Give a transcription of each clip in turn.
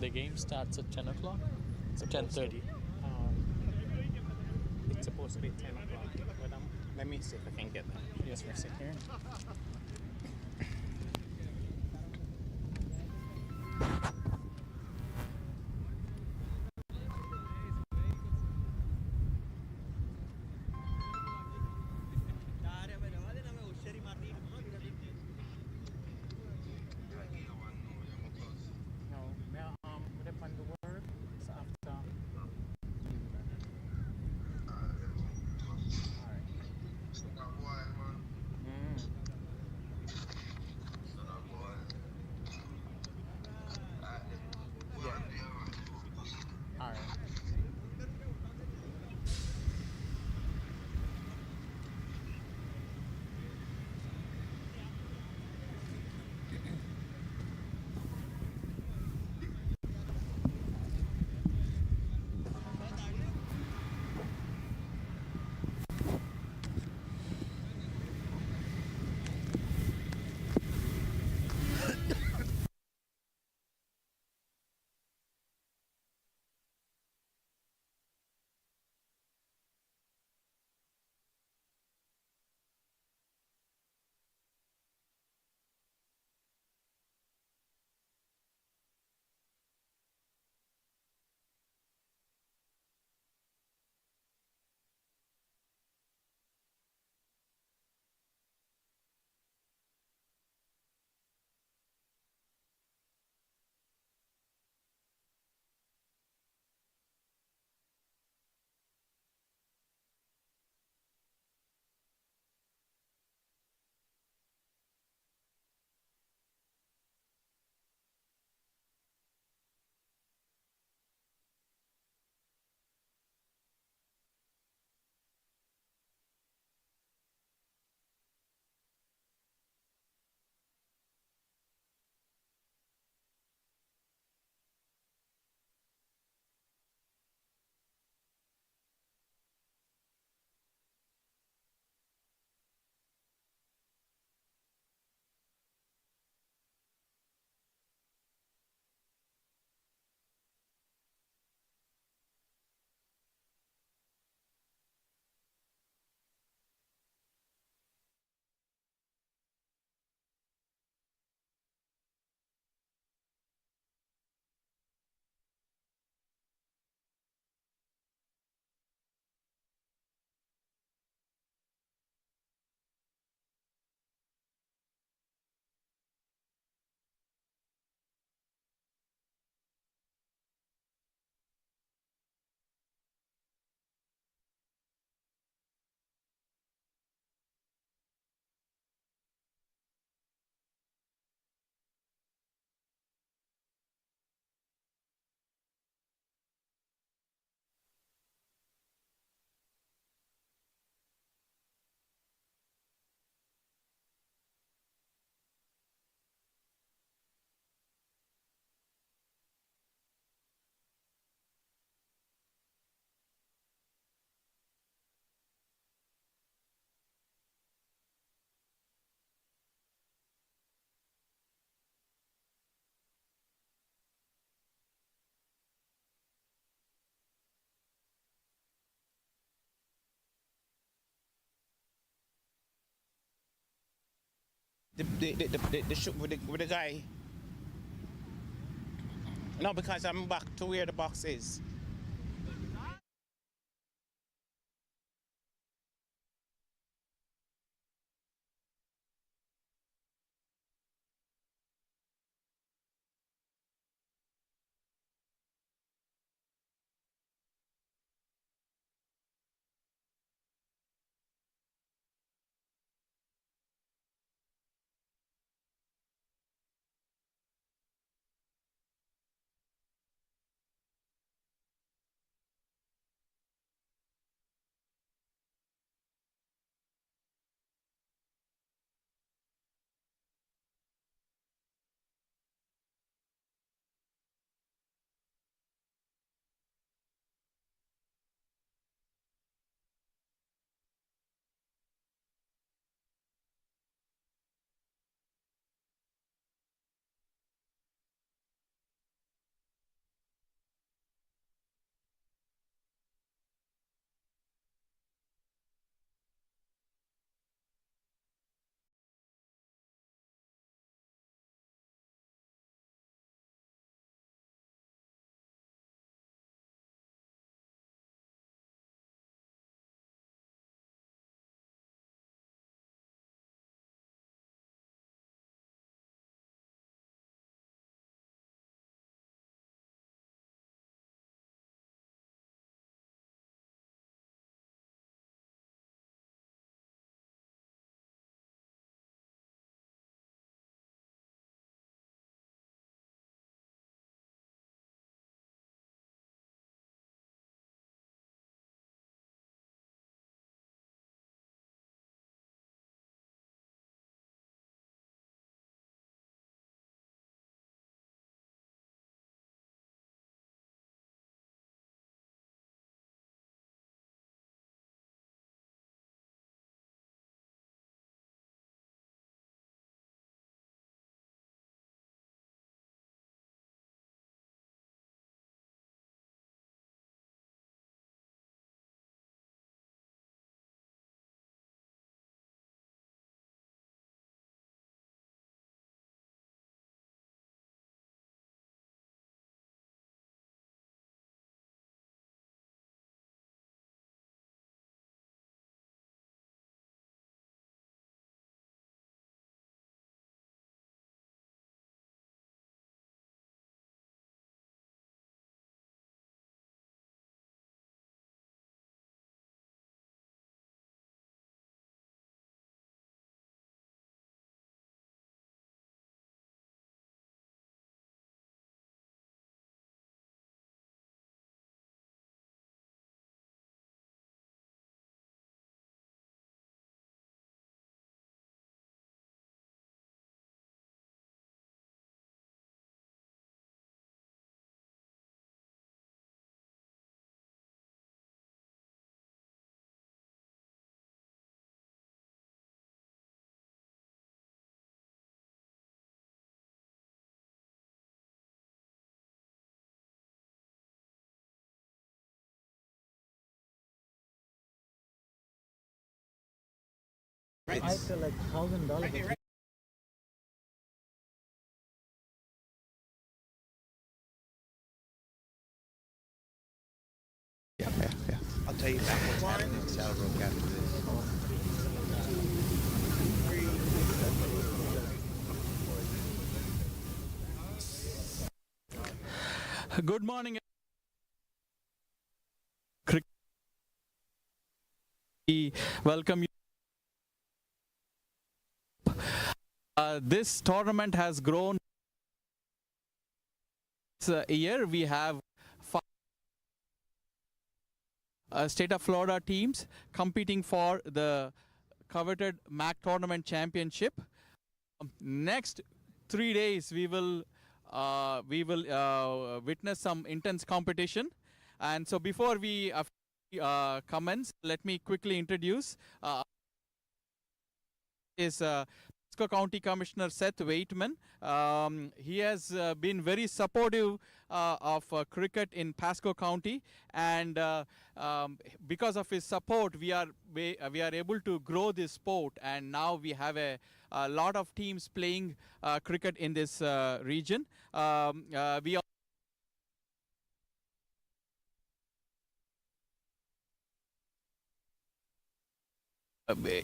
The game starts at 10 o'clock? It's supposed 10:30. It's supposed to be 10 o'clock. But let me see if I can get that. Just for a second here. No, put up on the word. So after. Alright. The shoot with the guy. No, because I'm back to where the box is. I feel like $1,000. Yeah. I'll tell you about what's happening in Saddlebrook after this. Good morning. Welcome you. This tournament has grown. This year we have five state of Florida teams competing for the coveted MAQ tournament championship. Next 3 days we will witness some intense competition, and so before we commence, let me quickly introduce Pasco County Commissioner Seth Waitman. He has been very supportive of cricket in Pasco County, and because of his support, we are able to grow this sport, and now we have a lot of teams playing cricket in this region. We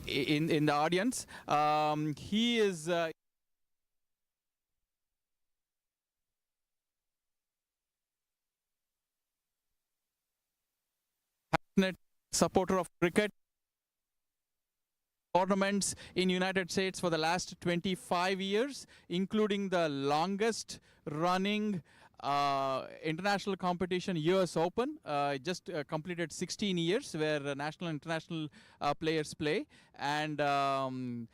in the audience. He is passionate supporter of cricket tournaments in United States for the last 25 years, including the longest running international competition, US Open, just completed 16 years, where national and international players play. And believe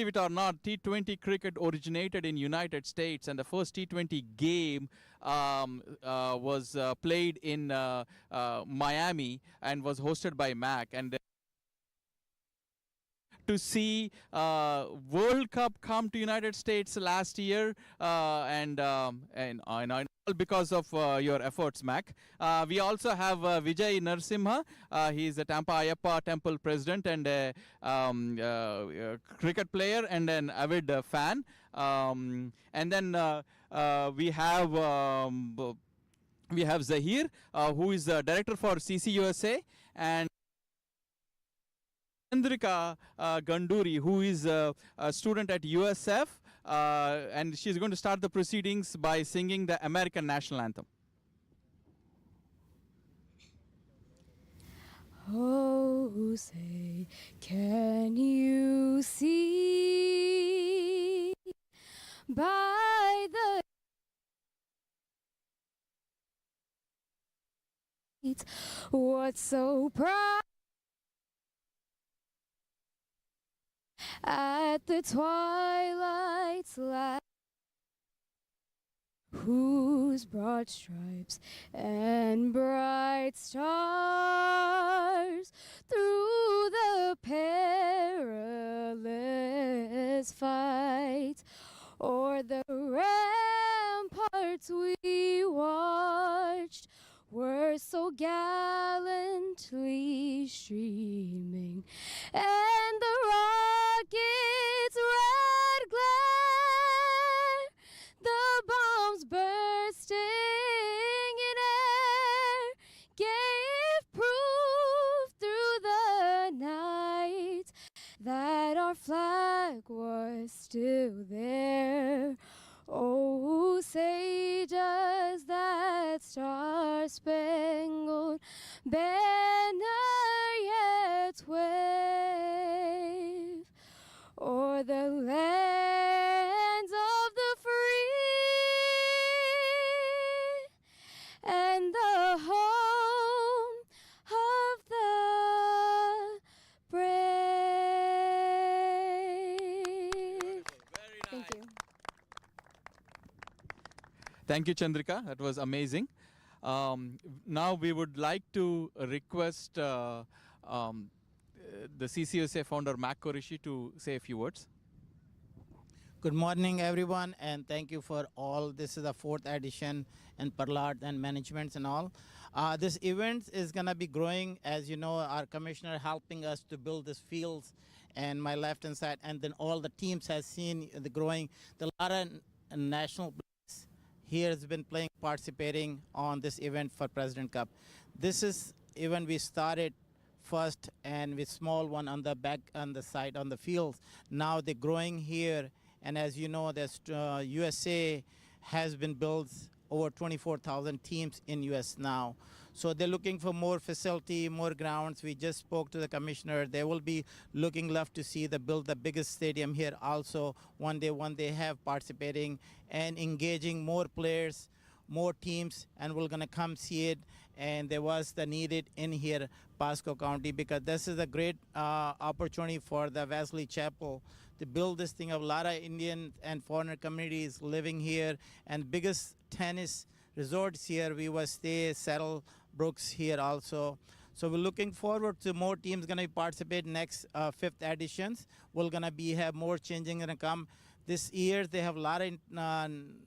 it or not, T20 cricket originated in United States, and the first T20 game was played in Miami and was hosted by MAQ. And to see World Cup come to United States last year, and all because of your efforts, MAQ. We also have Vijay Narasimha. He's a Tampa Ayappa Temple president and a cricket player and an avid fan. And then we have Zahir, who is the director for CCUSA, and Chandrika Ganduri, who is a student at USF, and she's going to start the proceedings by singing the American National Anthem. Oh, say, can you see by the light what's so bright at the twilight's light, whose broad stripes and bright stars through the perilous fight o'er the ramparts we watched were so gallantly streaming, and the rocket's red glare, the bombs bursting in air, gave proof through the night that our flag was still there. Oh, say does that star-spangled banner yet wave o'er the lands of the free and the home of the brave. Thank you. Thank you, Chandrika. That was amazing. Now we would like to request the CCUSA founder, MAQ Qureshi, to say a few words. Good morning, everyone, and thank you for all. This is the 4th edition in Parlad and management and all. This event is going to be growing. As you know, our commissioner helping us to build these fields and my left hand side, and then all the teams has seen the growing. The lot of national players here has been playing, participating on this event for President Cup. This is even we started first and with small one on the back on the side on the fields. Now they're growing here, and as you know, there's USA has been built over 24,000 teams in US now. So they're looking for more facility, more grounds. We just spoke to the commissioner. They will be love to see build the biggest stadium here also one day when they have participating and engaging more players, more teams, and we're gonna come see it. And there was the needed in here, Pasco County, because this is a great opportunity for the Wesley Chapel to build this thing. A lot of Indian and foreigner communities living here, and biggest tennis resorts here. We will stay, Saddle Brooks here also. So we're looking forward to more teams gonna participate next 5th editions. We're gonna have more changing gonna come. This year they have a lot of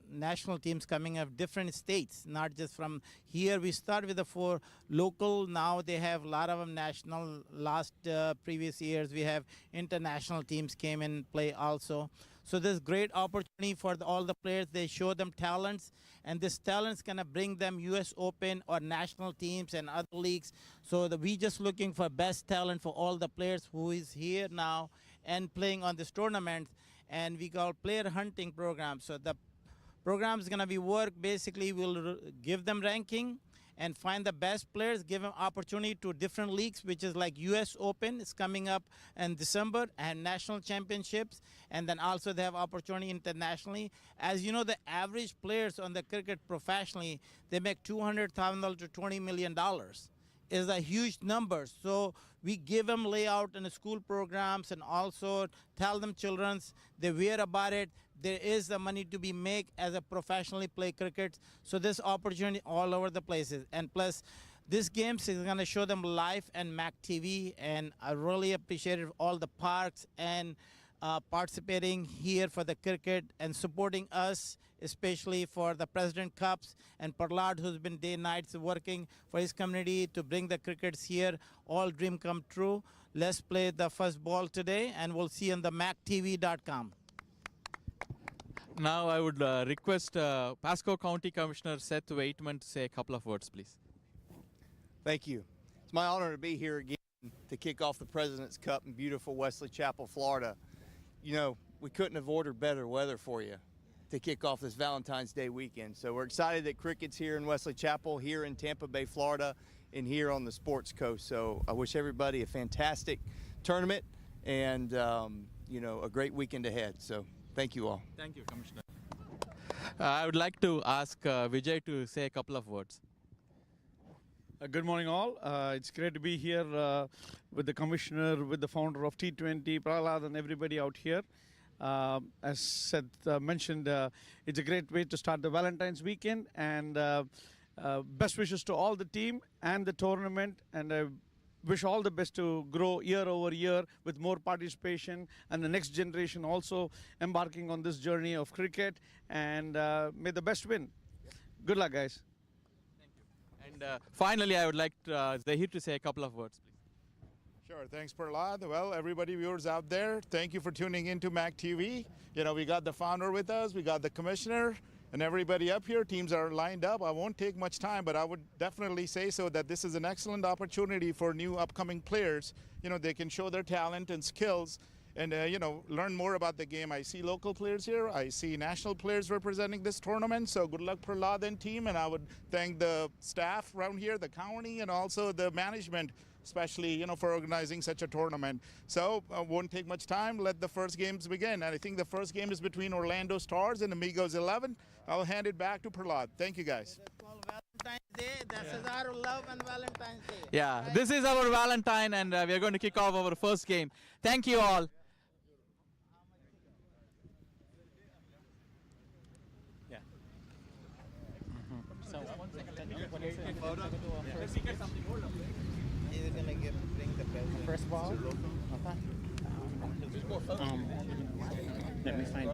national teams coming of different states, not just from here. We start with the 4 local. Now they have a lot of them national. Last previous years we have international teams came and play also. So there's great opportunity for all the players. They show them talents, and this talent's gonna bring them US Open or national teams and other leagues. So we just looking for best talent for all the players who is here now and playing on this tournament. And we call player hunting program. So the program is going to be work. Basically, we'll give them ranking and find the best players, give them opportunity to different leagues, which is like US Open is coming up in December, and national championships. And then also they have opportunity internationally. As you know, the average players on the cricket professionally, they make $200,000 to $20 million. Is a huge number. So we give them layout in the school programs and also tell them children's they aware about it. There is the money to be made as a professionally play cricket. So this opportunity all over the places. And plus this games is going to show them live and MAQ TV, and I really appreciate all the parks and participating here for the cricket and supporting us, especially for the President Cups, and Parlad, who's been day and nights working for his community to bring the crickets here. All dream come true. Let's play the first ball today, and we'll see on the MAQTV.com. Now I would request Pasco County Commissioner Seth Waitman to say a couple of words, please. Thank you. It's my honor to be here again to kick off the President's Cup in beautiful Wesley Chapel, Florida. You know, we couldn't have ordered better weather for you to kick off this Valentine's Day weekend. So we're excited that cricket's here in Wesley Chapel, here in Tampa Bay, Florida, and here on the Sports Coast. So I wish everybody a fantastic tournament and, you know, a great weekend ahead. So thank you all. Thank you, Commissioner. I would like to ask Vijay to say a couple of words. Good morning, all. It's great to be here with the commissioner, with the founder of T20, Prahlad, and everybody out here. As Seth mentioned, it's a great way to start the Valentine's weekend, and best wishes to all the team and the tournament, and I wish all the best to grow year over year with more participation, and the next generation also embarking on this journey of cricket, and may the best win. Good luck, guys. And finally, I would like Zahir to say a couple of words, please. Sure, thanks Prahlad. Well, everybody viewers out there, thank you for tuning into MAQ TV. You know, we got the founder with us, we got the commissioner, and everybody up here. Teams are lined up. I won't take much time, but I would definitely say so that this is an excellent opportunity for new upcoming players. You know, they can show their talent and skills and, you know, learn more about the game. I see local players here. I see national players representing this tournament. So good luck, Prahlad and team. And I would thank the staff around here, the county, and also the management, especially, you know, for organizing such a tournament. So won't take much time. Let the first games begin. And I think the first game is between Orlando Stars and Amigos 11. I'll hand it back to Prahlad. Thank you, guys. Valentine's Day. This is our love and Valentine's Day. Yeah, this is our Valentine, and we are going to kick off our first game. Thank you all. Yeah. So, He's gonna bring the president. first ball. Let me find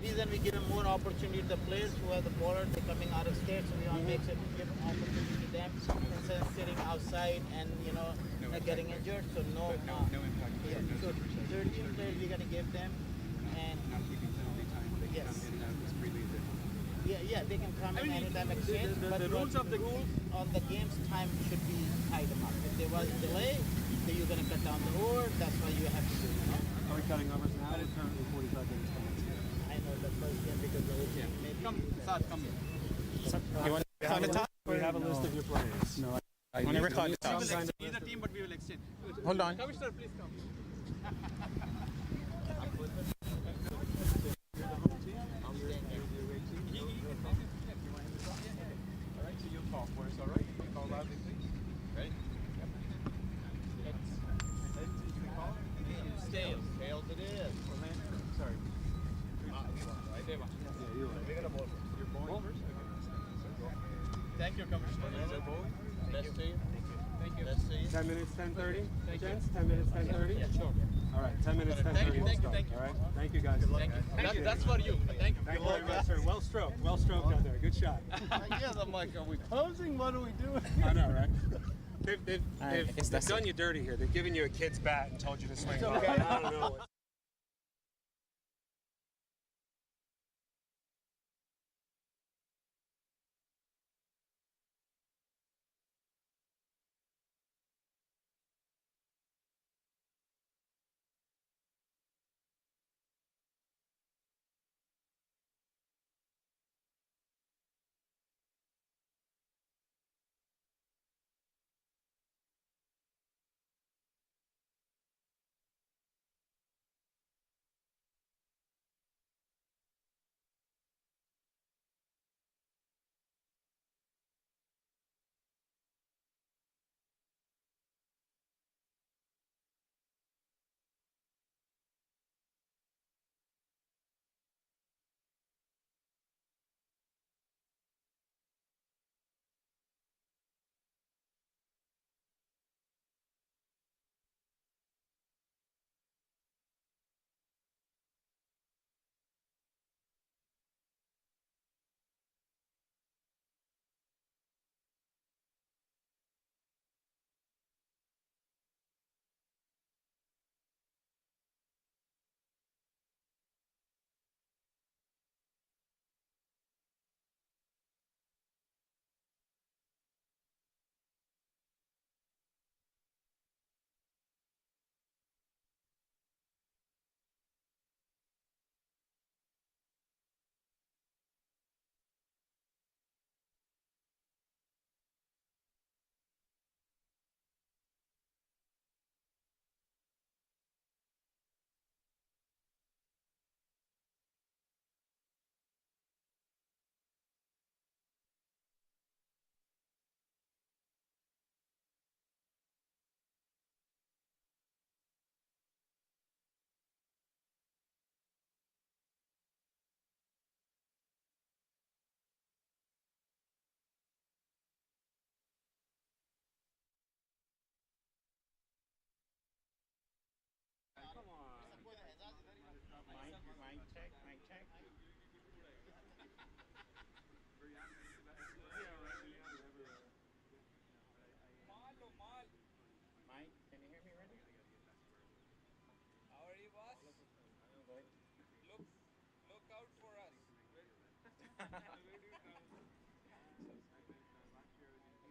reason we give more opportunity to the players who are the bowlers, they're coming out of state, so we want to make sure we give opportunity to them instead of sitting outside and getting injured. So no impact. Yeah. So 13 players we're gonna give them, and yes. Yeah, they can come in anytime exchange, but the rules on the game's time should be tied them up. If there was a delay, then you're gonna cut down the over. That's why you have to do. Are we cutting overs now? It's currently 45 minutes. I know the first game because the whole maybe. Come, Saad, come here. You want to talk? We have a list of your players. No, I never thought to talk. Either team, but we will exchange. Hold on. Commissioner, please come. Tails it is. Sorry. Thank you, Commissioner. Best to you. Thank you. Best to you. 10 minutes, 10:30. Gents, 10 minutes, 10:30. Yeah, sure. All right, 10 minutes, 10:30. We'll start. Thank you. All right. Thank you, guys. Thank you. That's for you. Thank you. Thank you very much, sir. Well stroked. Well stroked out there. Good shot. Yeah, I'm like, are we posing? What are we doing? I know, right? They've done you dirty here. They've given you a kid's bat and told you to swing. Okay. I don't know.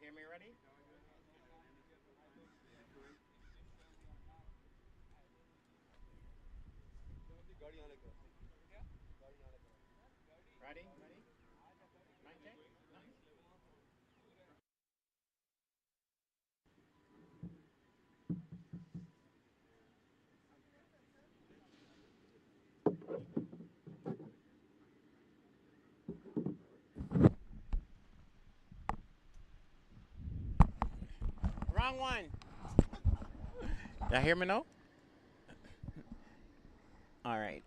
Hear me ready? Ready? Mic check? Nice. Wrong one. Y'all hear me now? All right.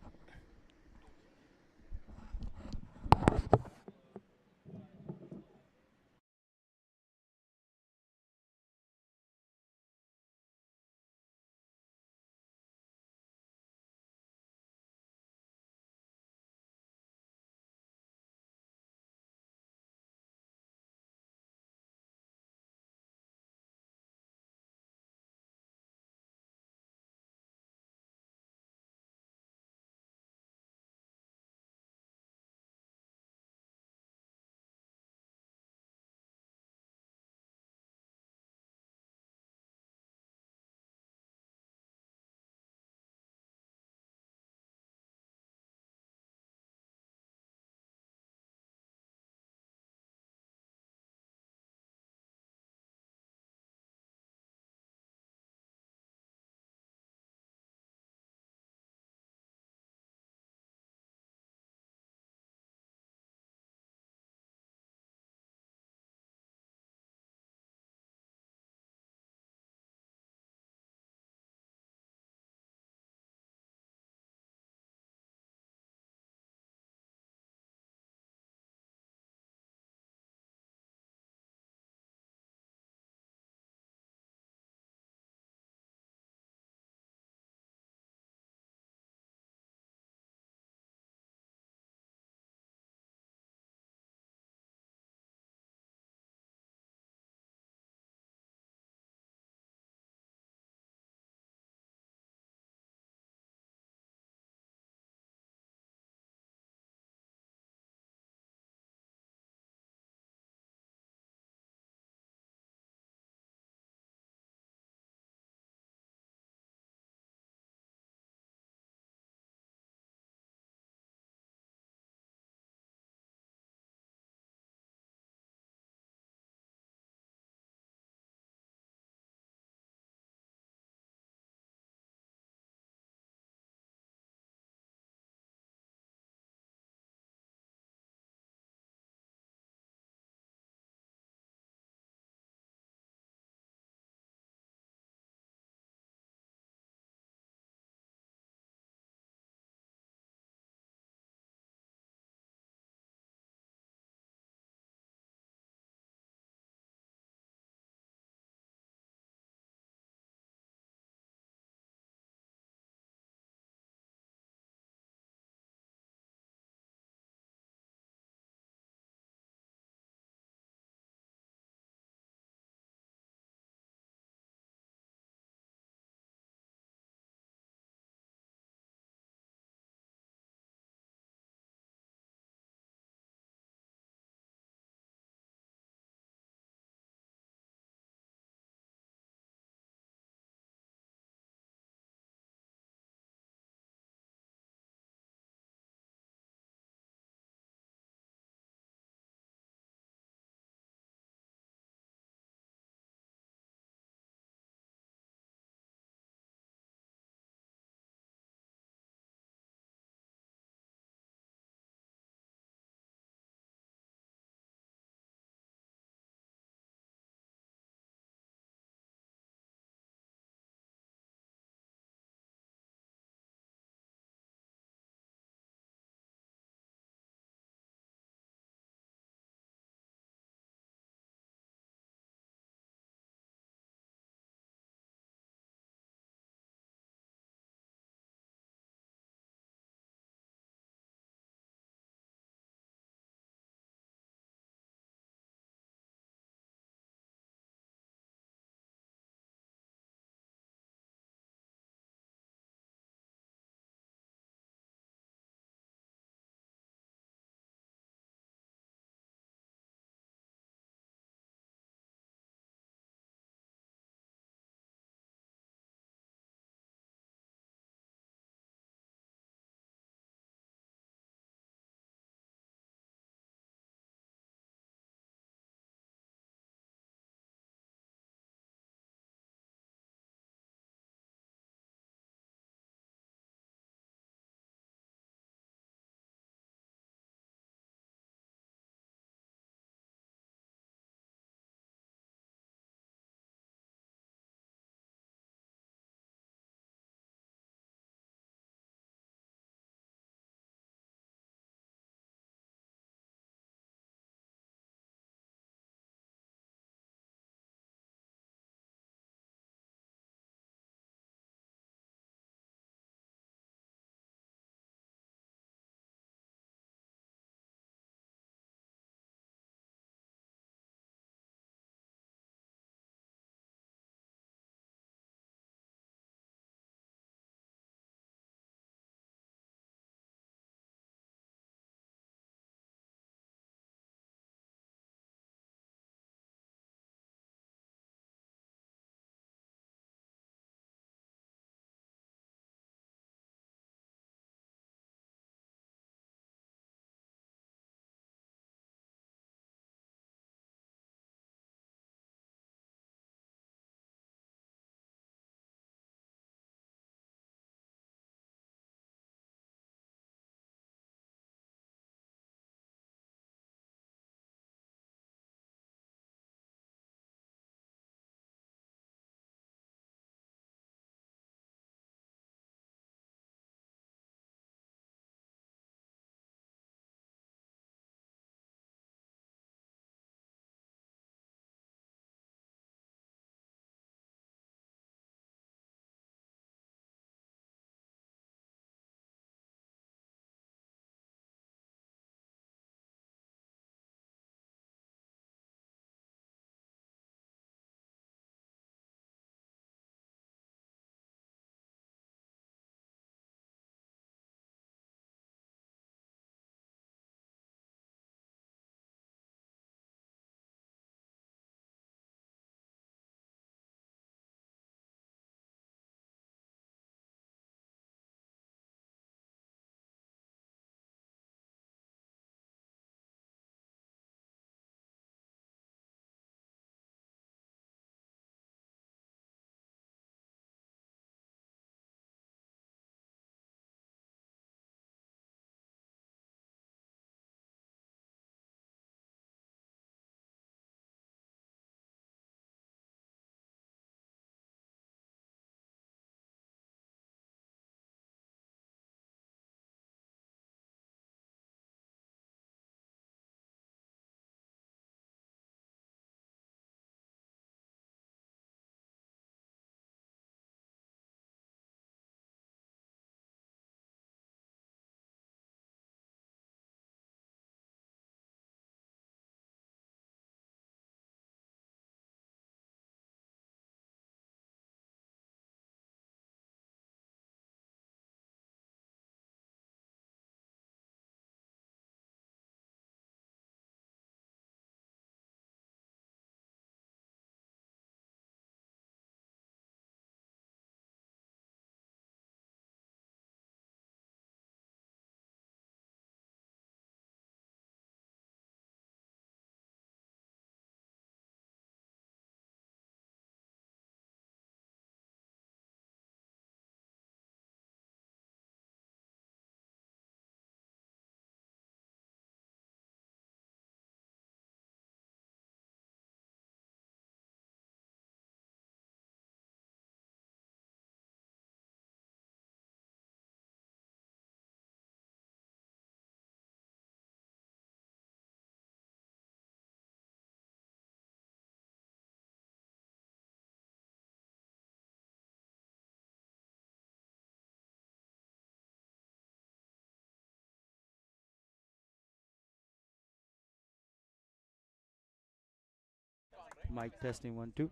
Mic testing 1 2.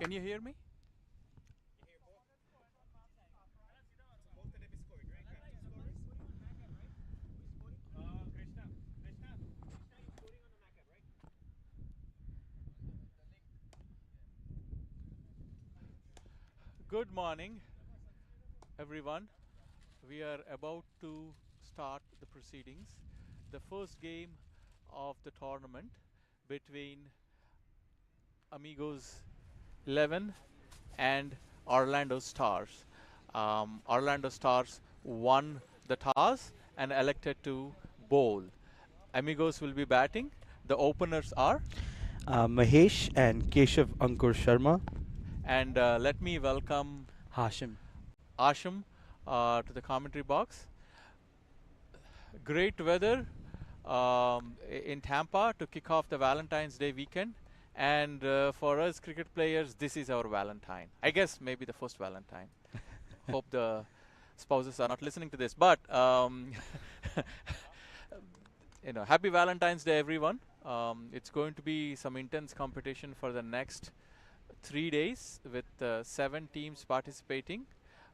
Can you hear me? Good morning, everyone. We are about to start the proceedings. The first game of the tournament between Amigos 11 and Orlando Stars. Orlando Stars won the toss and elected to bowl. Amigos will be batting. The openers are, Mahesh and Keshav Ankur Sharma. and let me welcome Hashim. Asham to the commentary box. Great weather in Tampa to kick off the Valentine's Day weekend. And for us cricket players, this is our Valentine. I guess maybe the first Valentine. Hope the spouses are not listening to this. But, happy Valentine's Day, everyone. It's going to be some intense competition for the next 3 days with 7 teams participating.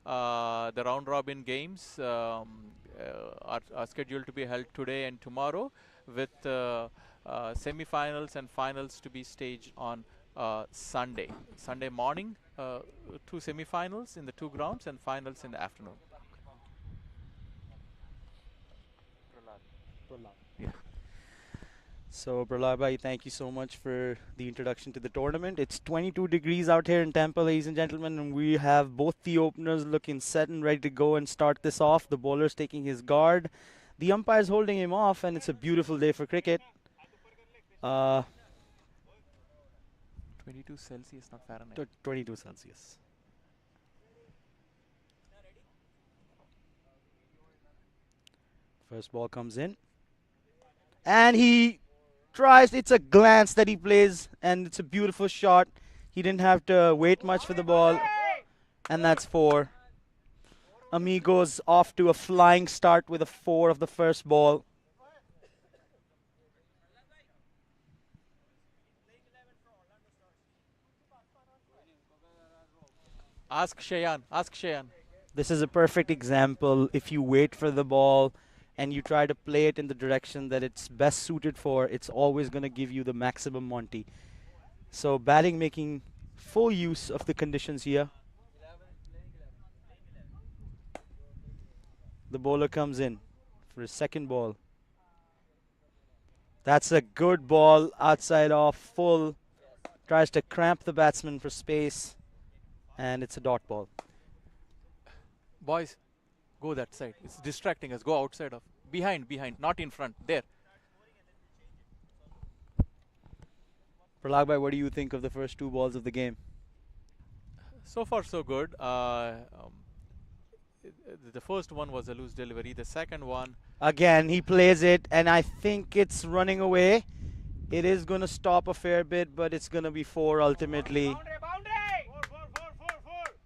The round robin games are scheduled to be held today and tomorrow, with semi-finals and finals to be staged on Sunday morning. 2 semi-finals in the 2 grounds and finals in the afternoon. Yeah. So, Prahlad bhai, thank you so much for the introduction to the tournament. It's 22 degrees out here in Tampa, ladies and gentlemen, and we have both the openers looking set and ready to go and start this off. The bowler's taking his guard. The umpire's holding him off, and it's a beautiful day for cricket. 22 Celsius, not Fahrenheit. 22 Celsius. First ball comes in. And he tries. It's a glance that he plays, and it's a beautiful shot. He didn't have to wait much for the ball. And that's 4. Amigos off to a flying start with a 4 of the first ball. Ask Shayan. This is a perfect example. If you wait for the ball and you try to play it in the direction that it's best suited for, it's always going to give you the maximum Monty. So batting making full use of the conditions here. The bowler comes in for his second ball. That's a good ball, outside off, full. Tries to cramp the batsman for space, and it's a dot ball. Boys, go that side. It's distracting us. Go outside of. Behind, not in front. There. Prahlad bhai, what do you think of the first 2 balls of the game? So far, so good. The first one was a loose delivery. The second one, Again, he plays it, and I think it's running away. It is going to stop a fair bit, but it's going to be 4 ultimately.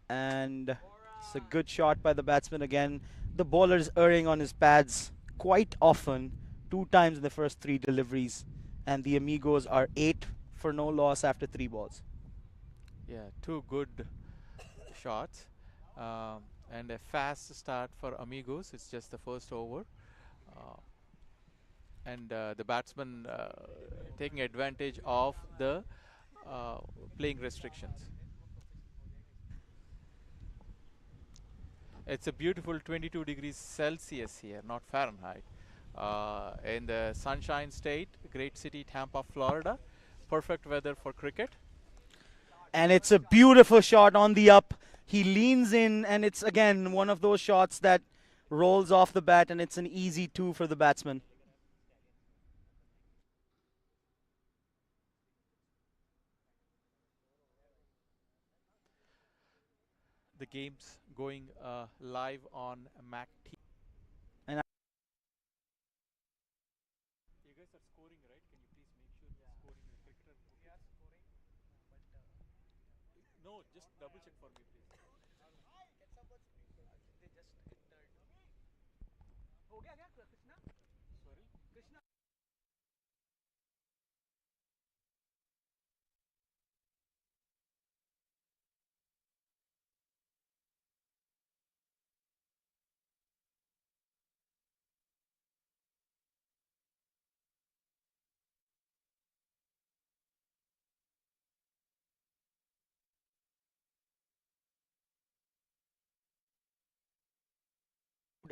And it's a good shot by the batsman again. The bowler is erring on his pads quite often, 2 times in the first 3 deliveries. And the Amigos are 8 for no loss after 3 balls. yeah, 2 good shots. And a fast start for Amigos. It's just the first over. And the batsman taking advantage of the playing restrictions. It's a beautiful 22 degrees Celsius here, not Fahrenheit. In the Sunshine State, great city, Tampa, Florida. Perfect weather for cricket. And it's a beautiful shot on the up. He leans in, and it's again one of those shots that rolls off the bat, and it's an easy 2 for the batsman. The game's going live on MAQ TV. And You guys are scoring, right? Can you please make sure you're scoring the cricketer? We are scoring, but no, just double check for me, please. They just entered. हो गया क्या Krishna? Sorry. Krishna.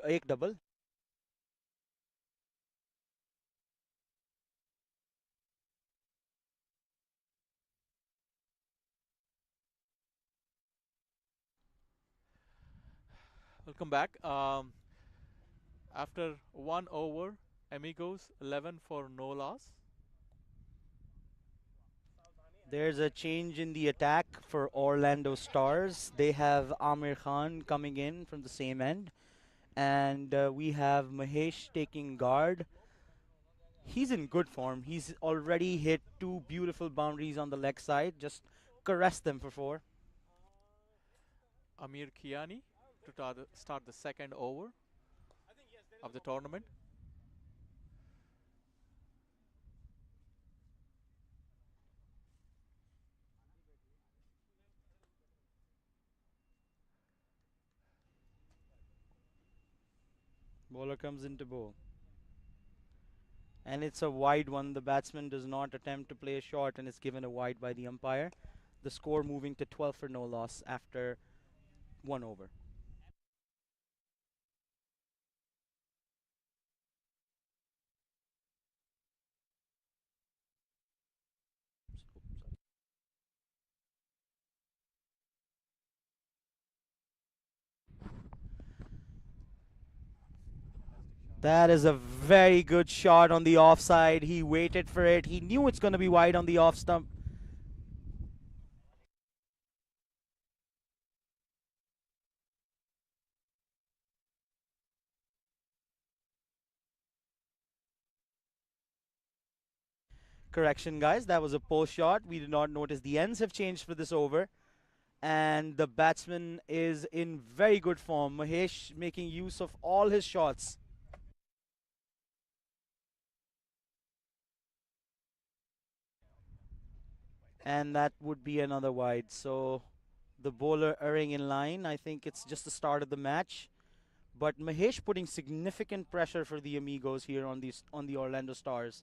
एक double. Welcome back. After 1 over, Amigos 11 for no loss. There's a change in the attack for Orlando Stars. They have Amir Khan coming in from the same end. And we have Mahesh taking guard. He's in good form. He's already hit 2 beautiful boundaries on the leg side. Just caress them for 4. Amir Kiani to start the second over of the tournament. Bowler comes into bowl. And it's a wide one. The batsman does not attempt to play a short and is given a wide by the umpire. The score moving to 12 for no loss after 1 over. That is a very good shot on the offside. He waited for it. He knew it's going to be wide on the off stump. Correction, guys. That was a post shot. We did not notice the ends have changed for this over. And the batsman is in very good form. Mahesh making use of all his shots. And that would be another wide. So the bowler erring in line. I think it's just the start of the match. But Mahesh putting significant pressure for the Amigos here on the Orlando Stars.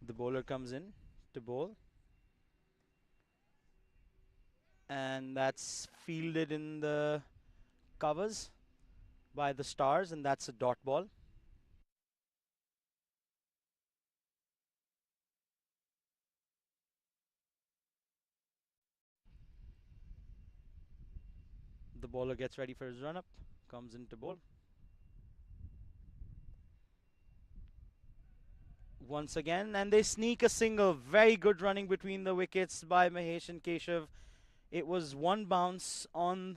The bowler comes in to bowl. And that's fielded in the covers by the Stars, and that's a dot ball. The bowler gets ready for his run up, comes into bowl. Once again, and they sneak a single. Very good running between the wickets by Mahesh and Keshav. It was one bounce on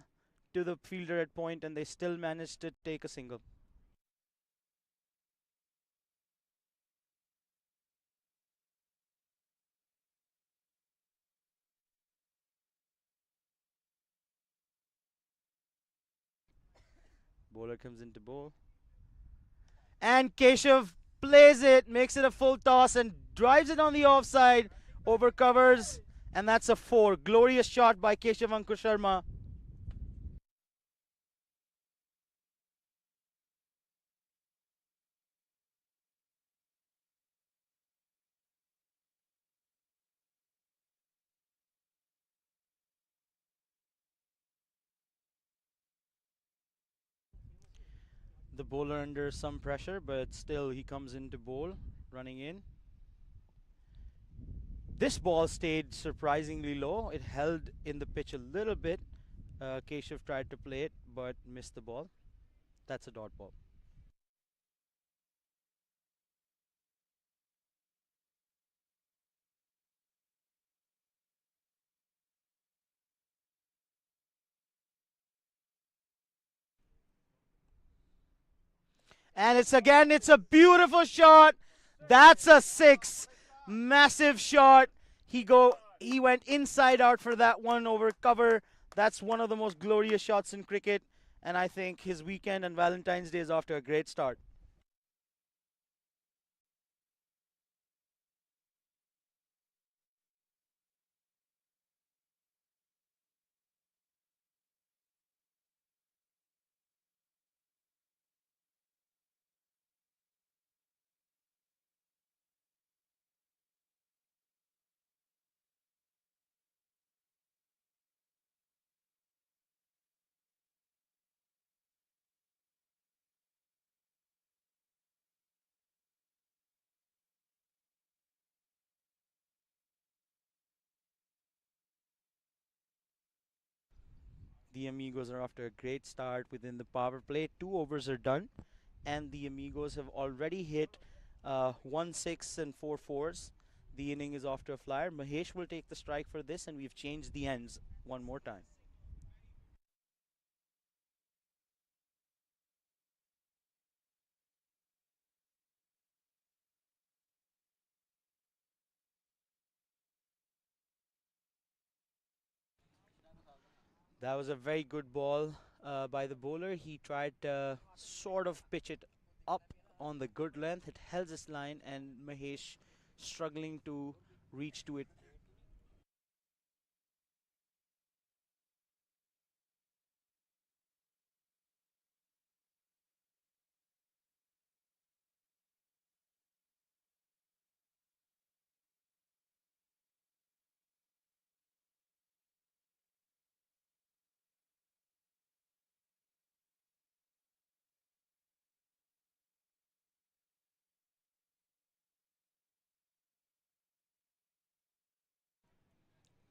to the fielder at point, and they still managed to take a single. Bowler comes into bowl. And Keshav plays it, makes it a full toss and drives it on the offside, over covers, and that's a 4. Glorious shot by Keshav Ankur Sharma. The bowler under some pressure, but still he comes into bowl, running in. This ball stayed surprisingly low. It held in the pitch a little bit. Keshav tried to play it, but missed the ball. That's a dot ball. And it's a beautiful shot. That's a 6. Massive shot. He went inside out for that one over cover. That's one of the most glorious shots in cricket, and I think his weekend and Valentine's Day is off to a great start. The Amigos are off to a great start within the power play. 2 overs are done, and the Amigos have already hit 1 6 and 4 fours. The inning is off to a flyer. Mahesh will take the strike for this, and we've changed the ends one more time. That was a very good ball by the bowler. He tried to sort of pitch it up on the good length. It held his line, and Mahesh struggling to reach to it.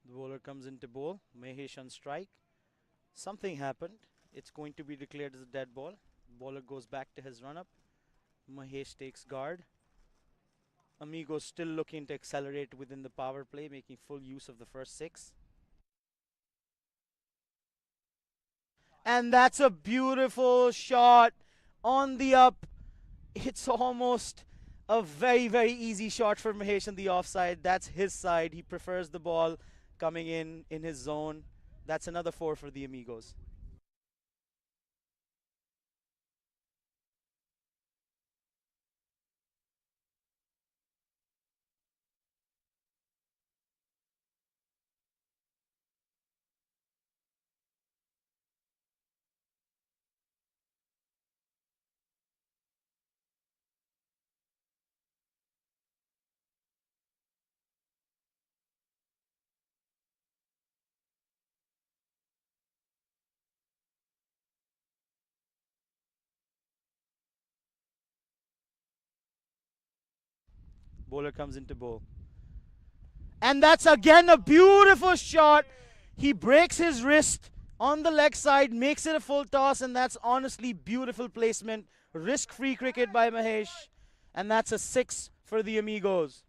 The bowler comes into bowl. Mahesh on strike. Something happened. It's going to be declared as a dead ball. Bowler goes back to his run up. Mahesh takes guard. Amigos still looking to accelerate within the power play, making full use of the first 6. And that's a beautiful shot on the up. It's almost a very, very easy shot for Mahesh on the offside. That's his side. He prefers the ball coming in his zone. That's another 4 for the Amigos. Bowler comes into bowl. And that's again a beautiful shot. He breaks his wrist on the leg side, makes it a full toss, and that's honestly beautiful placement. Risk-free cricket by Mahesh. And that's a 6 for the Amigos.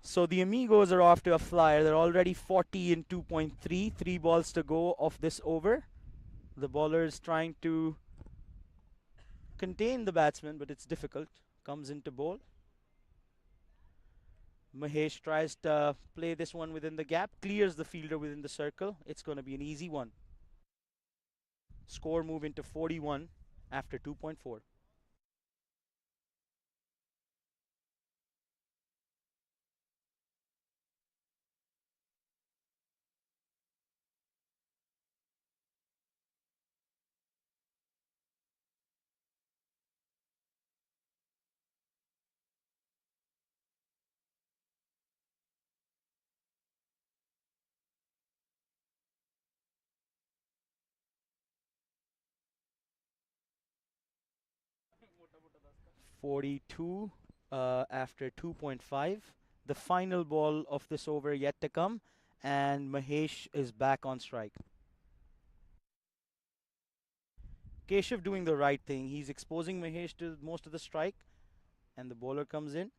So the Amigos are off to a flyer. They're already 40 in 2.3. 3 balls to go of this over. The bowler is trying to contain the batsman, but it's difficult. Comes into bowl. Mahesh tries to play this one within the gap. Clears the fielder within the circle. It's going to be an easy one. Score moving to 41 after 2.4. After 2.5. The final ball of this over yet to come, and Mahesh is back on strike. Keshav doing the right thing. He's exposing Mahesh to most of the strike, and the bowler comes in.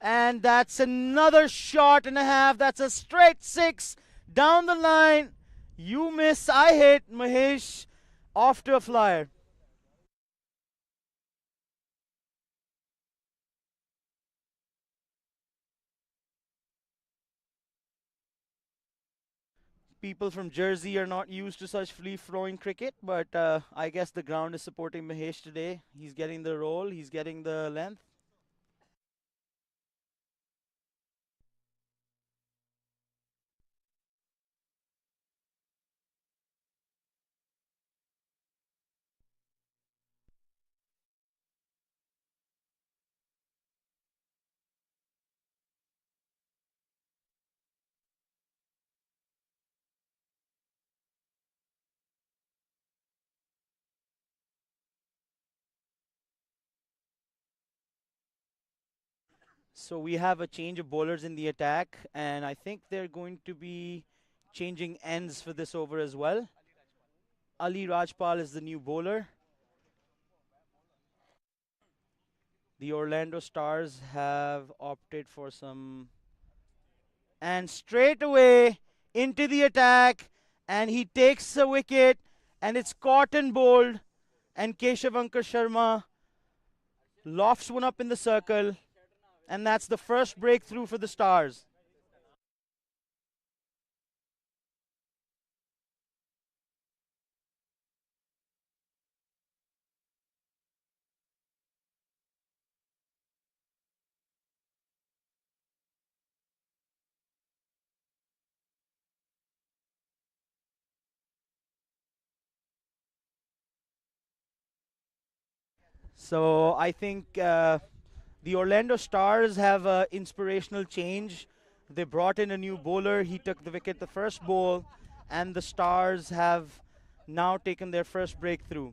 And that's another shot and a half. That's a straight 6 down the line. You miss, I hit. Mahesh off to a flyer. people from Jersey are not used to such free-flowing cricket, but I guess the ground is supporting Mahesh today. He's getting the roll, he's getting the length. So we have a change of bowlers in the attack, and I think they're going to be changing ends for this over as well. Ali Rajpal is the new bowler. The Orlando Stars have opted for some... And straight away into the attack, and he takes a wicket, and it's caught and bowled, and Keshav Ankar Sharma lofts one up in the circle, and that's the first breakthrough for the Stars. So I think the Orlando Stars have an inspirational change. They brought in a new bowler. He took the wicket the first ball, and the Stars have now taken their first breakthrough.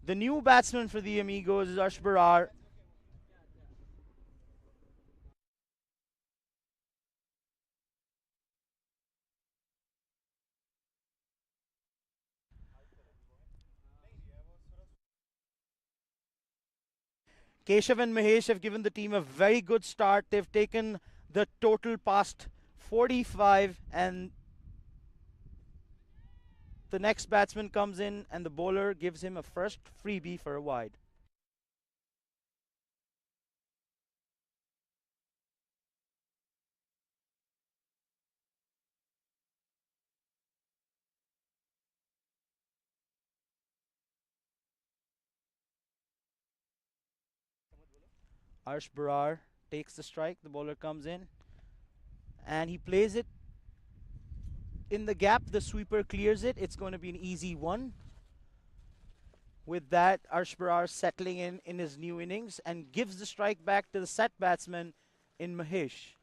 The new batsman for the Amigos is Arsh Barar. Keshav and Mahesh have given the team a very good start. They've taken the total past 45, and the next batsman comes in and the bowler gives him a first freebie for a wide. Arsh Barar takes the strike, the bowler comes in, and he plays it in the gap. The sweeper clears it. It's going to be an easy one. With that, Arsh Barar settling in his new innings and gives the strike back to the set batsman in Mahesh.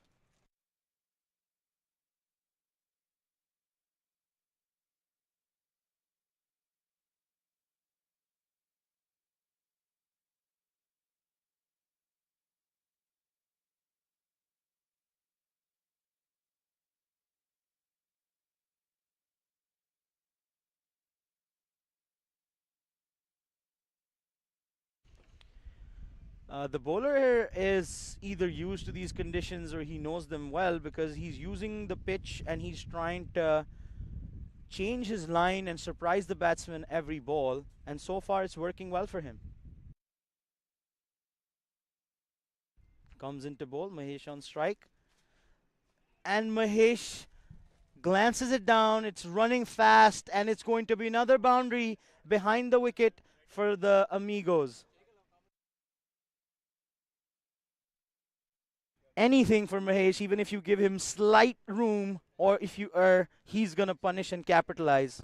The bowler here is either used to these conditions or he knows them well, because he's using the pitch and he's trying to change his line and surprise the batsman every ball, and so far it's working well for him. Comes into bowl, Mahesh on strike, and Mahesh glances it down. It's running fast, and it's going to be another boundary behind the wicket for the Amigos. Anything for Mahesh, even if you give him slight room, or if you err, he's going to punish and capitalize.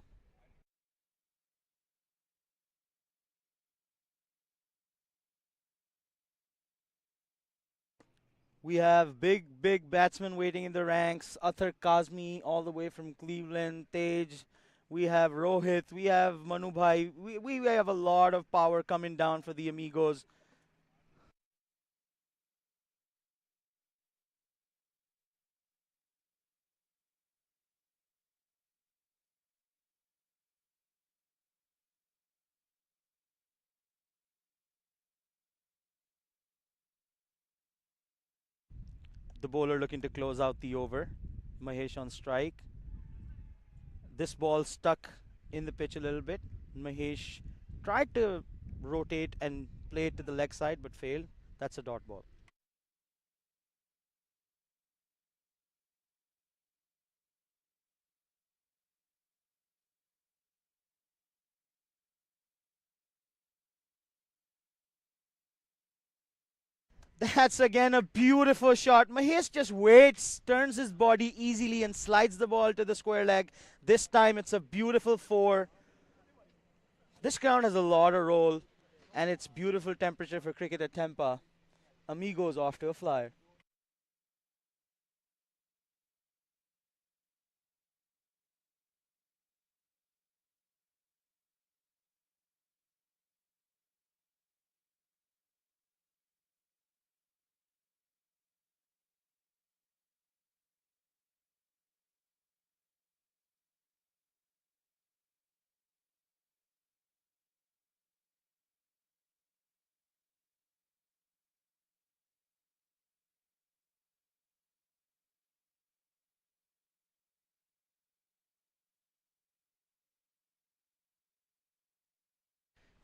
We have big batsmen waiting in the ranks. Athar Kazmi all the way from Cleveland, Tej. We have Rohit, we have Manu Bhai. We have a lot of power coming down for the Amigos. The bowler looking to close out the over. Mahesh on strike. This ball stuck in the pitch a little bit. Mahesh tried to rotate and play it to the leg side but failed. That's a dot ball. That's again a beautiful shot. Mahesh just waits, turns his body easily and slides the ball to the square leg. This time it's a beautiful 4. This ground has a lot of roll and it's beautiful temperature for cricket at TAMPA. Amigos off to a flyer.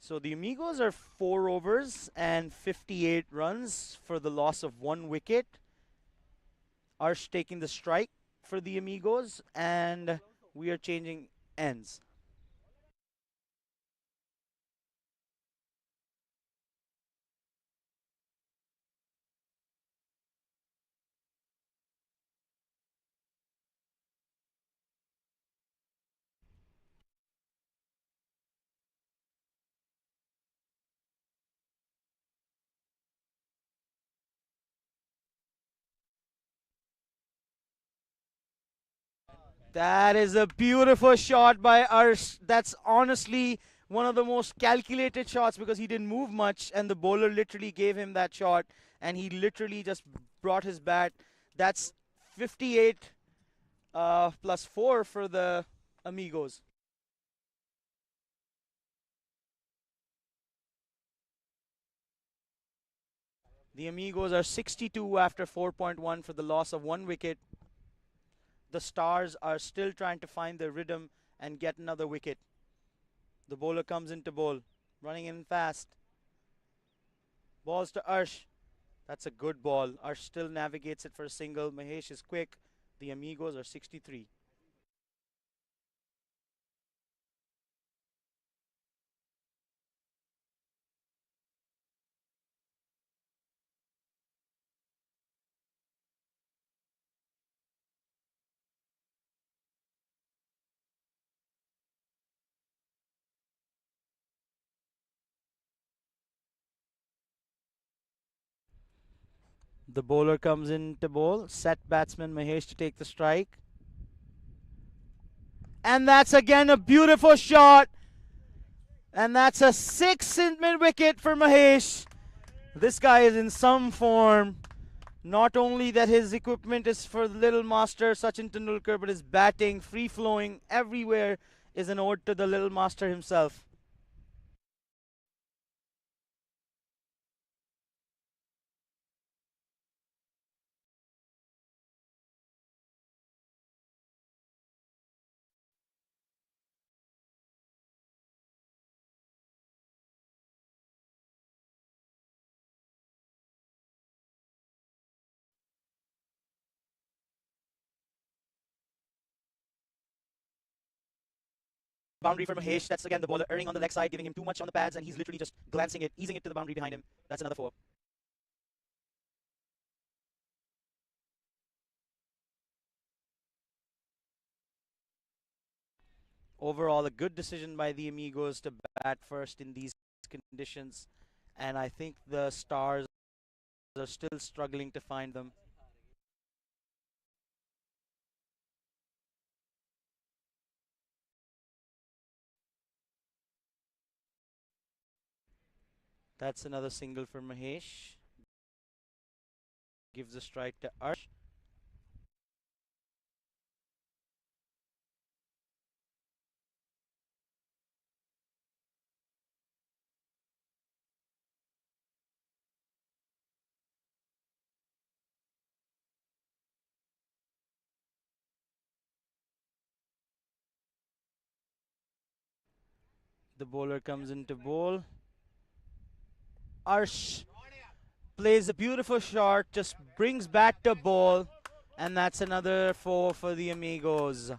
So the Amigos are 4 overs and 58 runs for the loss of 1 wicket. Arsh taking the strike for the Amigos, and we are changing ends. That is a beautiful shot by Arsh. That's honestly one of the most calculated shots because he didn't move much and the bowler literally gave him that shot and he literally just brought his bat. That's 58 plus 4 for the Amigos. The Amigos are 62 after 4.1 for the loss of 1 wicket. The Stars are still trying to find their rhythm and get another wicket. The bowler comes into bowl, running in fast. Balls to Arsh. That's a good ball. Arsh still navigates it for a single. Mahesh is quick. The Amigos are 63. The bowler comes in to bowl. Set batsman Mahesh to take the strike. And that's again a beautiful shot. And that's a 6 in mid-wicket for Mahesh. This guy is in some form. Not only that his equipment is for the little master Sachin Tendulkar, but his batting, free-flowing, everywhere is an ode to the little master himself. Boundary for Mahesh. That's again the bowler erring on the leg side, giving him too much on the pads, and he's literally just glancing it, easing it to the boundary behind him. That's another 4. Overall, a good decision by the Amigos to bat first in these conditions, and I think the Stars are still struggling to find them. That's another single for Mahesh. Gives a strike to Arsh. The bowler comes into bowl. Arsh plays a beautiful shot, just brings bat to ball, and that's another 4 for the Amigos.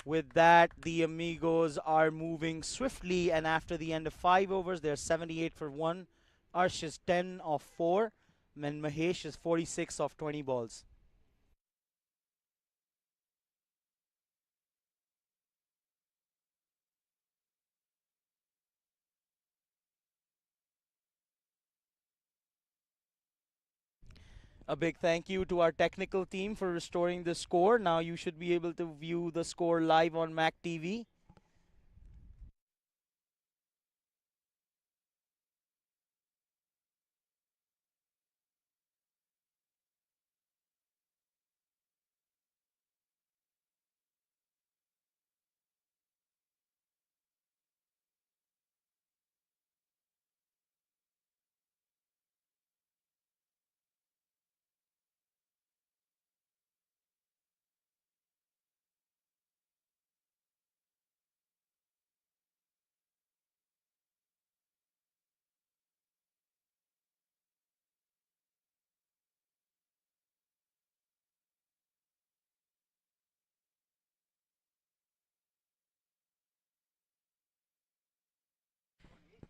With that, the Amigos are moving swiftly, and after the end of 5 overs, they're 78 for 1. Arsh is 10 of 4. And Mahesh is 46 off 20 balls. A big thank you to our technical team for restoring the score. Now you should be able to view the score live on MAQ TV.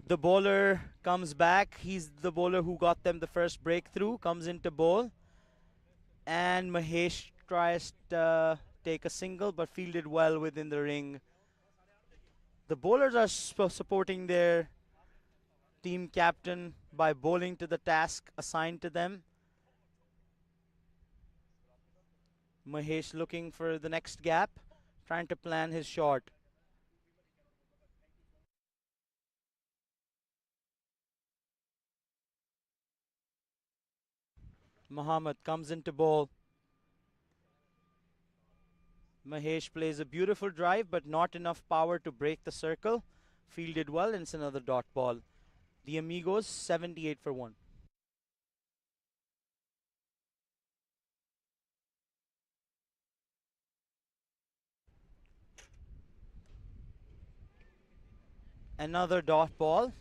The bowler comes back. He's the bowler who got them the first breakthrough. Comes into bowl. And Mahesh tries to take a single but fielded well within the ring. The bowlers are supporting their team captain by bowling to the task assigned to them. Mahesh looking for the next gap, trying to plan his shot. Muhammad comes into bowl. Mahesh plays a beautiful drive, but not enough power to break the circle. Fielded well, and it's another dot ball. The Amigos 78 for 1. Another dot ball.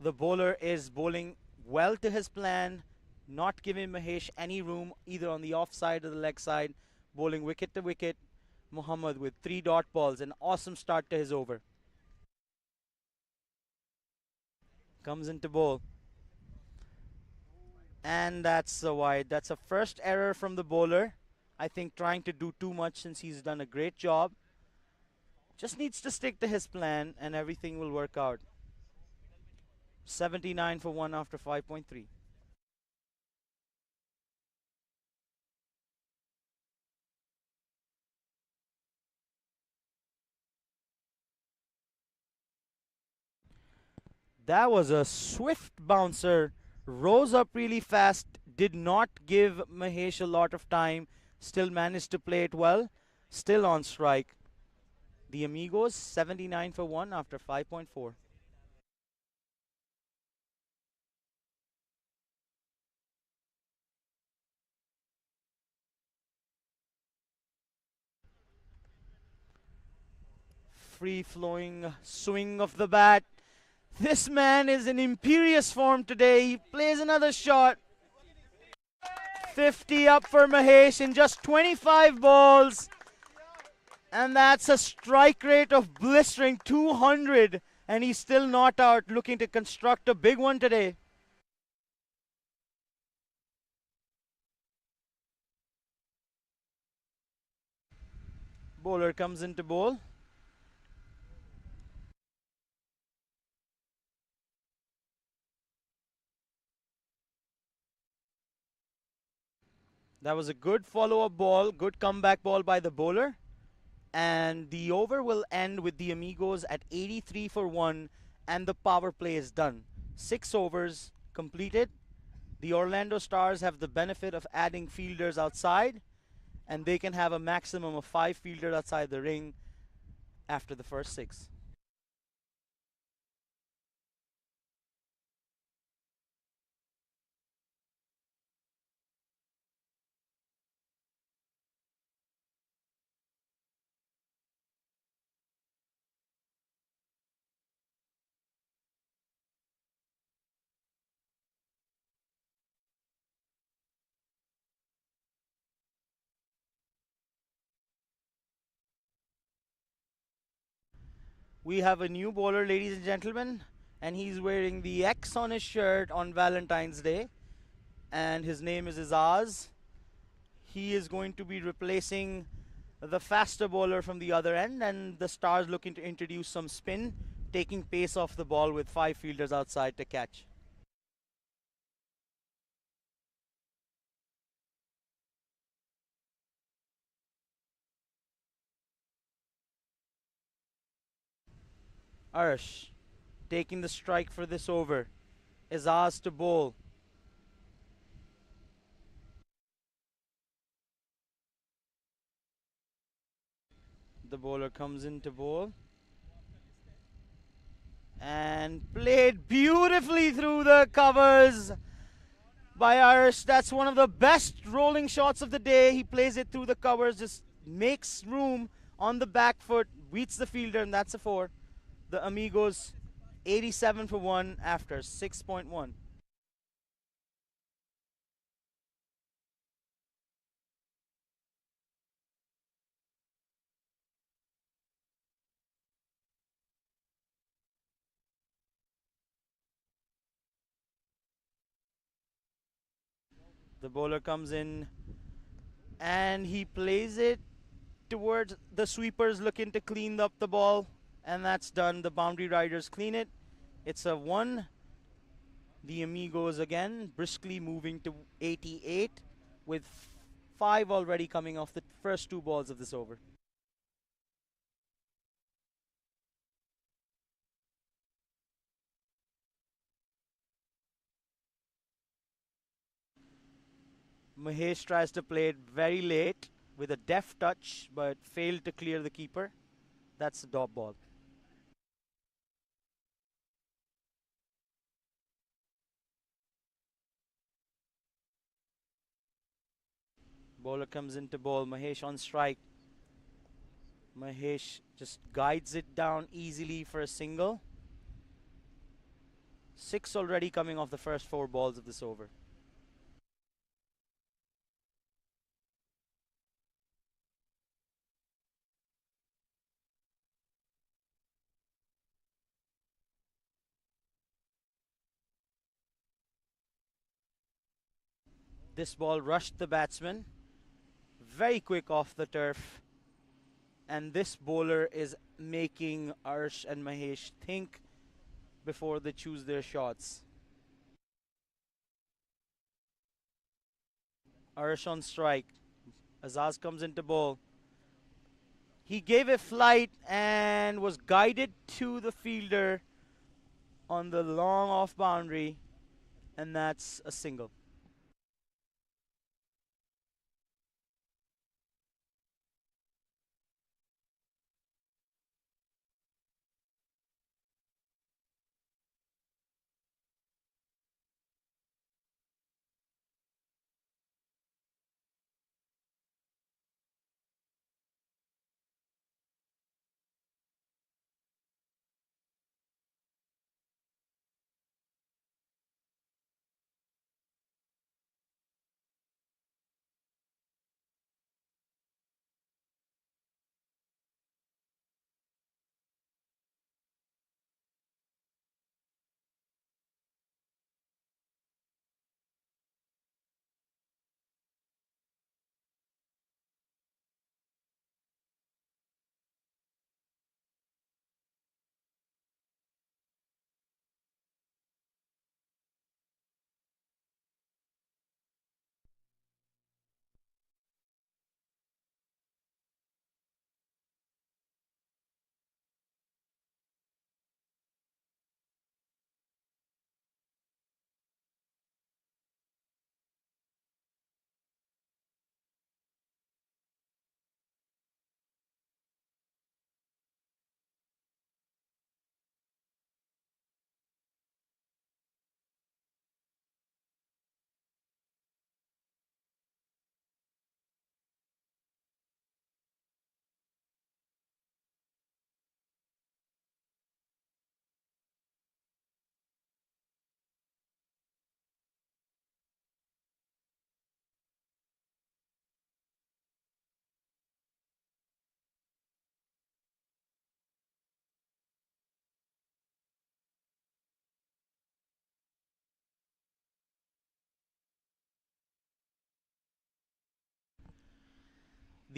The bowler is bowling well to his plan, not giving Mahesh any room either on the offside or the leg side. Bowling wicket to wicket. Muhammad with 3 dot balls. An awesome start to his over. Comes into bowl. And that's a wide. That's a first error from the bowler. I think trying to do too much since he's done a great job. Just needs to stick to his plan and everything will work out. 79 for 1 after 5.3. That was a swift bouncer. Rose up really fast. Did not give Mahesh a lot of time. Still managed to play it well. Still on strike. The Amigos 79 for 1 after 5.4. Free-flowing swing of the bat. This man is in imperious form today. He plays another shot. 50 up for Mahesh in just 25 balls. And that's a strike rate of blistering 200. And he's still not out, looking to construct a big one today. Bowler comes into bowl. That was a good follow-up ball, good comeback ball by the bowler. And the over will end with the Amigos at 83 for 1 and the power play is done. 6 overs completed. The Orlando Stars have the benefit of adding fielders outside and they can have a maximum of 5 fielders outside the ring after the first 6. We have a new bowler, ladies and gentlemen, and he's wearing the X on his shirt on Valentine's Day. and his name is Izaz. He is going to be replacing the faster bowler from the other end, and the Stars looking to introduce some spin, taking pace off the ball with 5 fielders outside to catch. Arsh taking the strike for this over. Izaz to bowl. The bowler comes in to bowl. And played beautifully through the covers by Arsh. That's one of the best rolling shots of the day. He plays it through the covers, just makes room on the back foot, beats the fielder, and that's a 4. The Amigos 87 for 1 after 6.1. The bowler comes in and he plays it towards the sweepers looking to clean up the ball, and that's done. The boundary riders clean it. It's a 1. The Amigos again briskly moving to 88 with 5 already coming off the first 2 balls of this over. Mahesh tries to play it very late with a deft touch, but failed to clear the keeper. That's a dot ball. Bowler comes into bowl. Mahesh on strike. Mahesh just guides it down easily for a single. 6 already coming off the first 4 balls of this over. This ball rushed the batsman. Very quick off the turf. And this bowler is making Arsh and Mahesh think before they choose their shots. Arsh on strike. Azaz comes into bowl. He gave a flight and was guided to the fielder on the long off boundary, and that's a single.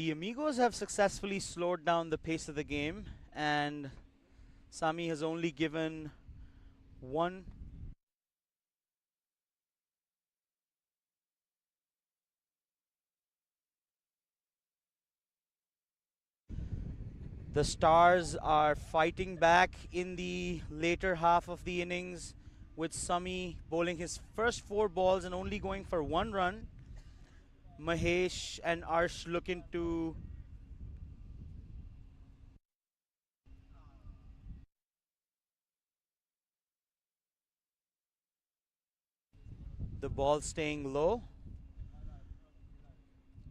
The Amigos have successfully slowed down the pace of the game, and Sami has only given one. The Stars are fighting back in the later half of the innings, with Sami bowling his first 4 balls and only going for 1 run. Mahesh and Arsh looking to the ball staying low.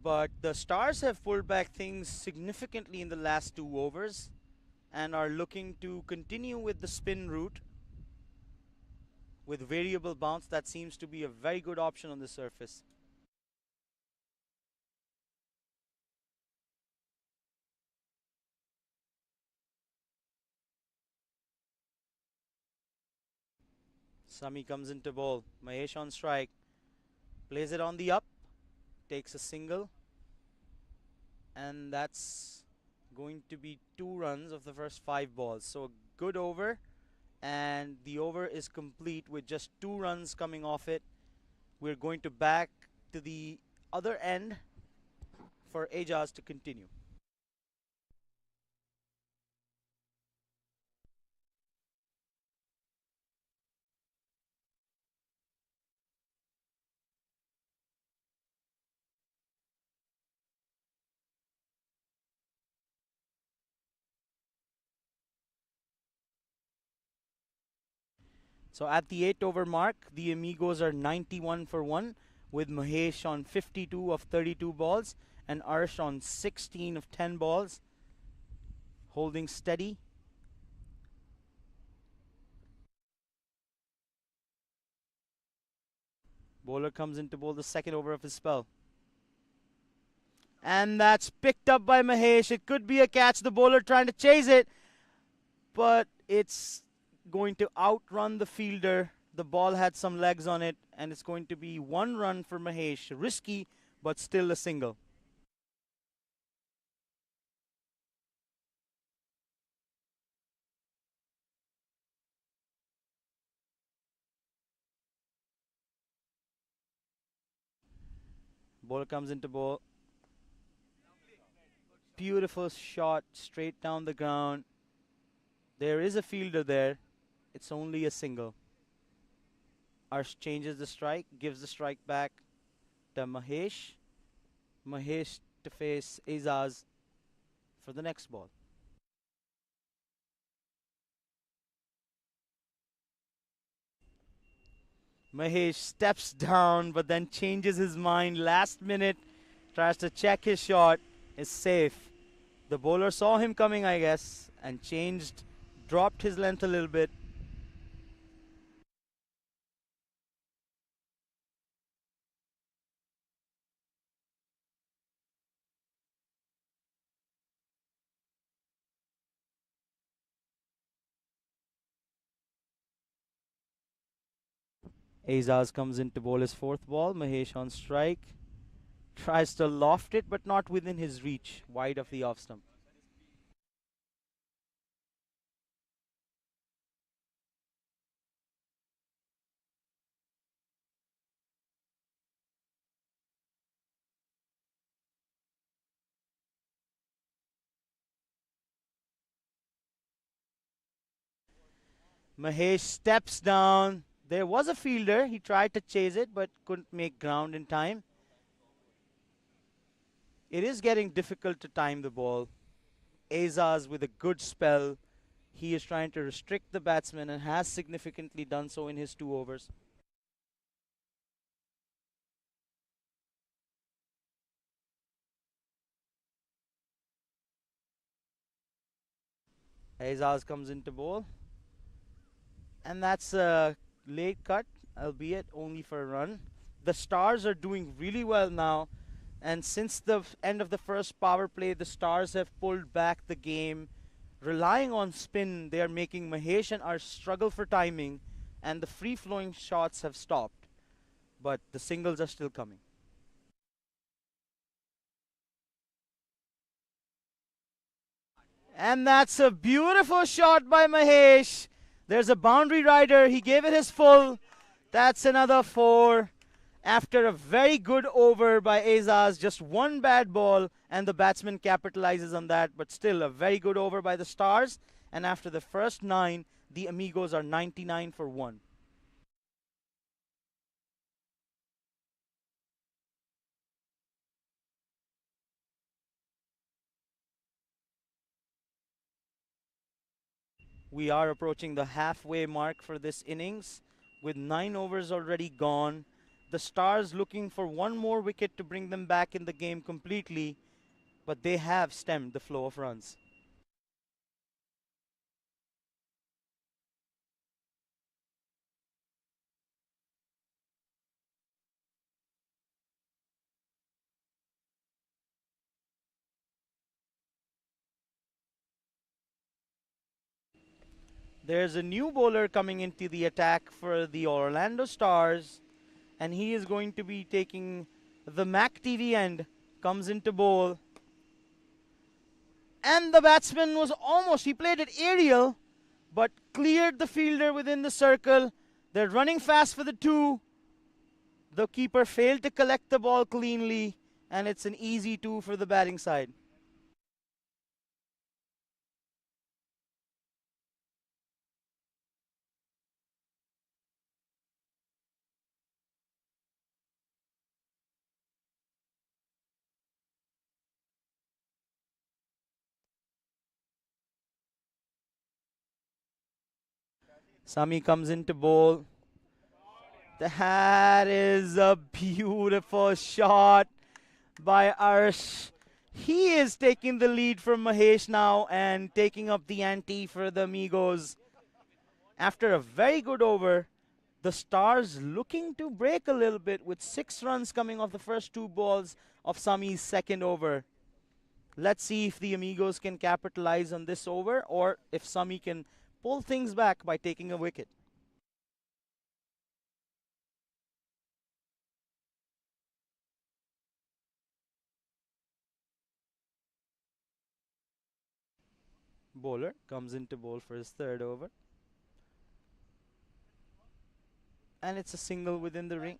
But the Stars have pulled back things significantly in the last 2 overs and are looking to continue with the spin route with variable bounce. That seems to be a very good option on the surface. Sami comes into bowl. Mahesh on strike. Plays it on the up. Takes a single. And that's going to be 2 runs of the first 5 balls. So a good over. And the over is complete with just 2 runs coming off it. We're going to back to the other end for Ajaz to continue. So at the 8 over mark, the Amigos are 91 for 1, with Mahesh on 52 of 32 balls and Arsh on 16 of 10 balls, holding steady. Bowler comes in to bowl the second over of his spell. And that's picked up by Mahesh. It could be a catch. The bowler trying to chase it, but it's going to outrun the fielder. The ball had some legs on it, and it's going to be 1 run for Mahesh. Risky, but still a single. Bowler comes into bowl. Beautiful shot straight down the ground. There is a fielder there. It's only a single. Arsh changes the strike, gives the strike back to Mahesh. Mahesh to face Azaz for the next ball. Mahesh steps down but then changes his mind last minute, tries to check his shot, is safe. The bowler saw him coming, I guess, and changed, dropped his length a little bit. Azaz comes in to bowl his 4th ball. Mahesh on strike. Tries to loft it, but not within his reach, wide of the off stump. Mahesh steps down. There was a fielder. He tried to chase it, but couldn't make ground in time. It is getting difficult to time the ball. Azaz with a good spell. He is trying to restrict the batsman and has significantly done so in his 2 overs. Azaz comes into bowl. And that's a late cut, albeit only for a run. The Stars are doing really well now. And since the end of the first power play, the Stars have pulled back the game. Relying on spin, they are making Mahesh and Arsh struggle for timing. And the free-flowing shots have stopped. But the singles are still coming. And that's a beautiful shot by Mahesh. There's a boundary rider. He gave it his full. That's another 4. After a very good over by Azaz, just one bad ball, and the batsman capitalizes on that. But still, a very good over by the Stars. And after the first 9, the Amigos are 99 for 1. We are approaching the halfway mark for this innings with 9 overs already gone. The Stars looking for one more wicket to bring them back in the game completely, but they have stemmed the flow of runs. There's a new bowler coming into the attack for the Orlando Stars, and he is going to be taking the MAQ TV end. Comes into bowl. And the batsman was almost, he played it aerial, but cleared the fielder within the circle. They're running fast for the 2. The keeper failed to collect the ball cleanly, and it's an easy 2 for the batting side. Sami comes into bowl. That is a beautiful shot by Arsh. He is taking the lead from Mahesh now and taking up the ante for the Amigos. After a very good over, the Stars looking to break a little bit with 6 runs coming off the first 2 balls of Sami's second over. Let's see if the Amigos can capitalize on this over or if Sami can pull things back by taking a wicket. Bowler comes into bowl for his third over. And it's a single within the ring.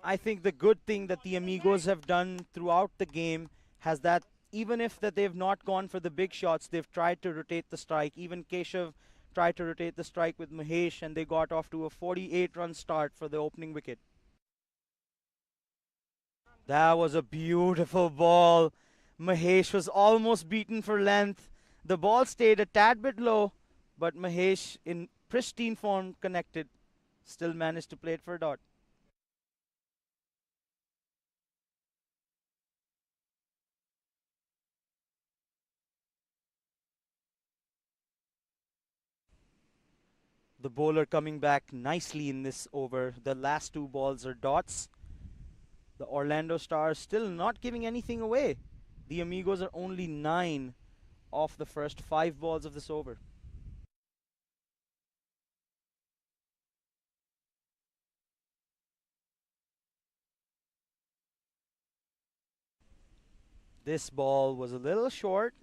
I think the good thing that the Amigos have done throughout the game has that even if that they've not gone for the big shots, they've tried to rotate the strike. Even Keshav tried to rotate the strike with Mahesh, and they got off to a 48-run start for the opening wicket. That was a beautiful ball. Mahesh was almost beaten for length. The ball stayed a tad bit low, but Mahesh, in pristine form, connected. Still managed to play it for a dot. The bowler coming back nicely in this over. The last 2 balls are dots. The Orlando Stars still not giving anything away. The Amigos are only 9 off the first 5 balls of this over. This ball was a little short.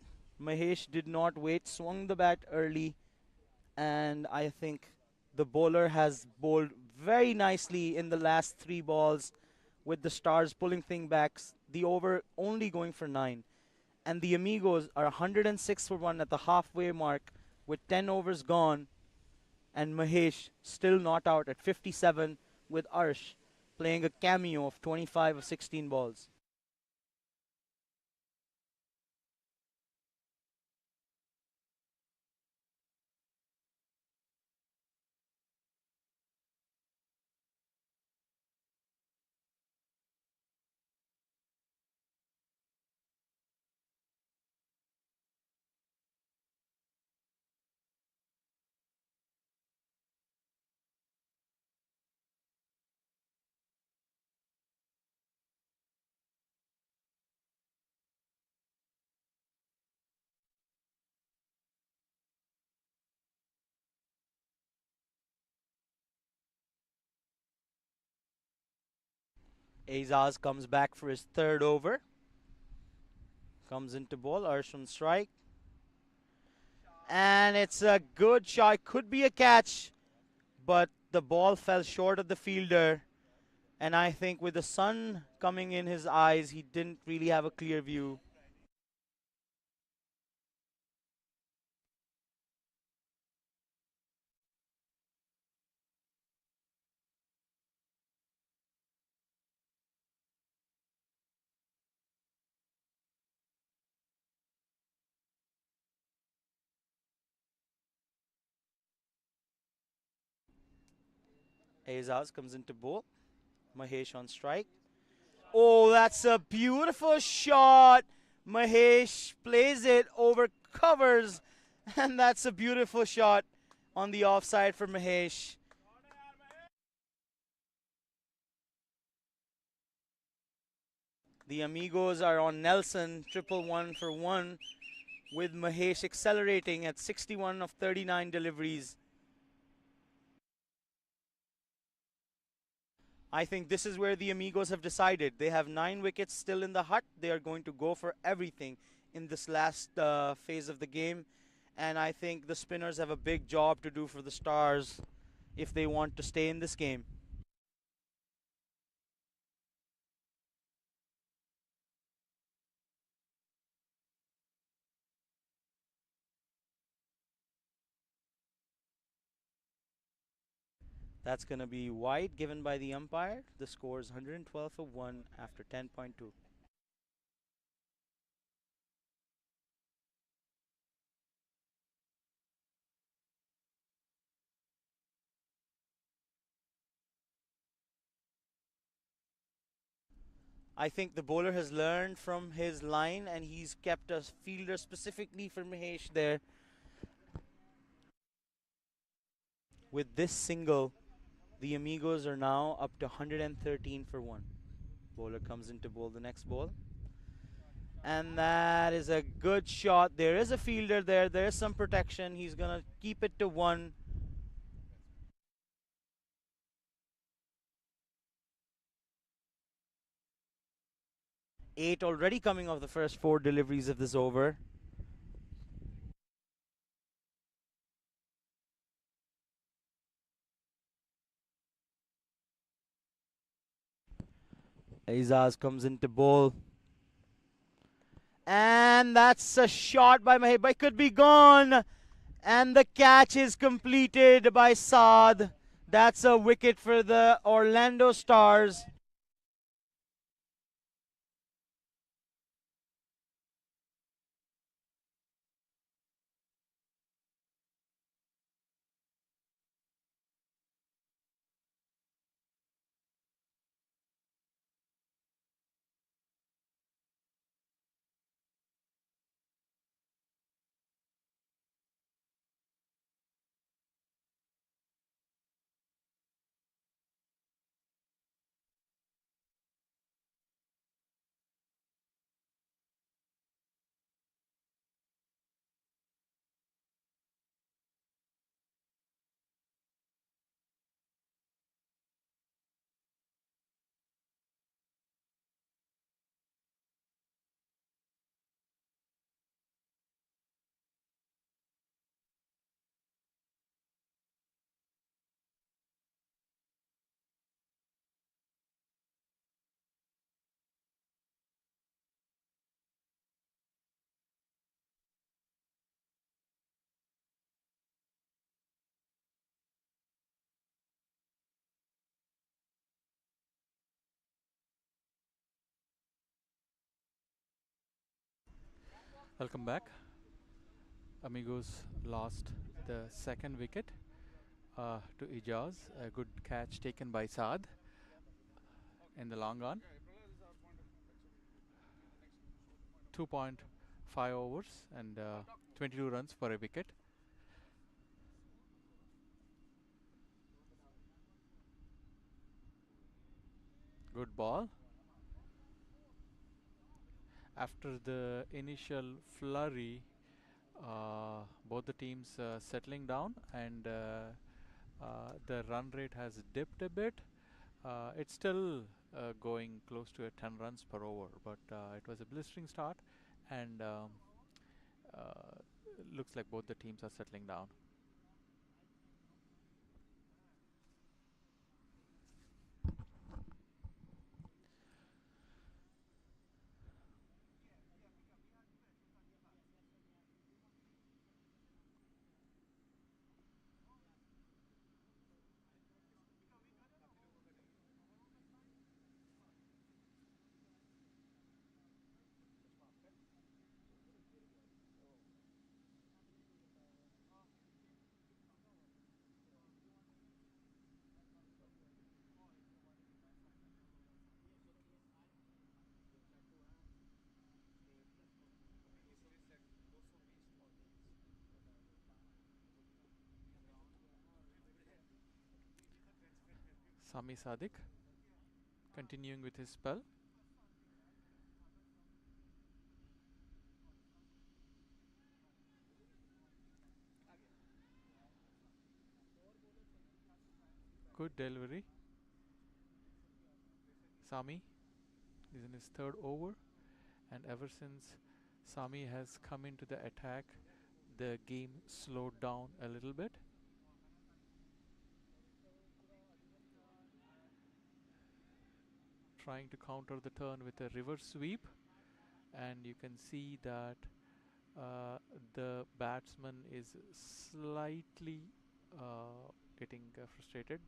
Mahesh did not wait, swung the bat early, and I think the bowler has bowled very nicely in the last 3 balls with the Stars pulling things back. The over only going for 9. And the Amigos are 106 for 1 at the halfway mark with 10 overs gone. And Mahesh still not out at 57 with Arsh playing a cameo of 25 of 16 balls. Azaz comes back for his third over. Comes into ball, Arsham strike. And it's a good shot. Could be a catch, but the ball fell short of the fielder. And I think with the sun coming in his eyes, he didn't really have a clear view. Azaz comes into bowl. Mahesh on strike. Oh, that's a beautiful shot. Mahesh plays it over covers, and that's a beautiful shot on the offside for Mahesh. The Amigos are on Nelson, 1-1 for 1, with Mahesh accelerating at 61 of 39 deliveries. I think this is where the Amigos have decided. They have 9 wickets still in the hut. They are going to go for everything in this last phase of the game. And I think the spinners have a big job to do for the Stars if they want to stay in this game. That's going to be wide given by the umpire. The score is 112 for 1 after 10.2. I think the bowler has learned from his line and he's kept a fielder specifically for Mahesh there. With this single, the Amigos are now up to 113 for 1. Bowler comes into bowl the next ball. And that is a good shot. There is a fielder there. There is some protection. He's going to keep it to 1. Eight already coming off the first 4 deliveries of this over. Azaz comes into bowl. And that's a shot by Mahesh, but it could be gone. And the catch is completed by Saad. That's a wicket for the Orlando Stars. Welcome back. Amigos lost the second wicket to Ijaz. A good catch taken by Saad in the long on. 2.5 overs and 22 runs for a wicket. Good ball. After the initial flurry, both the teams settling down, and the run rate has dipped a bit. It's still going close to 10 runs per over, but it was a blistering start, and looks like both the teams are settling down. Sami Sadiq continuing with his spell. Good delivery. Sami is in his third over, and ever since Sami has come into the attack, the game slowed down a little bit. Trying to counter the turn with a reverse sweep, and you can see that the batsman is slightly getting frustrated.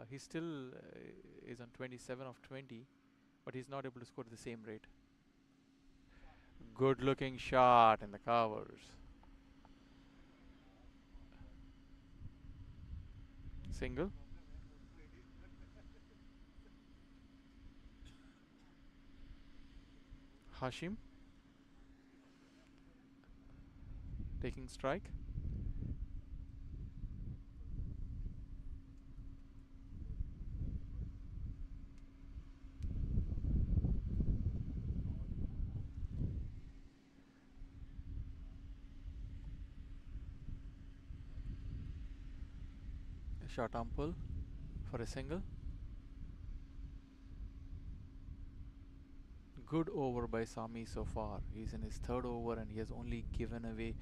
He still is on 27 of 20, but he's not able to score at the same rate. Good looking shot in the covers. Single. Hashim taking strike. A short arm pull for a single. Good over by Sami so far. He's in his third over and he has only given away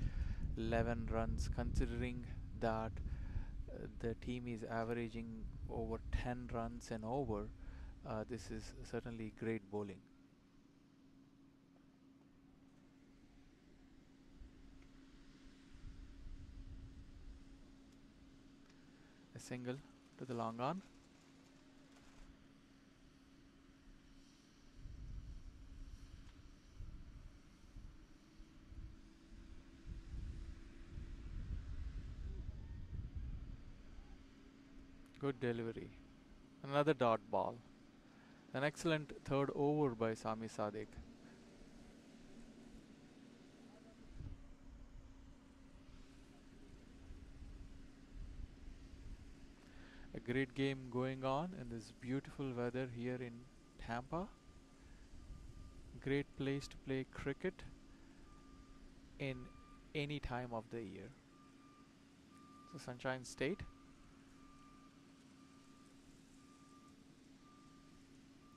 11 runs, considering that the team is averaging over 10 runs an over. This is certainly great bowling. A single to the long on. Good delivery. Another dot ball. An excellent third over by Sami Sadiq. A great game going on in this beautiful weather here in Tampa. Great place to play cricket in any time of the year. So Sunshine State.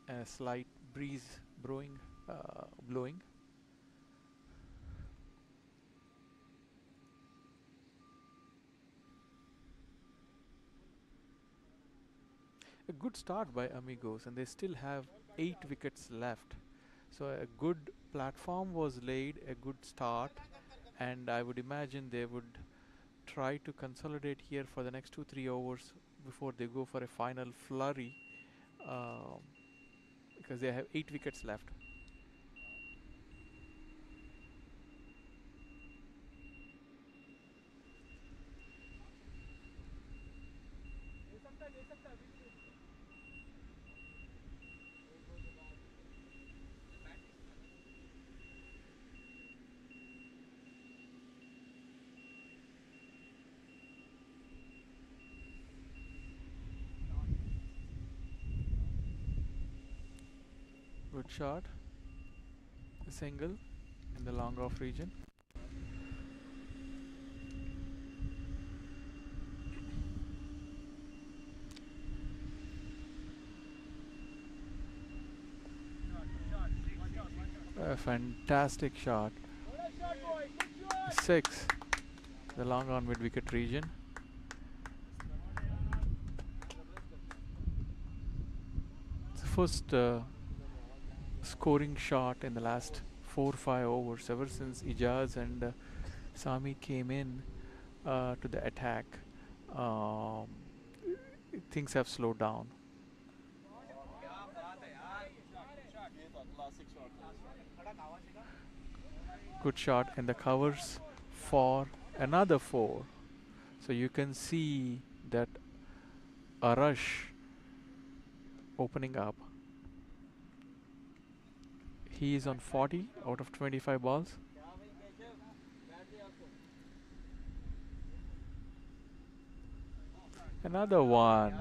A slight breeze blowing. A good start by Amigos, and they still have 8 wickets left. So a good platform was laid, a good start, and I would imagine they would try to consolidate here for the next 2-3 overs before they go for a final flurry, because they have 8 wickets left. Good shot. A single in the long off region. A fantastic shot. 6. The long on mid wicket region. It's the first scoring shot in the last 4-5 overs ever since Ijaz and Sami came in to the attack. Things have slowed down. Good shot in the covers for another 4. So you can see that a rush opening up. He is on 40 out of 25 balls. Another one.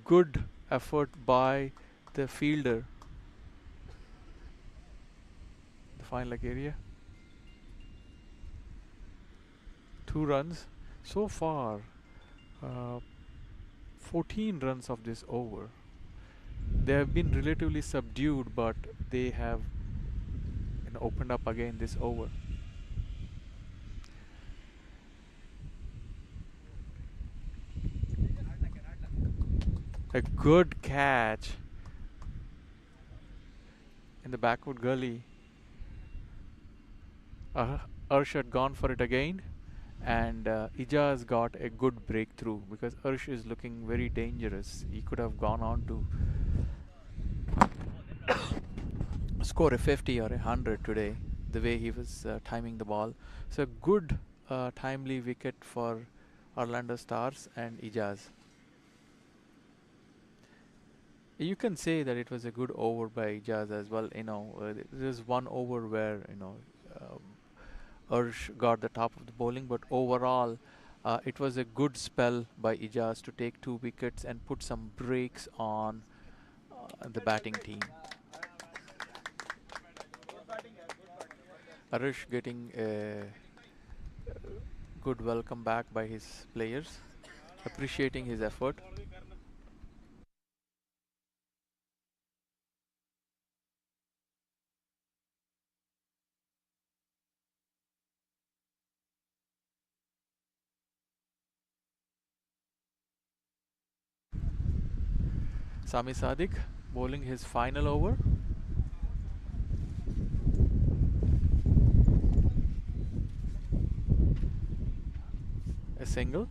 Good effort by the fielder. The fine leg area. 2 runs. So far, 14 runs of this over. They have been relatively subdued, but they have opened up again this over. A good catch in the backward gully. Arsh had gone for it again, and Ijaz got a good breakthrough because Arsh is looking very dangerous. He could have gone on to score a 50 or a 100 today, the way he was timing the ball. So good timely wicket for Orlando Stars and Ijaz. You can say that it was a good over by Ijaz as well. There's one over where Arsh got the top of the bowling, but overall it was a good spell by Ijaz to take 2 wickets and put some breaks on the batting team. Arsh getting a good welcome back by his players, appreciating his effort. Sami Sadiq bowling his final over. A single.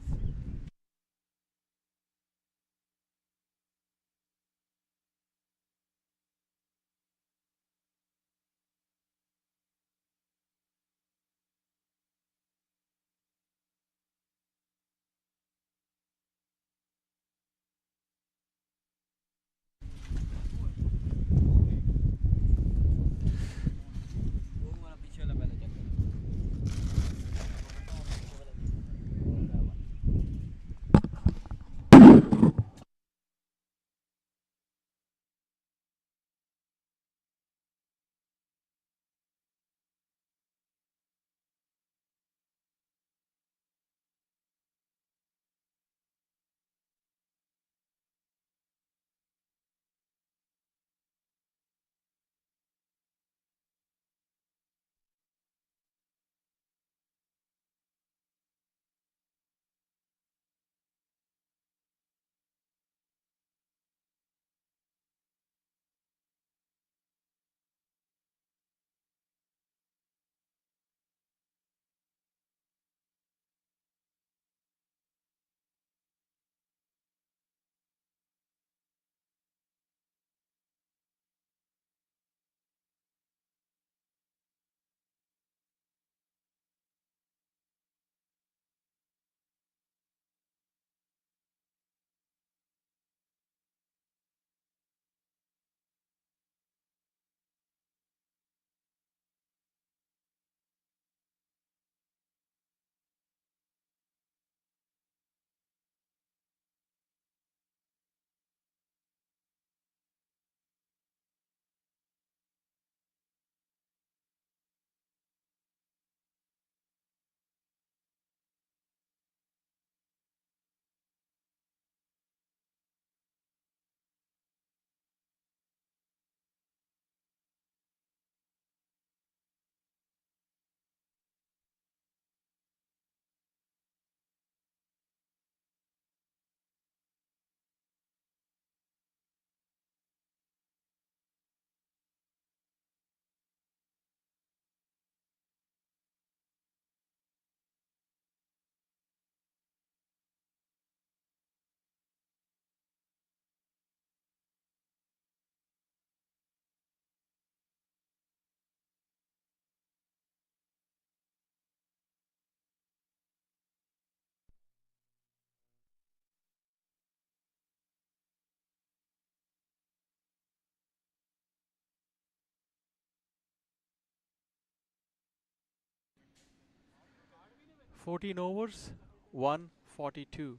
14 overs, 142.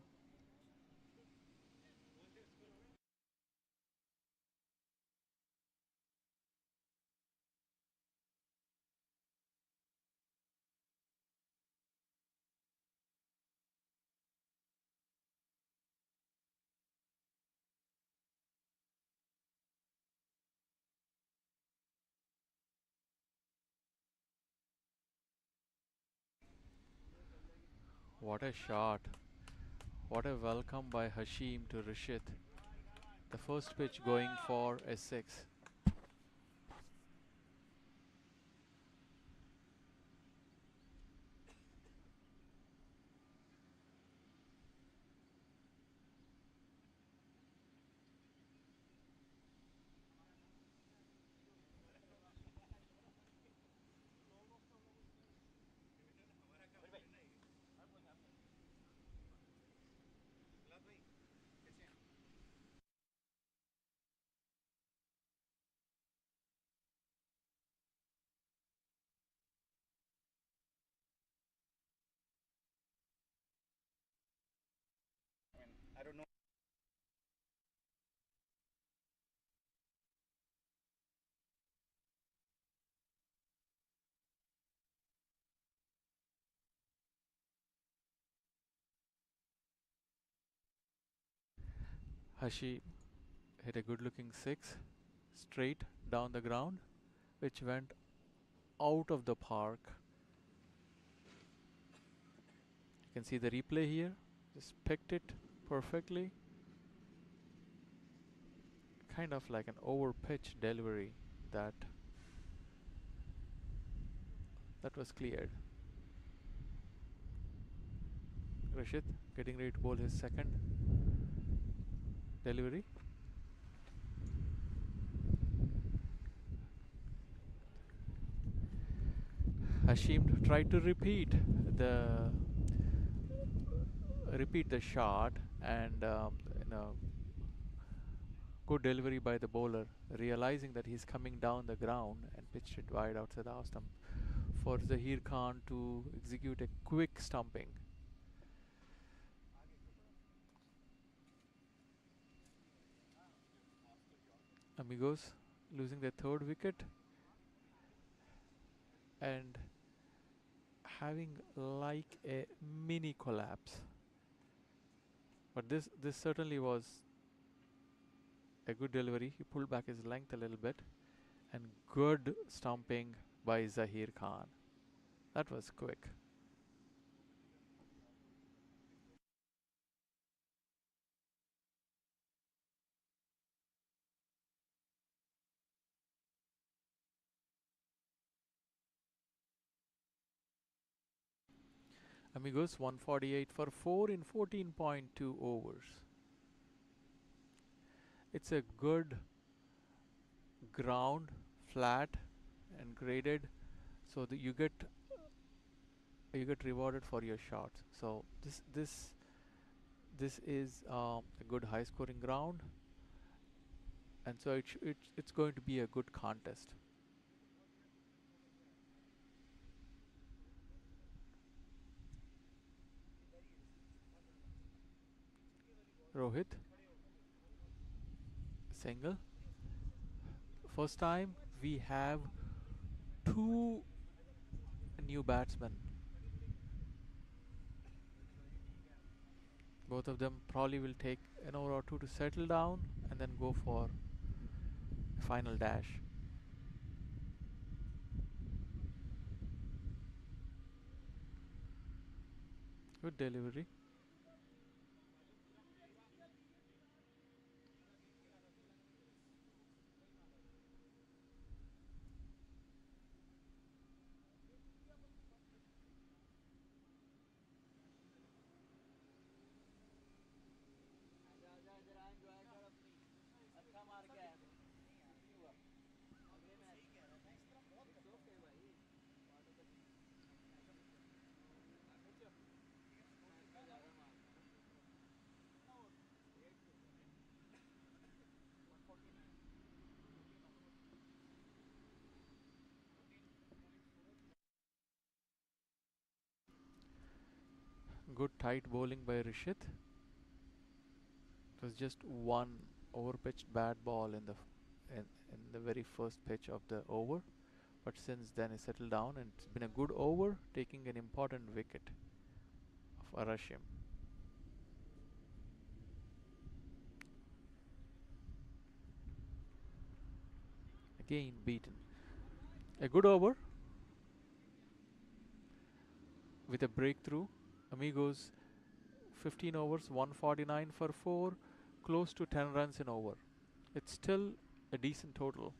What a shot. What a welcome by Hashim to Rishit. The first pitch going for a 6. I don't know. Hashim hit a good looking 6 straight down the ground, which went out of the park. You can see the replay here. Just picked it perfectly. Kind of like an over pitch delivery that was cleared. Rishit getting ready to bowl his second delivery. Hashim tried to repeat the shot, and good delivery by the bowler, realizing that he's coming down the ground, and pitched it wide outside the off stump for Zahir Khan to execute a quick stumping. Amigos losing their third wicket and having like a mini collapse. But this certainly was a good delivery. He pulled back his length a little bit, and good stumping by Zahir Khan. That was quick. Amigos 148 for 4 in 14.2 overs. It's a good ground, flat and graded, so that you get rewarded for your shots. So this is a good high scoring ground, and so it's going to be a good contest. Rohit, single. First time we have 2 new batsmen. Both of them probably will take an over or two to settle down and then go for a final dash. Good delivery. Good tight bowling by Rishit. It was just one overpitched bad ball in the very first pitch of the over, but since then he settled down and it's been a good over, taking an important wicket of Arashim. Again beaten. A good over with a breakthrough. Amigos 15 overs, 149 for 4, close to 10 runs in over. It's still a decent total.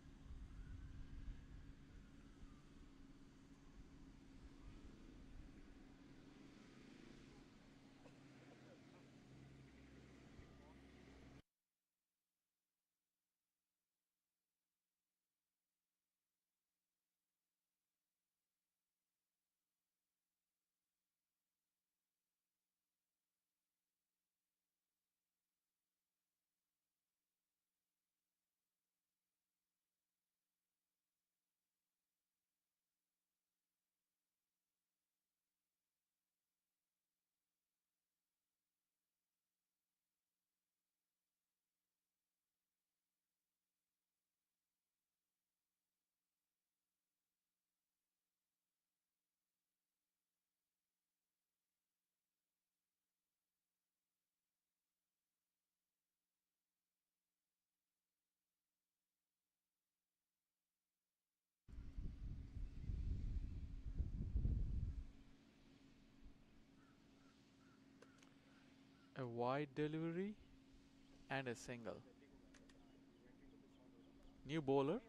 A wide delivery and a single. New bowler.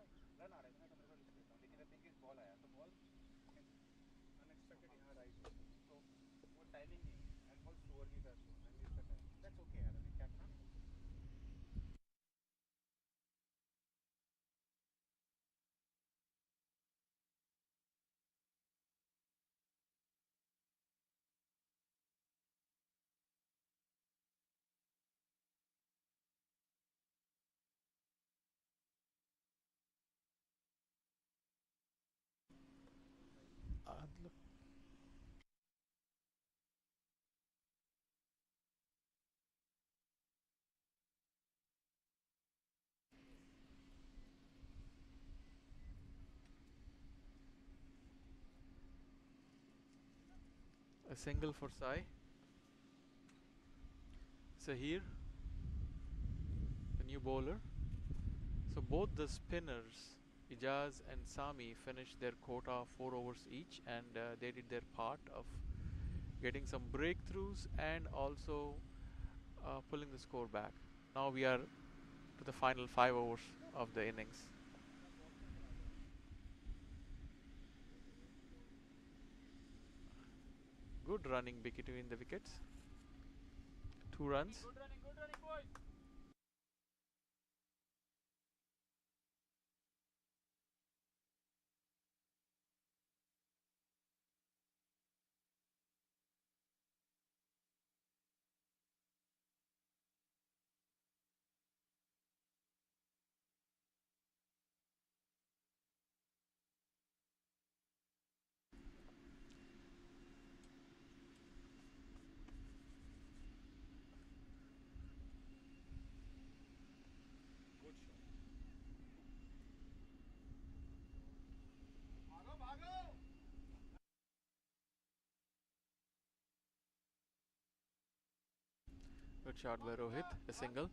A single for Sai. Sahir, the new bowler. So both the spinners, Ijaz and Sami, finished their quota of 4 overs each, and they did their part of getting some breakthroughs and also pulling the score back. Now we are to the final 5 overs of the innings. Good running between the wickets. 2 runs. Good running, boys. Good shot by Rohit, a single.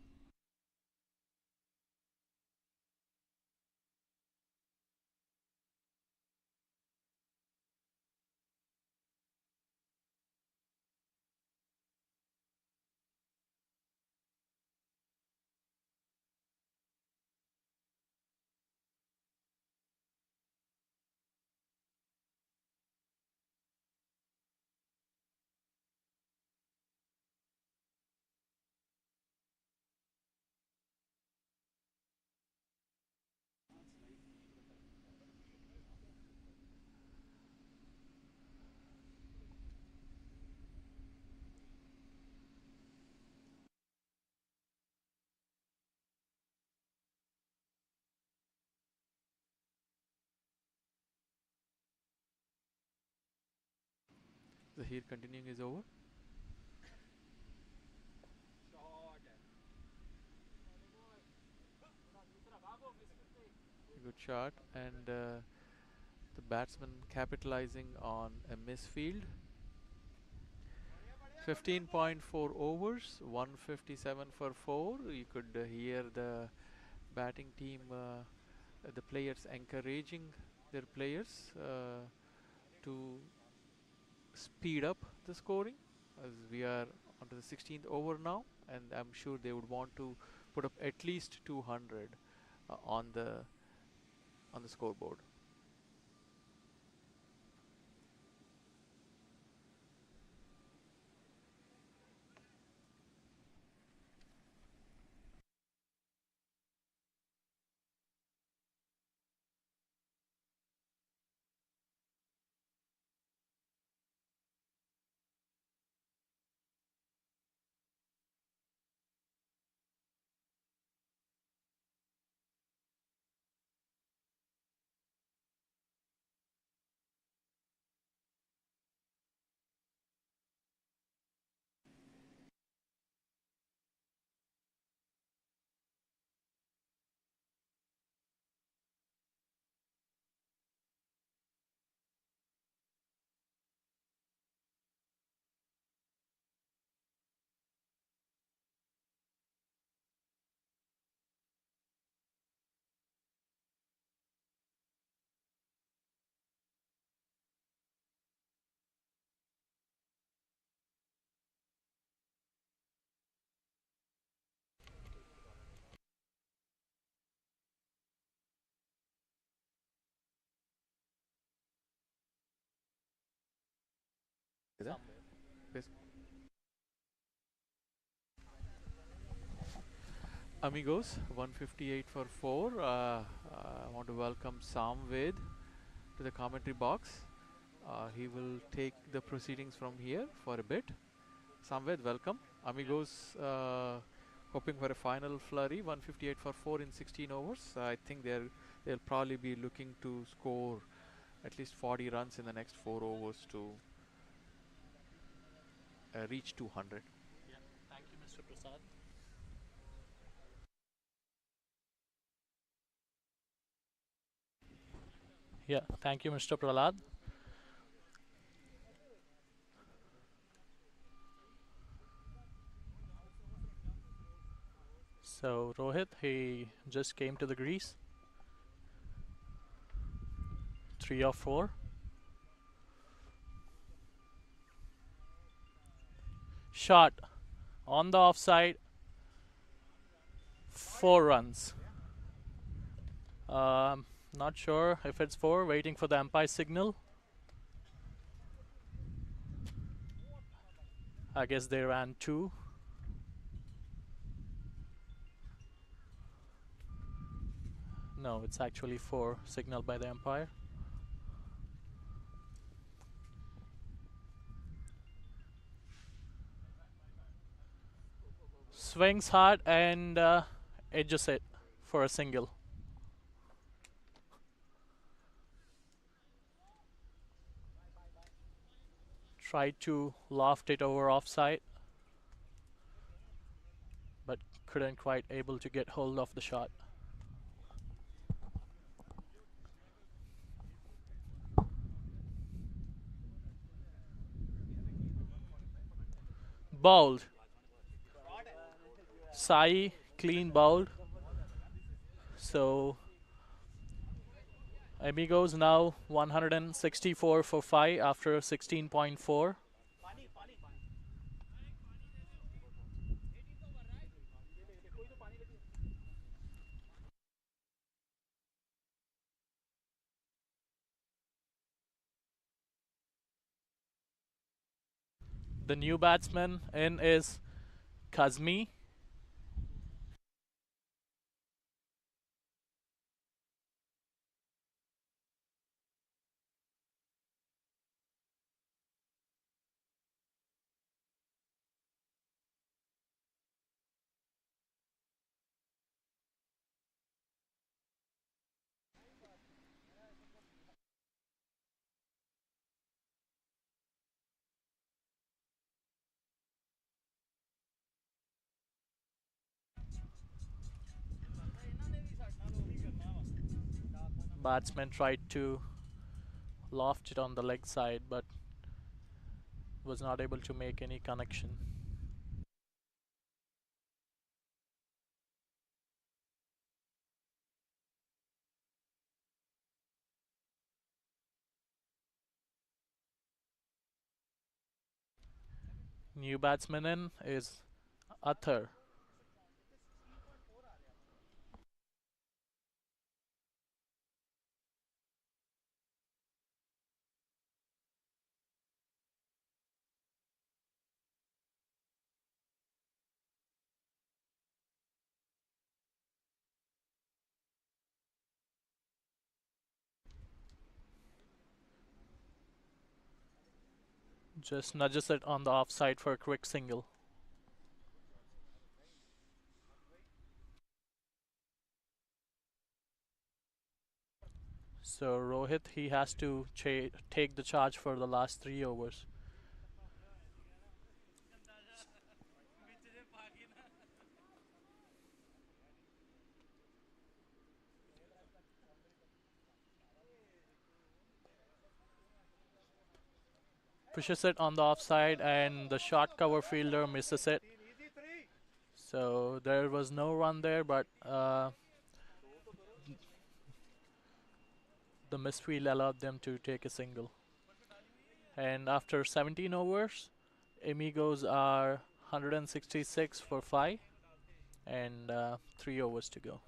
Zahir continuing his over. Good shot, and the batsman capitalizing on a misfield. 15.4 overs, 157 for 4. You could hear the batting team, the players encouraging their players to speed up the scoring, as we are onto the 16th over now, and I'm sure they would want to put up at least 200 on the scoreboard. Yes. Amigos, 158 for 4. I want to welcome Samved to the commentary box. He will take the proceedings from here for a bit. Samved, welcome. Amigos hoping for a final flurry, 158 for 4 in 16 overs. I think they'll probably be looking to score at least 40 runs in the next 4 overs to reach 200. Yeah, thank you, Mr. Prasad. Yeah, thank you, Mr. Prahlad. So Rohit, he just came to the crease. 3 of 4. Shot on the offside. 4 runs. Not sure if it's 4. Waiting for the umpire signal. I guess they ran 2. No, it's actually 4 signaled by the umpire. Swings hard and edges it for a single. Tried to loft it over offside, but couldn't quite able to get hold of the shot. Bowled. Sai clean bowled. So Amigos now 164 for 5 after 16.4. The new batsman in is Kazmi. batsman tried to loft it on the leg side, but was not able to make any connection. New batsman in is Athar. Just nudges it on the offside for a quick single. So Rohit, he has to take the charge for the last 3 overs. Pushes it on the offside and the short cover fielder misses it. So there was no run there, but the misfield allowed them to take a single. And after 17 overs, Amigos are 166 for 5 and 3 overs to go.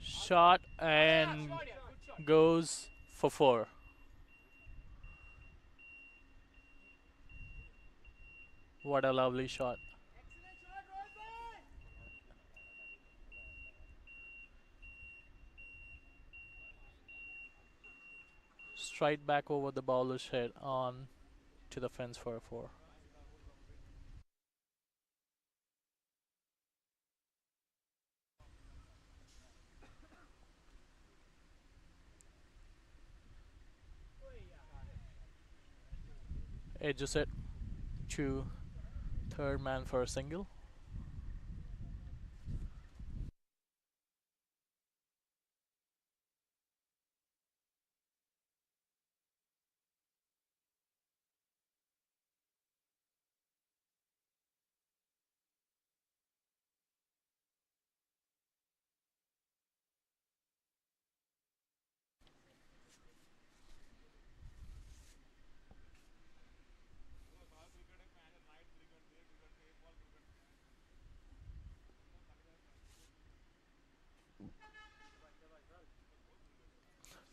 Shot and goes for 4. What a lovely shot. Straight back over the bowler's head on to the fence for a 4. Edges it to third man for a single.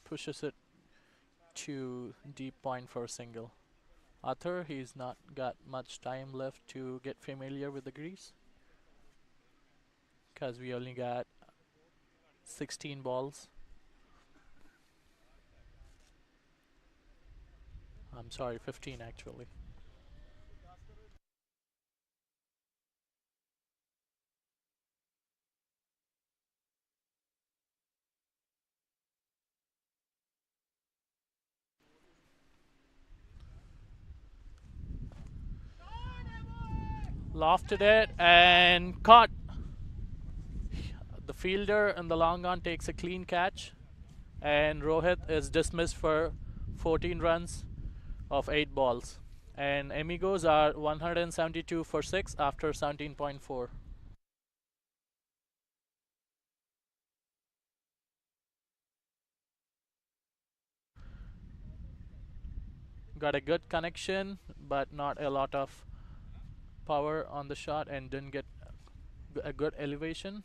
Pushes it to deep point for a single. Athar, he's not got much time left to get familiar with the grease, because we only got 16 balls. I'm sorry, 15 actually. Lofted it and caught. The fielder in the long on takes a clean catch, and Rohit is dismissed for 14 runs of 8 balls. And Amigos are 172 for 6 after 17.4. Got a good connection, but not a lot of power on the shot and didn't get a good elevation.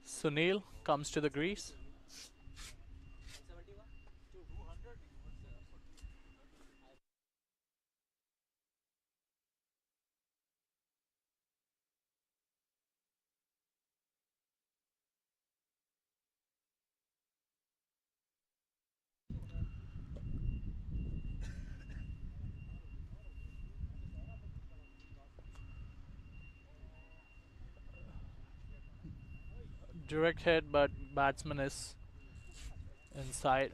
Sunil comes to the crease. Direct hit, but batsman is inside.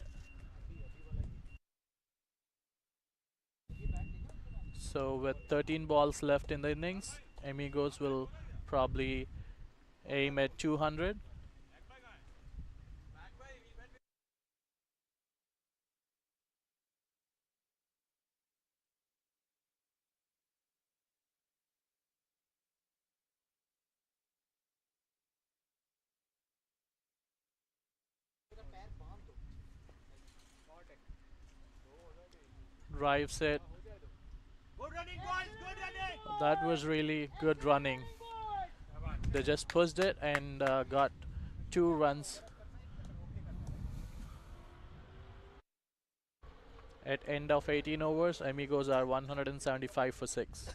So with 13 balls left in the innings, Amigos will probably aim at 200. Drives it. That was really good running. They just pushed it and got 2 runs. At end of 18 overs, Amigos are 175 for 6.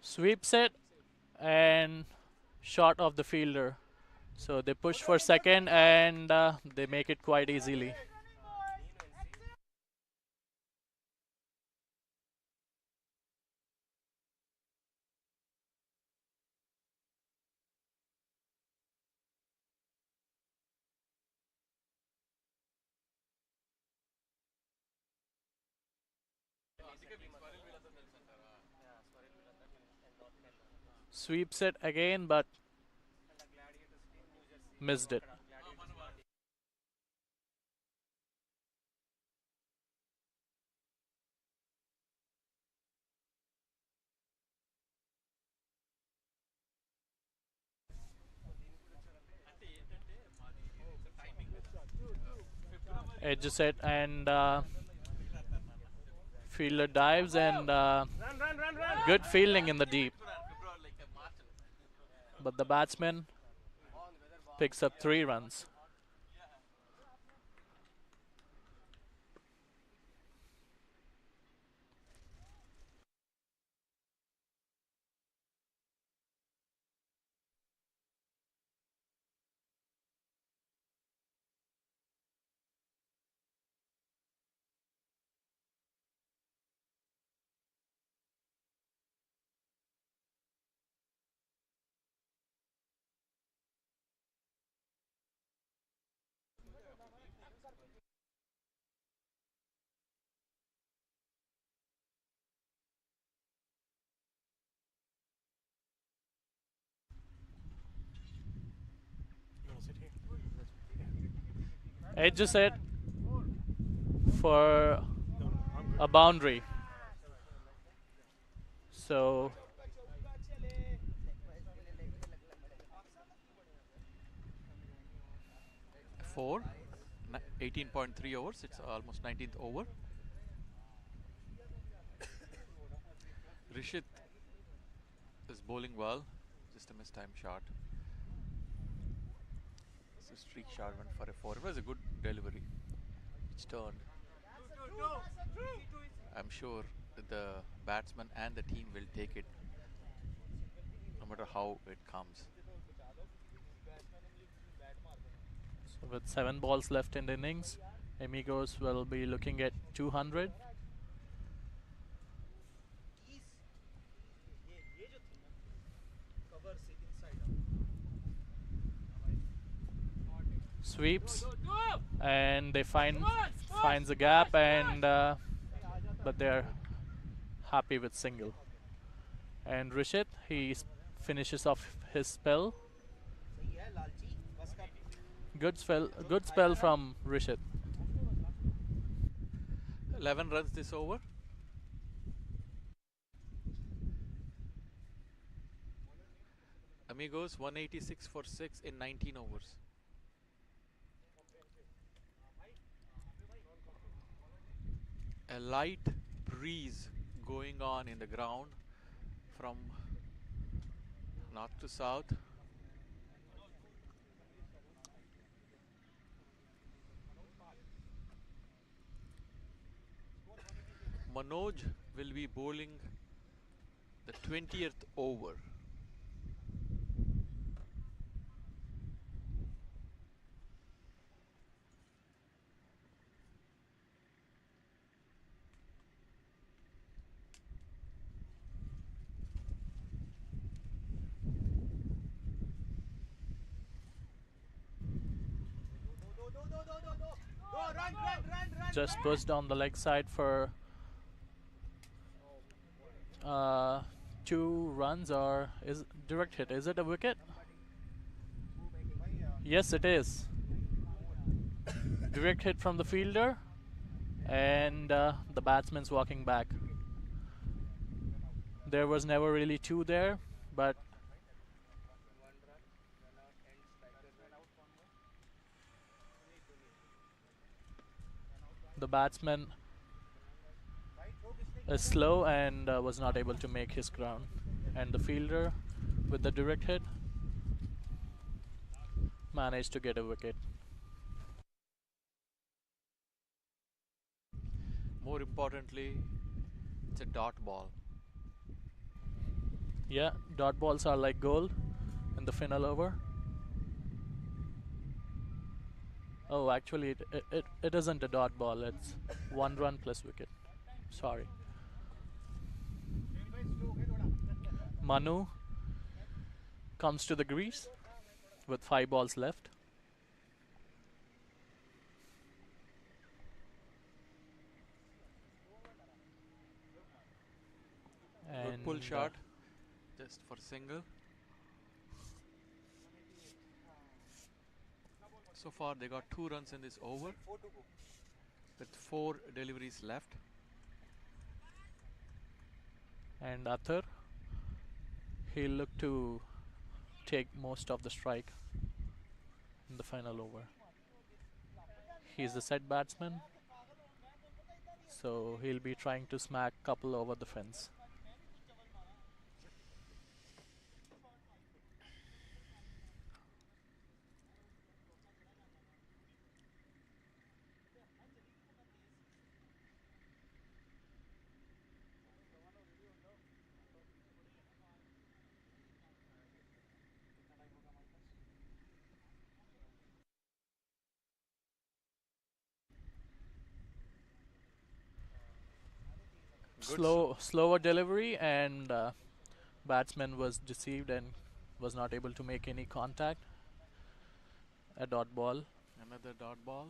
Sweeps it and short of the fielder. So they push for second and they make it quite easily. Sweeps it again, but missed it. Edges it and fielder dives and good fielding in the deep. But the batsman picks up 3 runs. edges it for a boundary. So 18.3 overs. It's almost 19th over. Rishit is bowling well. Just a mistimed shot. It's a streak shot, went for a 4. It was a good delivery. It's turned. I'm sure that the batsman and the team will take it no matter how it comes. So with 7 balls left in the innings, Amigos will be looking at 200. Sweeps, and they finds a gap, and but they're happy with single. And Rishit, finishes off his spell. Good spell from Rishit. 11 runs this over. Amigos 186 for 6 in 19 overs. A light breeze going on in the ground from north to south. Manoj will be bowling the 20th over. Just pushed on the leg side for 2 runs, or is direct hit. Is it a wicket? Yes, it is. Direct hit from the fielder, and the batsman's walking back. There was never really 2 there, but the batsman is slow and was not able to make his ground, and the fielder with the direct hit managed to get a wicket. More importantly, it's a dot ball. Yeah, dot balls are like gold in the final over. Oh, actually it isn't a dot ball, it's 1 run plus wicket. Sorry. Manu comes to the crease with 5 balls left. Good pull shot, just for single. So far they got 2 runs in this over with 4 deliveries left. And Athar, he'll look to take most of the strike in the final over. He's the set batsman, so he'll be trying to smack couple over the fence. Slower delivery, and batsman was deceived and was not able to make any contact. A dot ball. Another dot ball.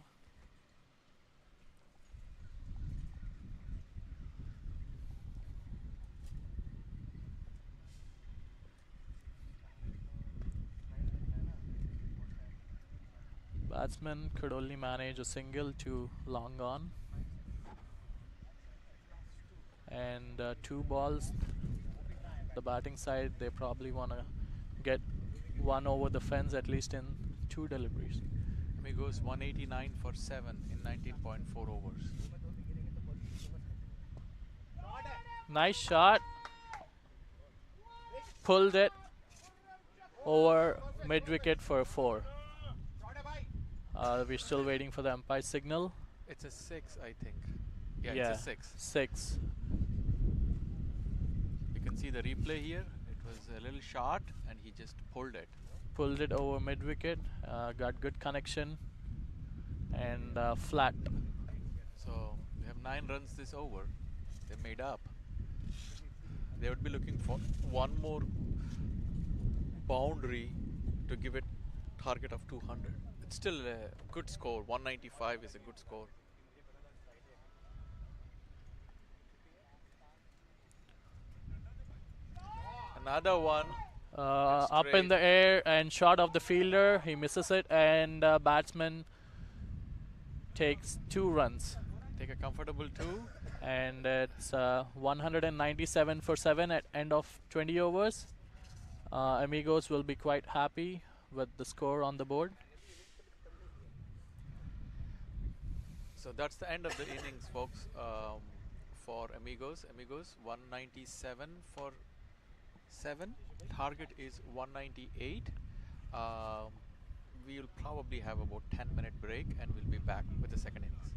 batsman could only manage a single to long on. And 2 balls. The batting side, they probably want to get 1 over the fence at least in 2 deliveries. Amigos 189 for 7 in 19.4 overs. Nice shot. Pulled it over mid wicket for 4. We're still waiting for the umpire signal. It's a 6, I think. Yeah, it's a 6. 6. You can see the replay here. It was a little short and he just pulled it. Pulled it over mid wicket. Got good connection and flat. So they have 9 runs this over. They made up. They would be looking for one more boundary to give it target of 200. It's still a good score. 195 is a good score. Another one. Up in the air and short of the fielder. He misses it and batsman takes 2 runs. Take a comfortable 2. And it's 197 for 7 at end of 20 overs. Amigos will be quite happy with the score on the board. So that's the end of the innings, folks, for Amigos. Amigos 197 for 7. Target is 198. We'll probably have about 10-minute break and we'll be back with the second innings.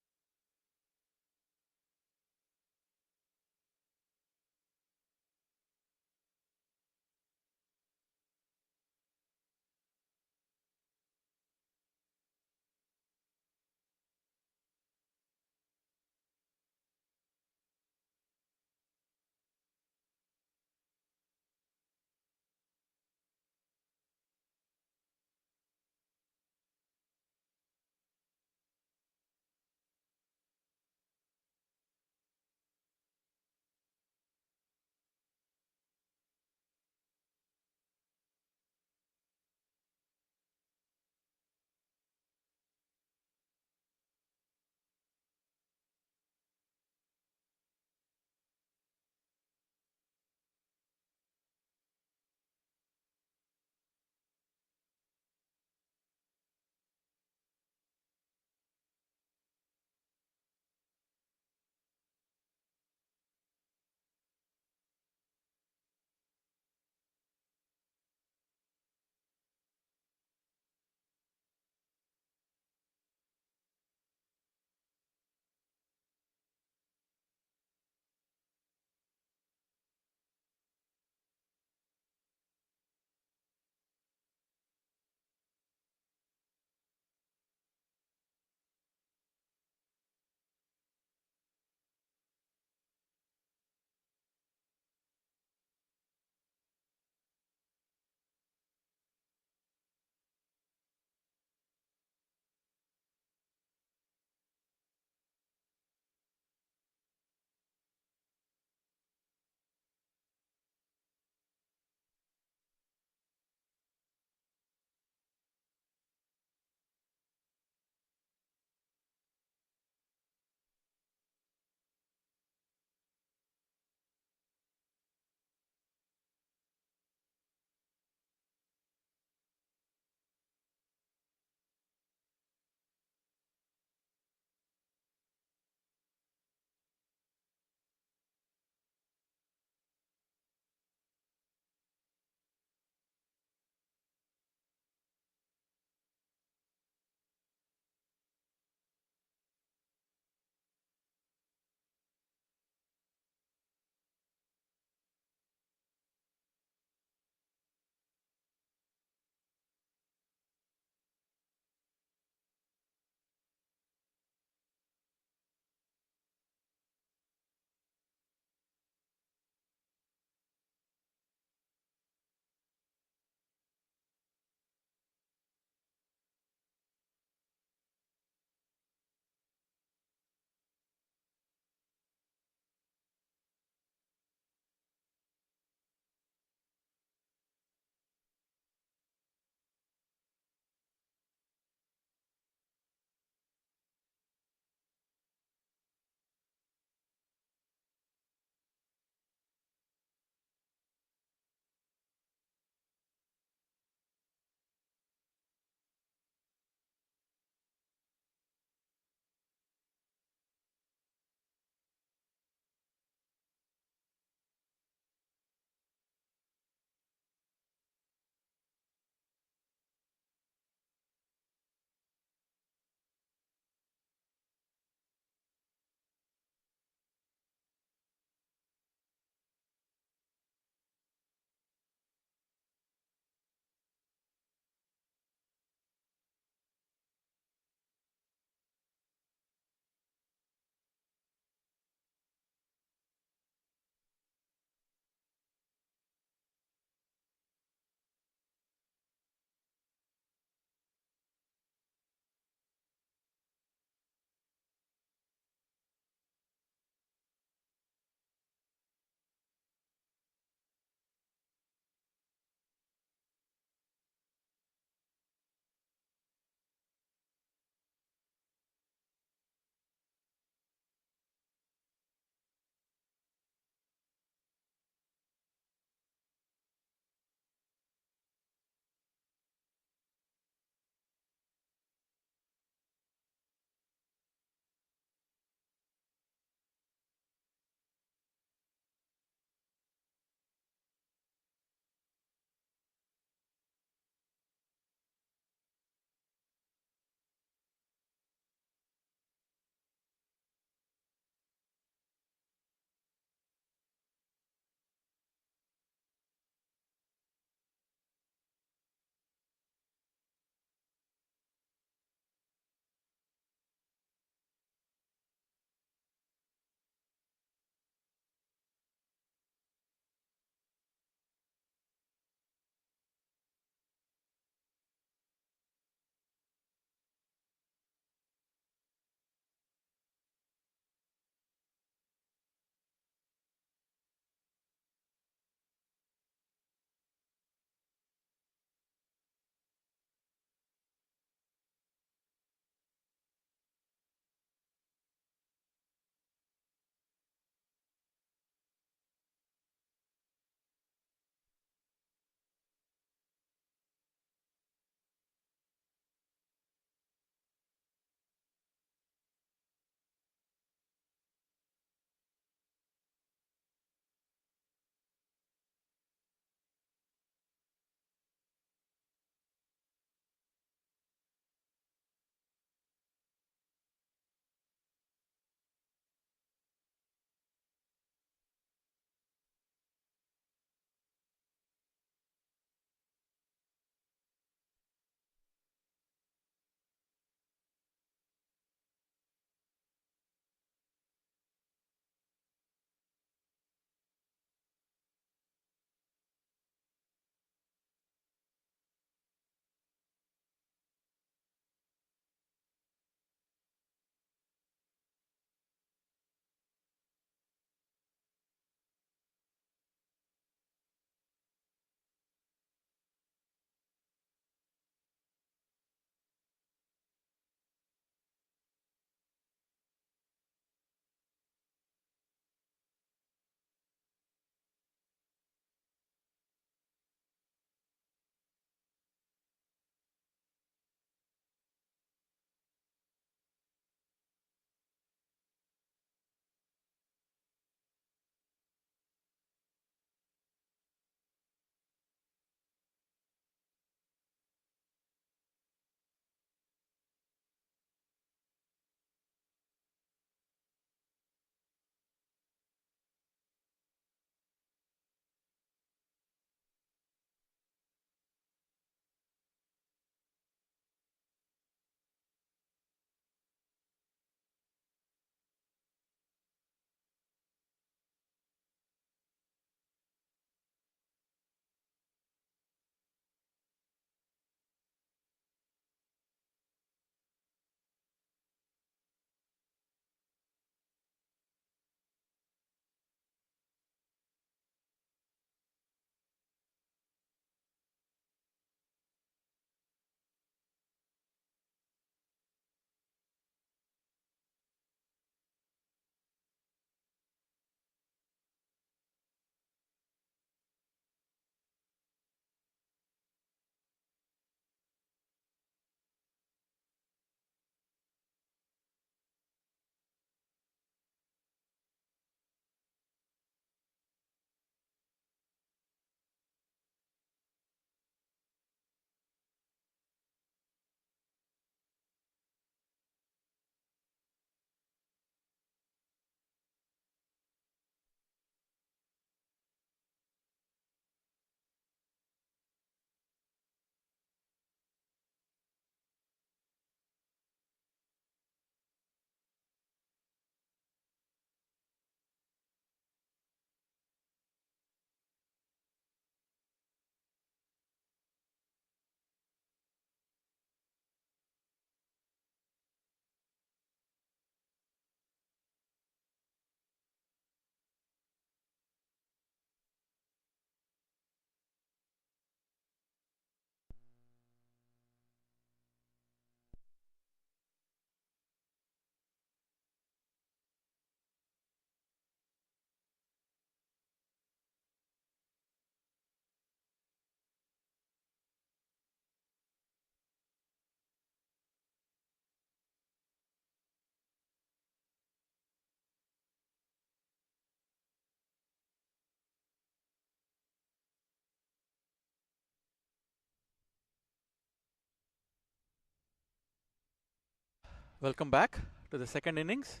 Welcome back to the second innings.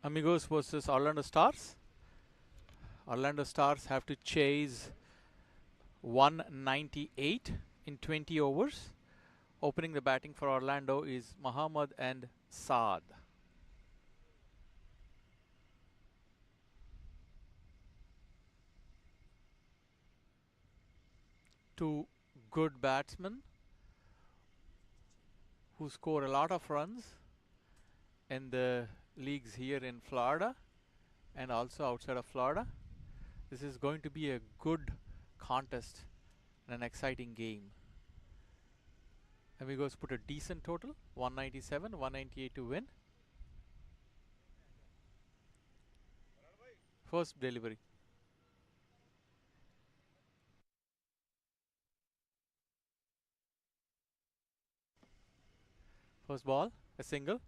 Amigos versus Orlando Stars. Orlando Stars have to chase 198 in 20 overs. Opening the batting for Orlando is Muhammad and Saad. Two good batsmen who score a lot of runs in the leagues here in Florida and also outside of Florida. This is going to be a good contest and an exciting game. Amigos put a decent total, 197, 198 to win. First delivery. First ball, a single.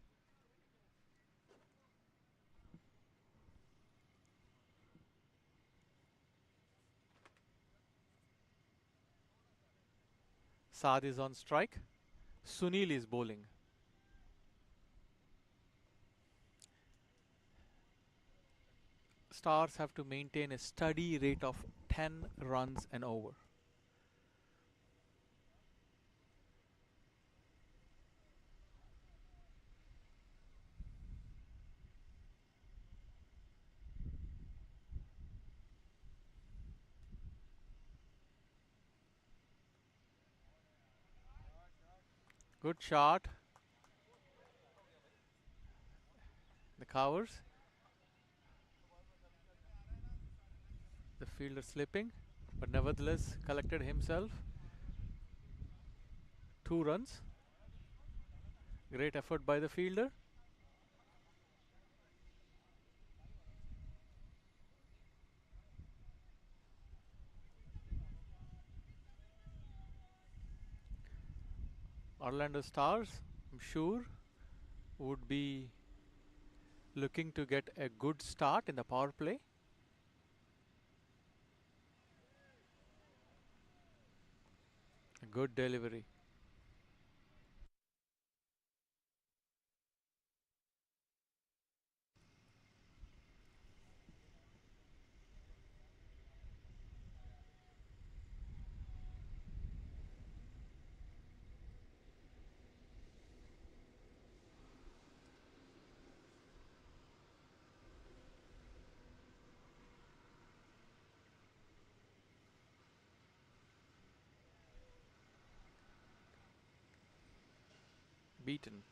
Saad is on strike. Sunil is bowling. Stars have to maintain a steady rate of 10 runs an over. Good shot. The covers. The fielder slipping, but nevertheless collected himself. 2 runs. Great effort by the fielder. Orlando Stars, I'm sure, would be looking to get a good start in the power play. A good delivery. Beaten.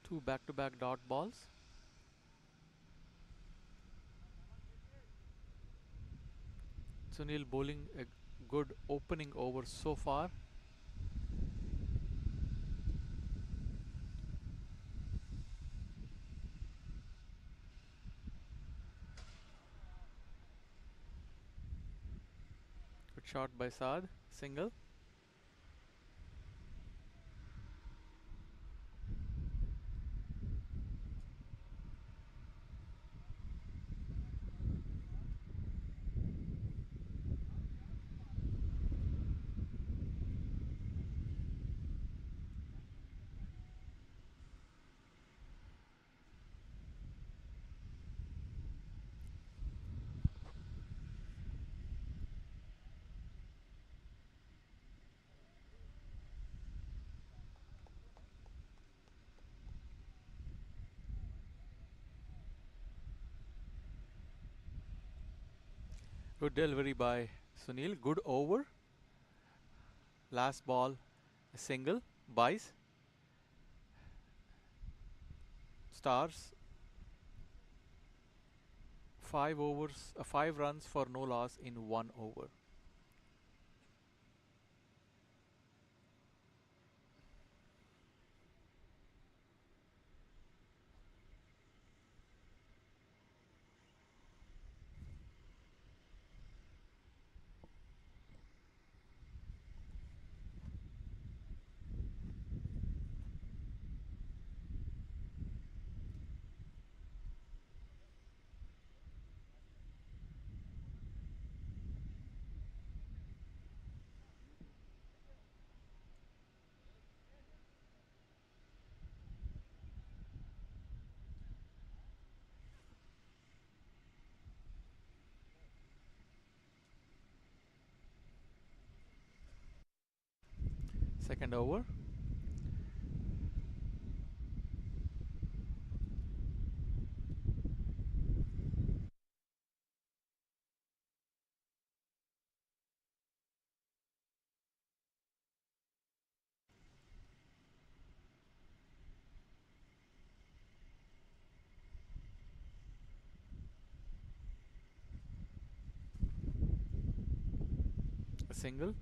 Two back-to-back dot balls. Sunil bowling a good opening over so far. Good shot by Saad, single. Good delivery by Sunil. Good over. Last ball, a single. Buys. Stars. 5 overs, 5 runs for no loss in 1 over. Second over. A single.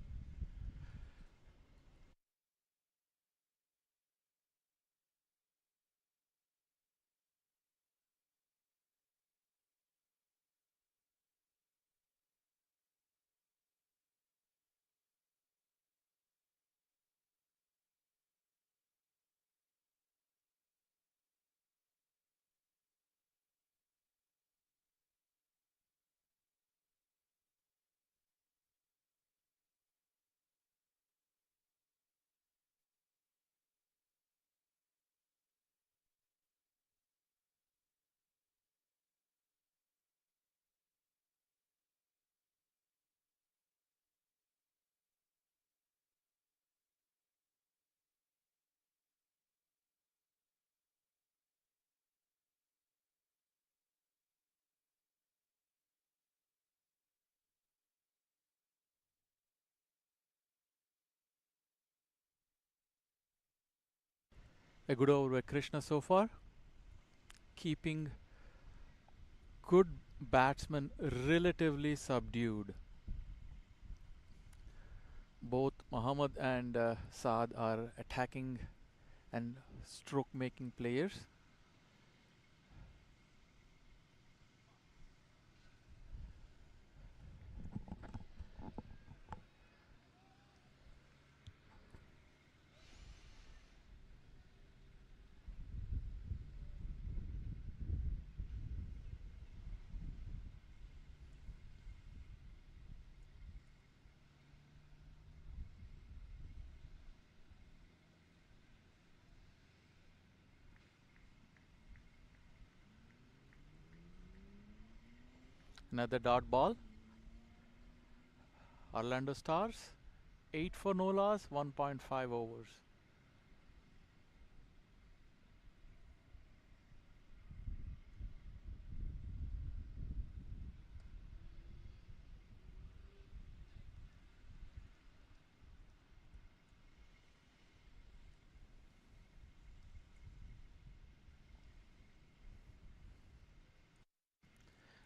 A good over by Krishna so far, keeping good batsmen relatively subdued. Both Muhammad and Saad are attacking and stroke making players. Another dot ball. Orlando Stars, 8 for no loss, 1.5 overs.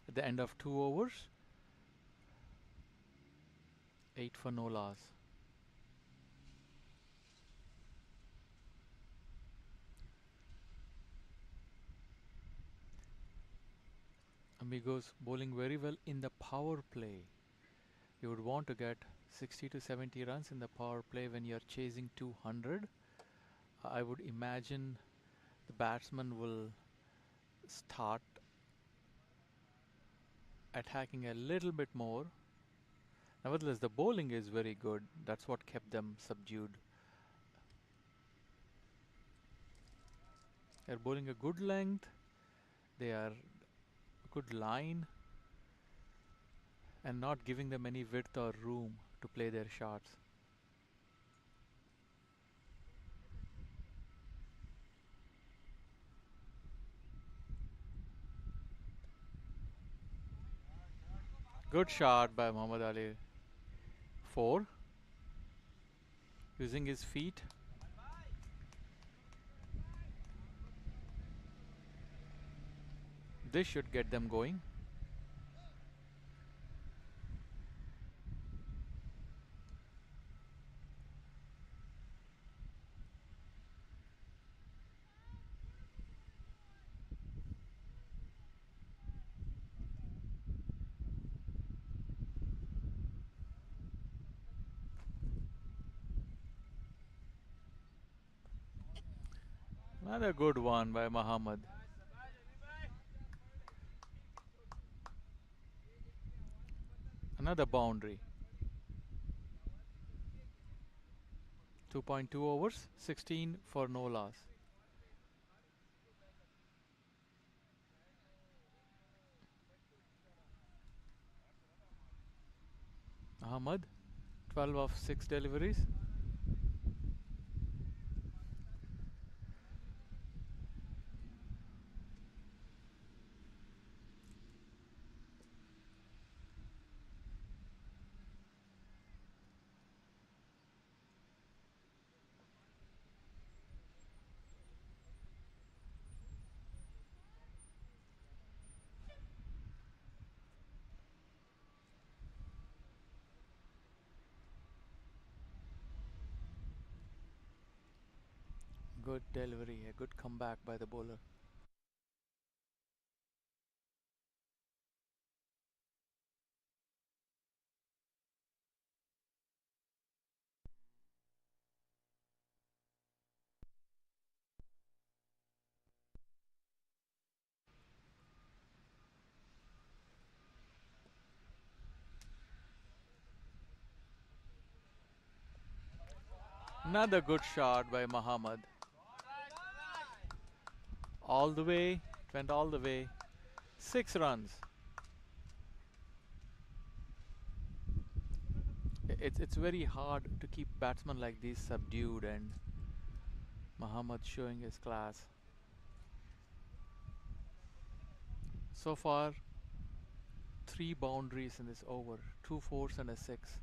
At the end of 2 overs, 8 for no loss. Amigos bowling very well in the power play. You would want to get 60 to 70 runs in the power play when you're chasing 200. I would imagine the batsman will start attacking a little bit more. Nevertheless, the bowling is very good. That's what kept them subdued. They're bowling a good length. They are a good line and not giving them any width or room to play their shots. Good shot by Muhammad Ali. 4. Using his feet. This should get them going. Another good one by Muhammad. Another boundary. 2.2 overs, 16 for no loss. Muhammad, 12 of 6 deliveries. Good delivery, a good comeback by the bowler. Another good shot by Muhammad. All the way, it went all the way. 6 runs. It's very hard to keep batsmen like these subdued, and Muhammad showing his class. So far, 3 boundaries in this over, 2 fours and a 6.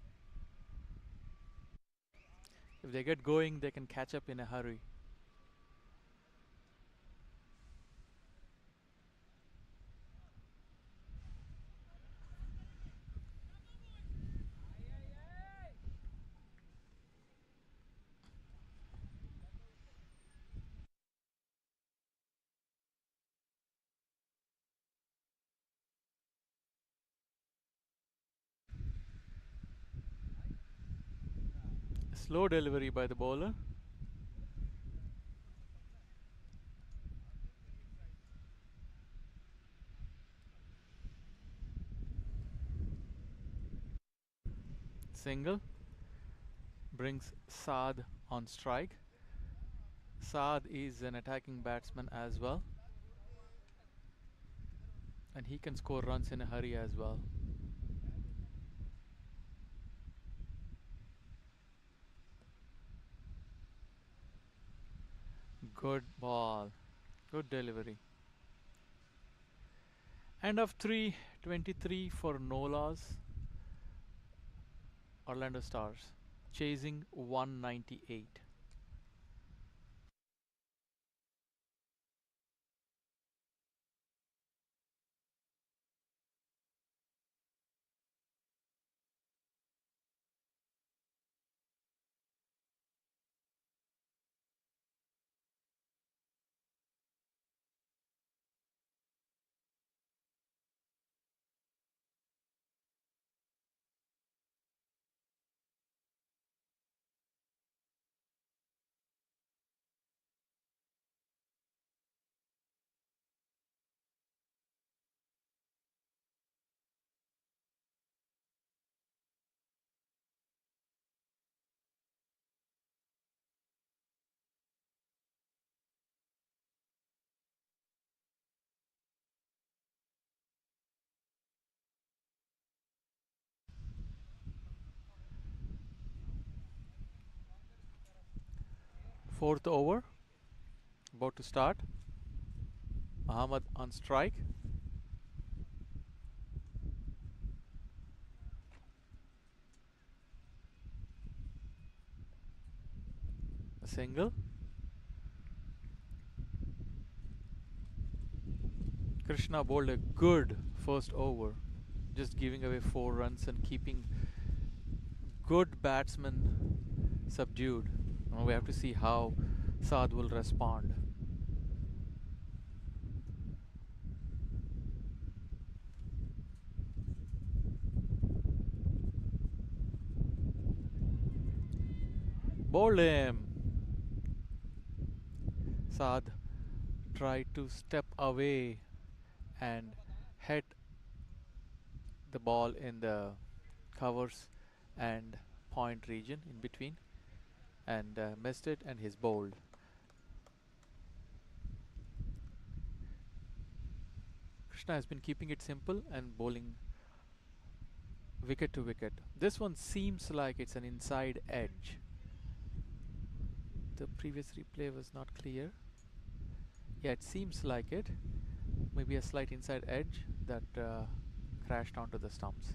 If they get going, they can catch up in a hurry. Slow delivery by the bowler. Single. Brings Saad on strike. Saad is an attacking batsman as well, and he can score runs in a hurry as well. Good ball, good delivery. End of 3:23 for no loss. Orlando Stars chasing 198. Fourth over, about to start. Muhammad on strike. A single. Krishna bowled a good first over, just giving away 4 runs and keeping good batsmen subdued. Now we have to see how Saad will respond. Bowled him. Saad tried to step away and hit the ball in the covers and point region in between, and missed it, and he's bowled. Krishna has been keeping it simple and bowling wicket to wicket. This one seems like it's an inside edge. The previous replay was not clear. Yeah, it seems like it. Maybe a slight inside edge that crashed onto the stumps.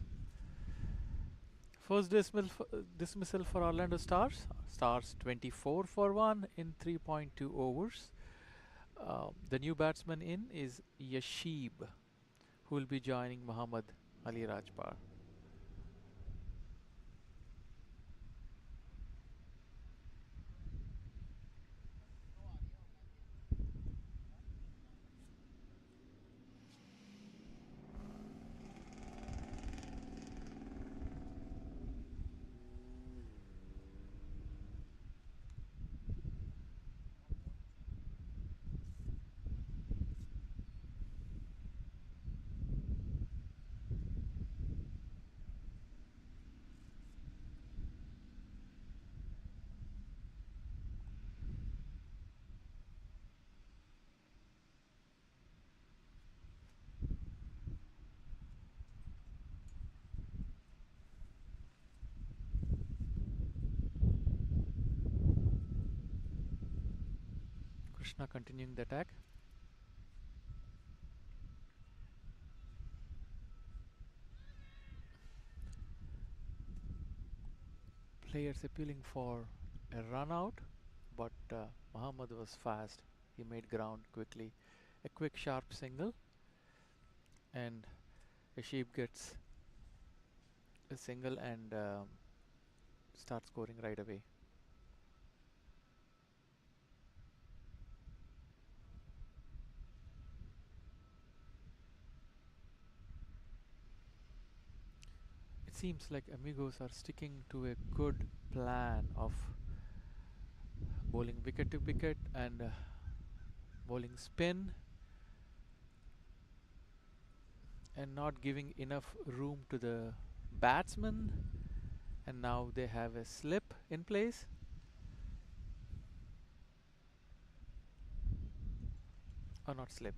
First dismissal for Orlando Stars. Stars 24 for 1 in 3.2 overs. The new batsman in is Yashib, who will be joining Muhammad Ali Rajpar. Krishna continuing the attack. Players appealing for a run out, but Muhammad was fast. He made ground quickly. A quick sharp single, and Ashib gets a single and starts scoring right away. It seems like Amigos are sticking to a good plan of bowling wicket to wicket and bowling spin, and not giving enough room to the batsman, and now they have a slip in place. Or not slip,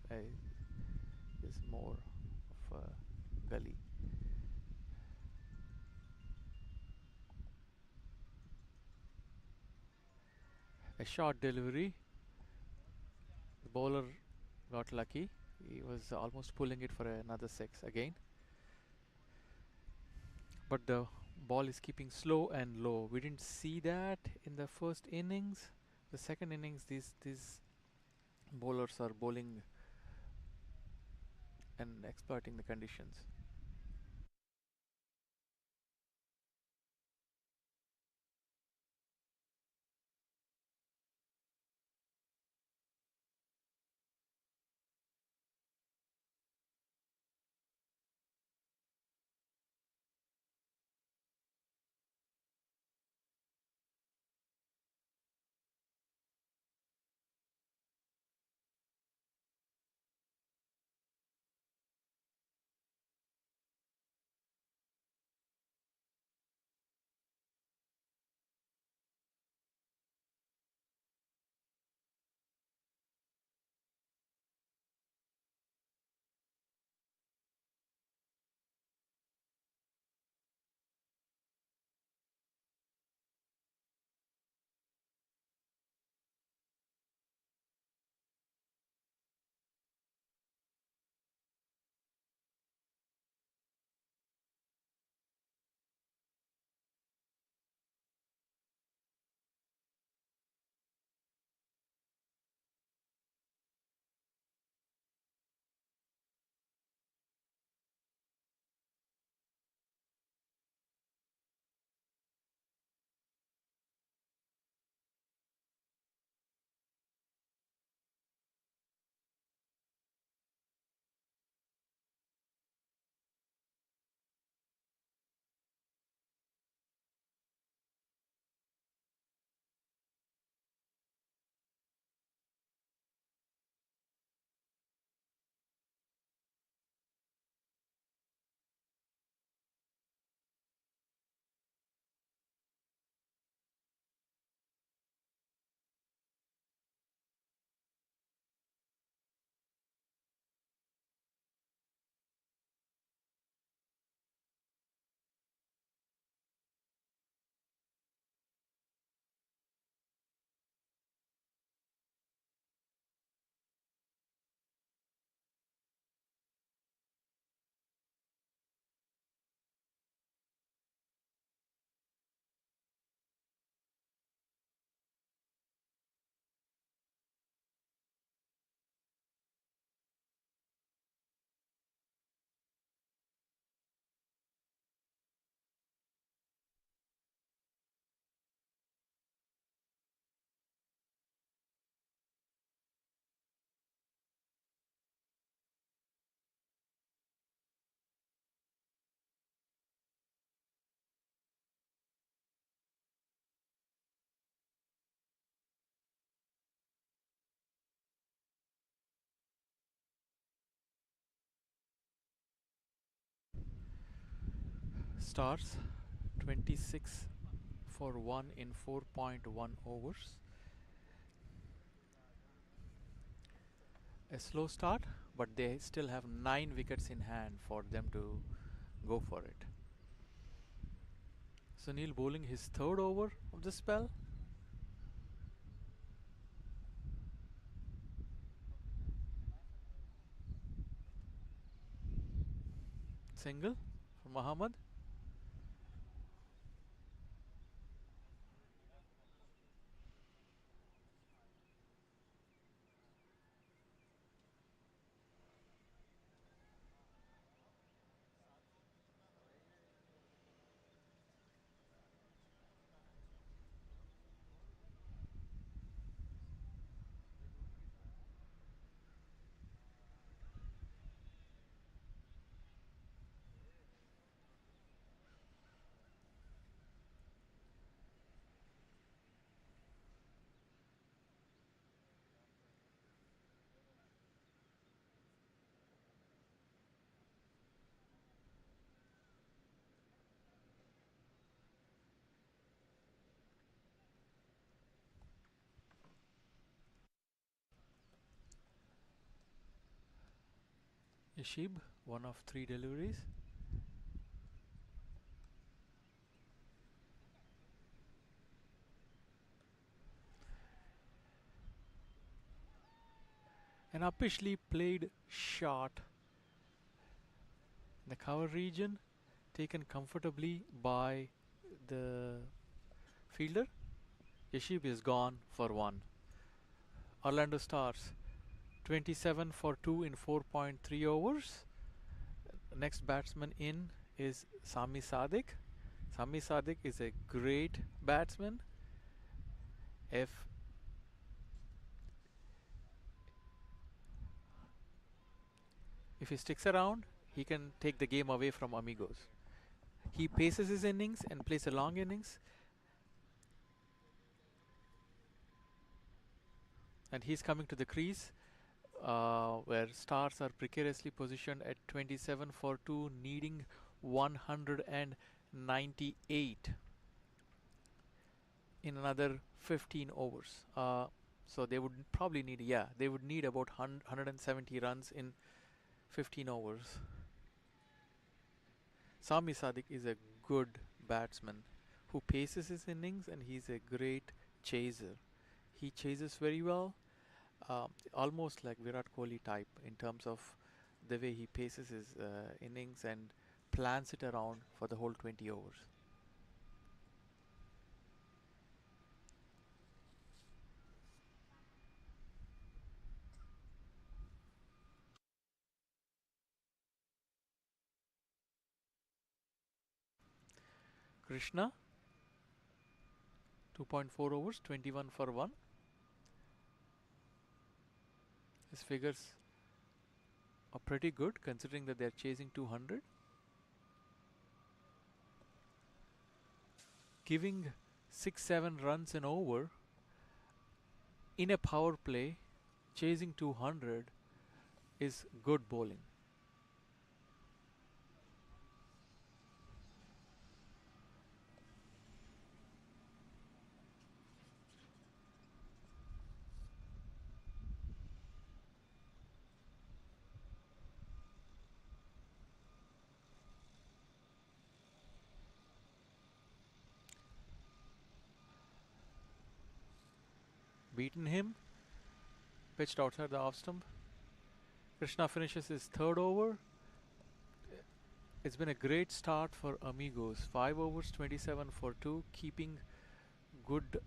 is more of a gully. A short delivery. The bowler got lucky. He was almost pulling it for another 6 again. But the ball is keeping slow and low. We didn't see that in the first innings. The second innings, these bowlers are bowling and exploiting the conditions. Stars 26 for 1 in 4.1 overs. A slow start, but they still have 9 wickets in hand for them to go for it. Sunil bowling his 3rd over of the spell. Single for Muhammad. Yashib, one of 3 deliveries. An uppishly played shot in the cover region, taken comfortably by the fielder. Yashib is gone for 1. Orlando Stars 27 for 2 in 4.3 overs. Next batsman in is Sami Sadiq. Sami Sadiq is a great batsman. If he sticks around, he can take the game away from Amigos. He paces his innings and plays a long innings. And he's coming to the crease where Stars are precariously positioned at 27 for 2, needing 198 in another 15 overs. So they would probably need, they would need about 170 runs in 15 overs. Sami Sadiq is a good batsman who paces his innings, and he's a great chaser. He chases very well, almost like Virat Kohli type in terms of the way he paces his innings and plans it around for the whole 20 overs. Krishna, 2.4 overs, 21 for 1. His figures are pretty good considering that they're chasing 200. Giving 6-7 runs an over in a power play, chasing 200 is good bowling. Beaten him, pitched outside the off stump. Krishna finishes his 3rd over. It's been a great start for Amigos. 5 overs, 27 for 2, keeping good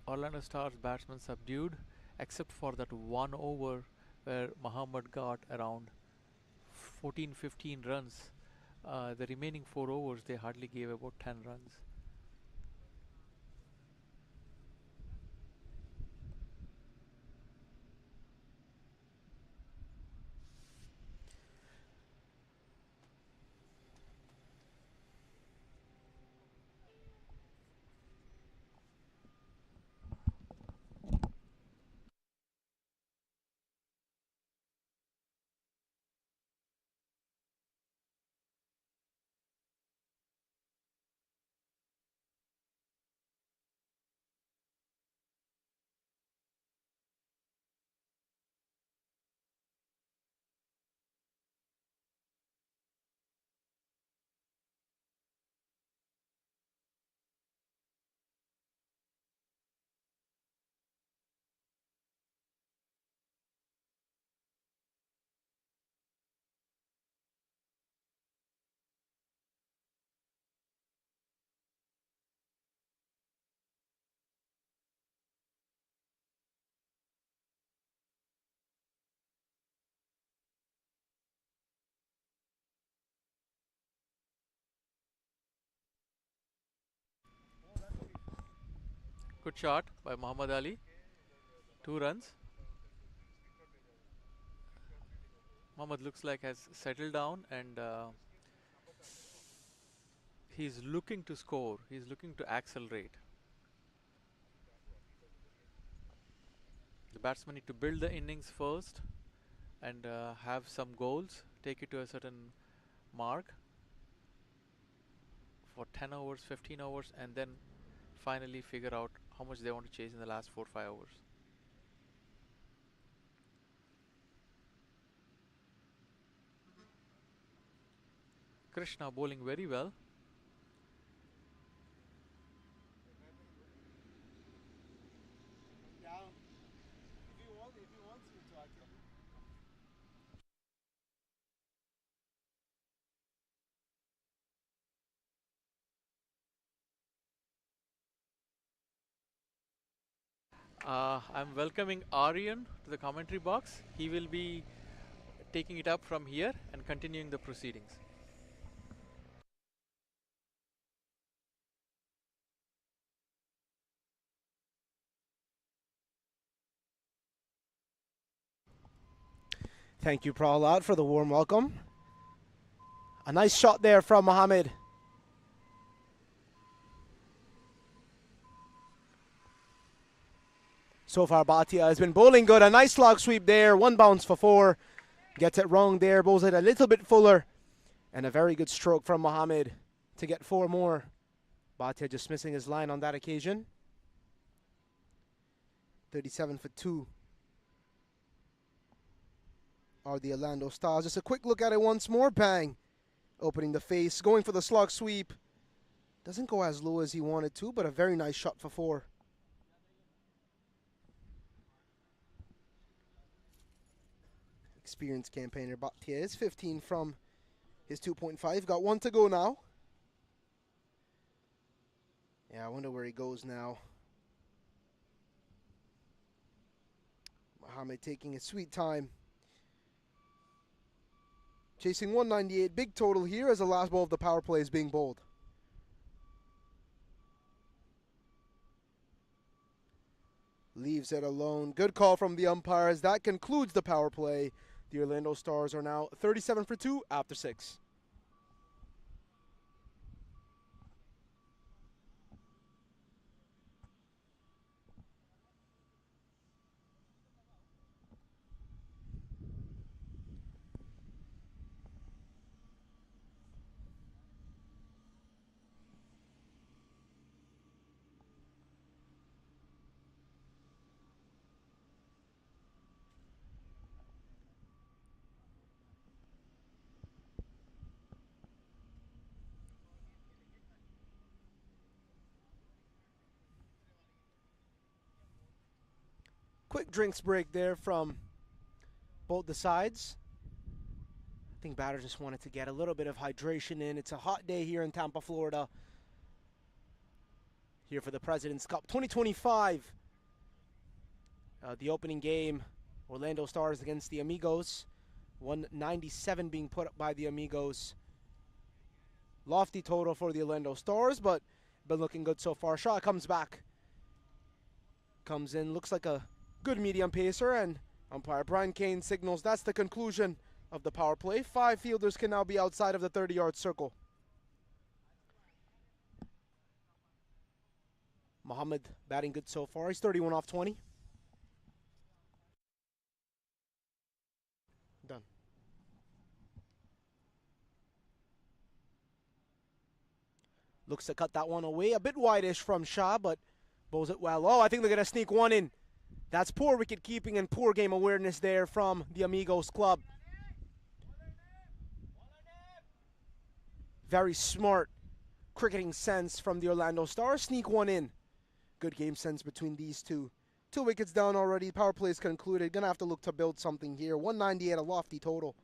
Orlando Stars batsmen subdued, except for that 1 over where Muhammad got around 14-15 runs. The remaining 4 overs, they hardly gave about 10 runs. Good shot by Muhammad Ali. 2 runs. Muhammad looks like has settled down and he's looking to score. He's looking to accelerate. The batsmen need to build the innings first and have some goals. Take it to a certain mark for 10 overs, 15 overs, and then finally figure out how much they want to chase in the last 4-5 overs. Krishna bowling very well. I'm welcoming Aryan to the commentary box. He will be taking it up from here and continuing the proceedings. Thank you, Prahlad, for the warm welcome. A nice shot there from Mohammed. So far, Bhatia has been bowling good. A nice log sweep there. 1 bounce for 4. Gets it wrong there. Bowls it a little bit fuller. And a very good stroke from Mohammed to get 4 more. Bhatia just missing his line on that occasion. 37 for 2 are the Orlando Stars. Just a quick look at it once more. Bang. Opening the face. Going for the slog sweep. Doesn't go as low as he wanted to, but a very nice shot for 4. Experienced campaigner Bhatia is 15 from his 2.5. Got 1 to go now. Yeah, I wonder where he goes now. Mohammed taking his sweet time. Chasing 198. Big total here as the last ball of the power play is being bowled. Leaves it alone. Good call from the umpires. That concludes the power play. The Orlando Stars are now 37 for 2 after 6. Quick drinks break there from both the sides. I think batters just wanted to get a little bit of hydration in. It's a hot day here in Tampa, Florida. Here for the President's Cup 2025. The opening game, Orlando Stars against the Amigos. 197 being put up by the Amigos. Lofty total for the Orlando Stars, but been looking good so far. Shot comes back. Comes in, looks like a good medium pacer, and umpire Brian Kane signals that's the conclusion of the power play. 5 fielders can now be outside of the 30-yard circle. Mohammed batting good so far. He's 31 off 20. Done. Looks to cut that one away. A bit wide-ish from Shah, but bowls it well. Oh, I think they're going to sneak one in. That's poor wicket keeping and poor game awareness there from the Amigos club. Very smart cricketing sense from the Orlando Stars. Sneak one in. Good game sense between these two. 2 wickets down already. Power play is concluded. Gonna have to look to build something here. 198, a lofty total.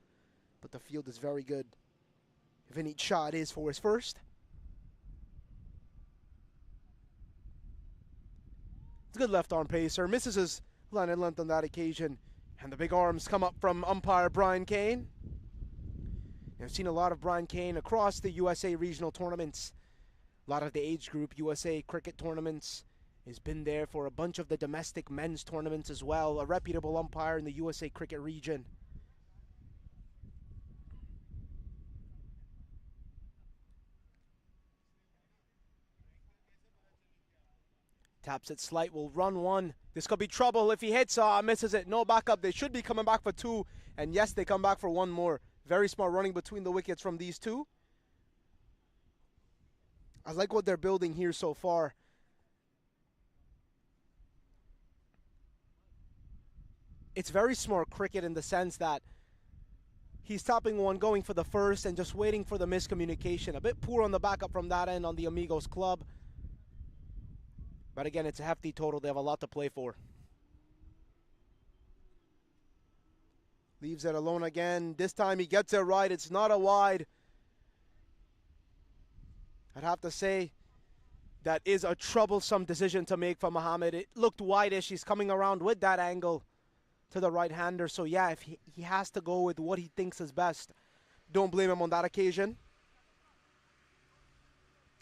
But the field is very good. Vinny shot is for his first. It's a good left arm pacer. Misses his line and length on that occasion. And the big arms come up from umpire Brian Kane. I've seen a lot of Brian Kane across the USA regional tournaments. A lot of the age group USA Cricket Tournaments He's been there for a bunch of the domestic men's tournaments as well, a reputable umpire in the USA Cricket region. Taps it slight, will run one. This could be trouble if he hits, misses it. No backup. They should be coming back for two. And yes, they come back for one more. Very smart running between the wickets from these two. I like what they're building here so far. It's very smart cricket in the sense that he's stopping one, going for the first, and just waiting for the miscommunication. A bit poor on the backup from that end on the Amigos club. But again, it's a hefty total. They have a lot to play for. Leaves it alone again. This time he gets it right. It's not a wide. I'd have to say that is a troublesome decision to make for Mohammed. It looked wide-ish. He's coming around with that angle to the right-hander. So yeah, if he has to go with what he thinks is best, don't blame him on that occasion.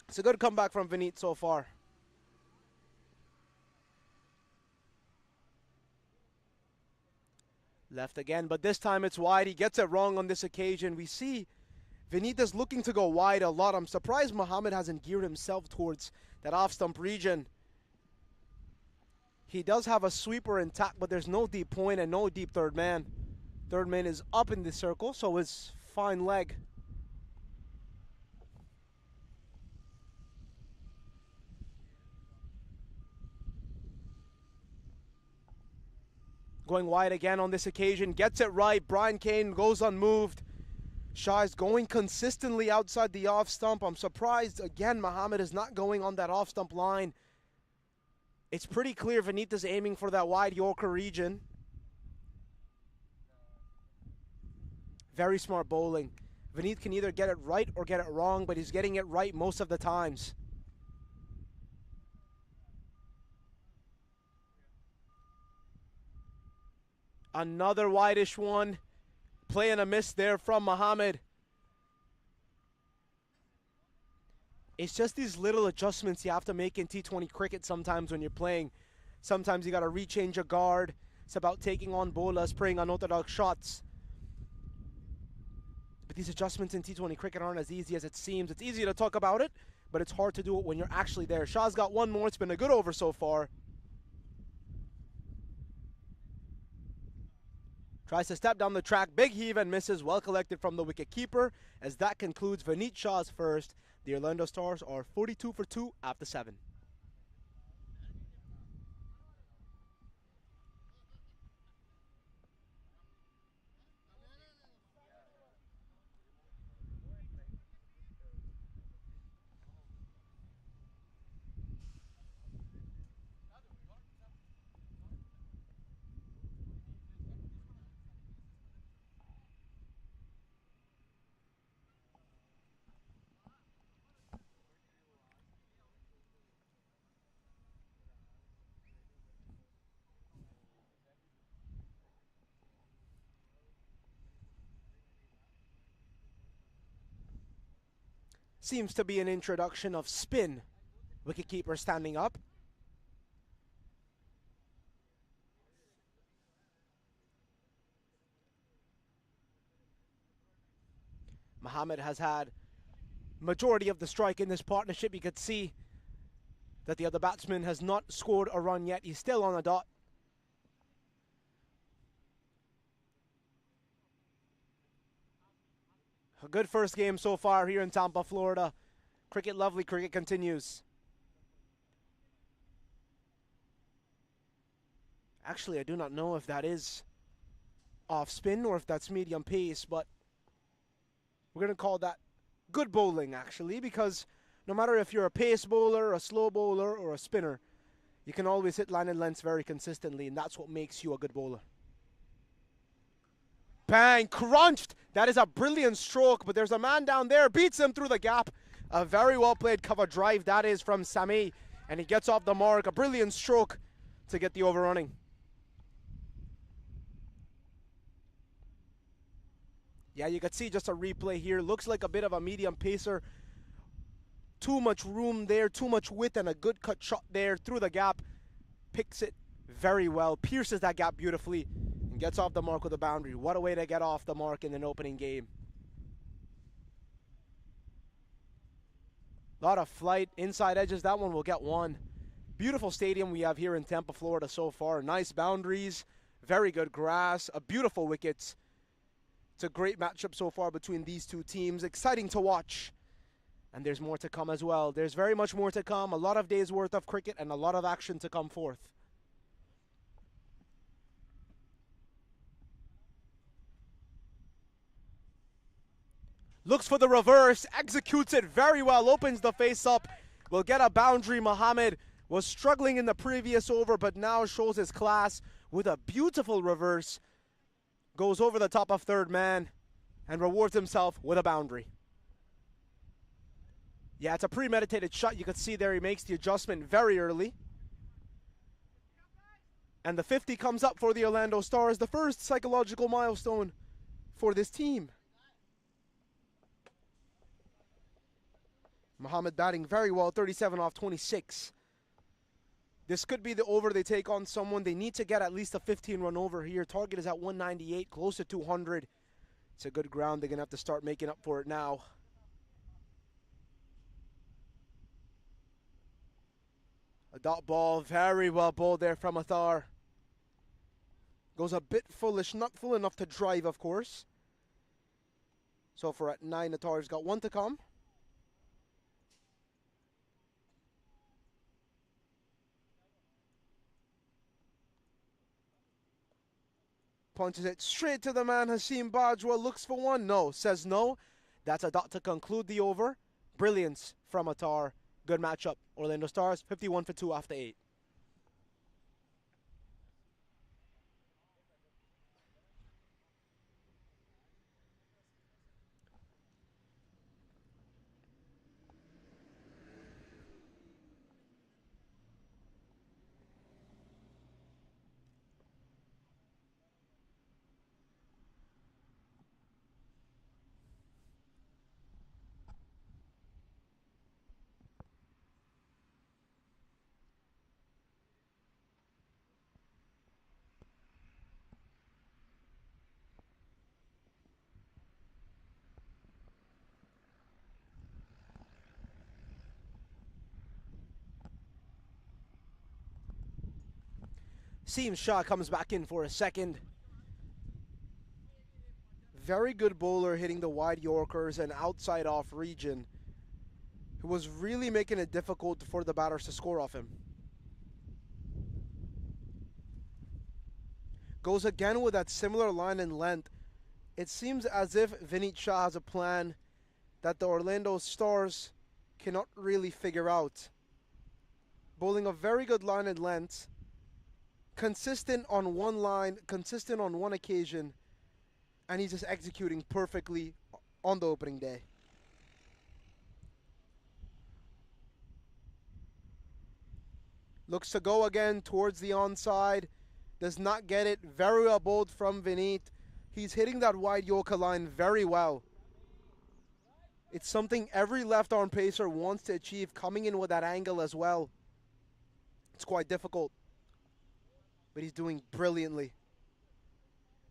It's a good comeback from Vineet so far. Left again, but this time it's wide. He gets it wrong on this occasion. We see Vineet is looking to go wide a lot. I'm surprised Mohammed hasn't geared himself towards that off-stump region. He does have a sweeper intact, but there's no deep point and no deep third man. Third man is up in the circle, so it's fine leg. Going wide again on this occasion, gets it right. Brian Kane goes unmoved. Shah is going consistently outside the off stump. I'm surprised, again, Mohammed is not going on that off stump line. It's pretty clear Vineet is aiming for that wide Yorker region. Very smart bowling. Vineet can either get it right or get it wrong, but he's getting it right most of the times. Another wide-ish one. Play and a miss there from Mohammed. It's just these little adjustments you have to make in T20 cricket sometimes when you're playing. Sometimes you got to rechange your guard. It's about taking on bowlers, praying unorthodox shots. But these adjustments in T20 cricket aren't as easy as it seems. It's easy to talk about it, but it's hard to do it when you're actually there. Shah's got one more. It's been a good over so far. Tries to step down the track. Big heave and misses. Well collected from the wicket keeper. As that concludes Vineet Shah's first. The Orlando Stars are 42 for 2 after 7. Seems to be an introduction of spin. Wicketkeeper standing up. Mohammed has had majority of the strike in this partnership. You could see that the other batsman has not scored a run yet. He's still on the dot. A good first game so far here in Tampa, Florida. Cricket lovely, cricket continues. Actually, I do not know if that is off spin or if that's medium pace, but we're going to call that good bowling, actually, because no matter if you're a pace bowler, a slow bowler, or a spinner, you can always hit line and lengths very consistently, and that's what makes you a good bowler. Bang, crunched. That is a brilliant stroke, but there's a man down there, beats him through the gap. A very well played cover drive, that is from Sami, and he gets off the mark. A brilliant stroke to get the overrunning. Yeah, you can see just a replay here. Looks like a bit of a medium pacer. Too much room there, too much width, and a good cut shot there through the gap. Picks it very well, pierces that gap beautifully, and gets off the mark with a boundary. What a way to get off the mark in an opening game. A lot of flight, inside edges. That one will get one. Beautiful stadium we have here in Tampa, Florida so far. Nice boundaries, very good grass, a beautiful wickets. It's a great matchup so far between these two teams. Exciting to watch. And there's more to come as well. There's very much more to come. A lot of days worth of cricket and a lot of action to come forth. Looks for the reverse, executes it very well, opens the face up. Will get a boundary. Mohammed was struggling in the previous over, but now shows his class with a beautiful reverse. Goes over the top of third man and rewards himself with a boundary. Yeah, it's a premeditated shot. You can see there he makes the adjustment very early. And the 50 comes up for the Orlando Stars, the first psychological milestone for this team. Mohammed batting very well, 37 off 26. This could be the over they take on someone. They need to get at least a 15-run over here. Target is at 198, close to 200. It's a good ground. They're going to have to start making up for it now. A dot ball, very well bowled there from Athar. Goes a bit foolish, not full enough to drive, of course. So for at 9, Athar's got one to come. Punches it straight to the man. Haseem Bajwa looks for one. No, says no. That's a dot to conclude the over. Brilliance from Athar. Good matchup. Orlando Stars, 51 for 2 after 8. Seem Shah comes back in for a second. Very good bowler hitting the wide Yorkers and outside off region, who was really making it difficult for the batters to score off him. Goes again with that similar line and length. It seems as if Vineet Shah has a plan that the Orlando Stars cannot really figure out. Bowling a very good line and length. Consistent on one line, consistent on one occasion, and he's just executing perfectly on the opening day. Looks to go again towards the onside. Does not get it. Very well bowled from Vineet. He's hitting that wide Yorker line very well. It's something every left arm pacer wants to achieve, coming in with that angle as well. It's quite difficult, but he's doing brilliantly.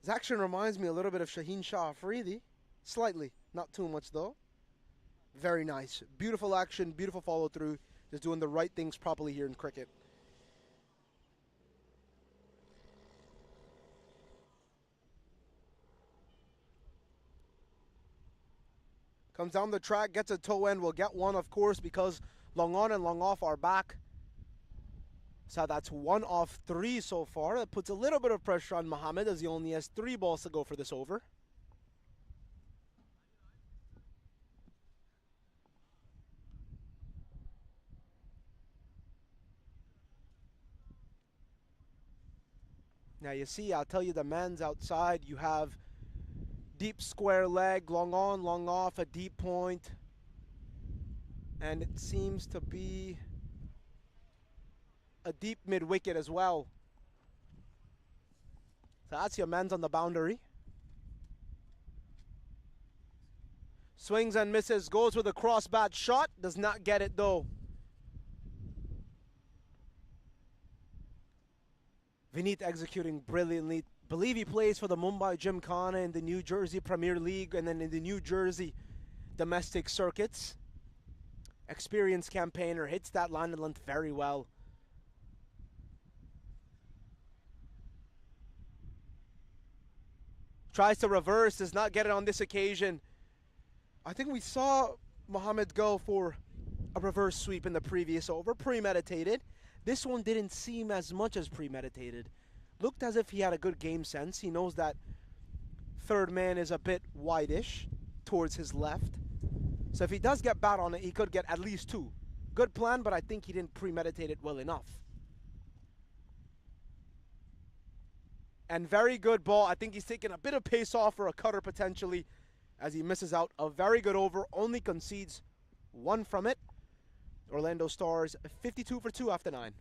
His action reminds me a little bit of Shaheen Shah Afridi. Slightly, not too much though. Very nice. Beautiful action, beautiful follow through. Just doing the right things properly here in cricket. Comes down the track, gets a toe end, will get one of course because long on and long off are back. So that's 1 off 3 so far. That puts a little bit of pressure on Mohammed as he only has 3 balls to go for this over. Now you see, I'll tell you the man's outside. You have deep square leg, long on, long off, a deep point. And it seems to be a deep mid wicket as well. So that's your man's on the boundary. Swings and misses, goes with a cross bat shot, does not get it though. Vineet executing brilliantly. Believe he plays for the Mumbai Gymkhana in the New Jersey Premier League and then in the New Jersey domestic circuits. Experienced campaigner, hits that line and length very well. Tries to reverse, does not get it on this occasion. I think we saw Mohammed go for a reverse sweep in the previous over, premeditated. This one didn't seem as much as premeditated. Looked as if he had a good game sense. He knows that third man is a bit wide-ish towards his left. So if he does get bat on it, he could get at least two. Good plan, but I think he didn't premeditate it well enough. And very good ball. I think he's taking a bit of pace off for a cutter potentially as he misses out. A very good over, only concedes one from it. Orlando Stars 52 for 2 after 9.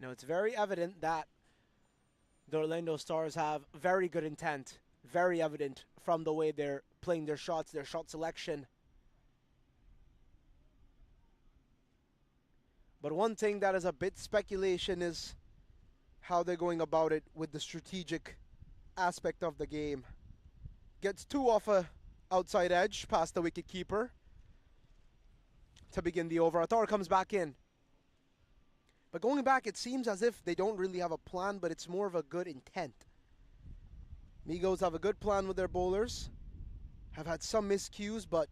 Now, it's very evident that the Orlando Stars have very good intent. Very evident from the way they're playing their shots, their shot selection. But one thing that is a bit speculation is how they're going about it with the strategic aspect of the game. Gets two off a outside edge past the wicket keeper to begin the over. Attar comes back in. But going back, it seems as if they don't really have a plan, but it's more of a good intent. Amigos have a good plan with their bowlers. Have had some miscues, but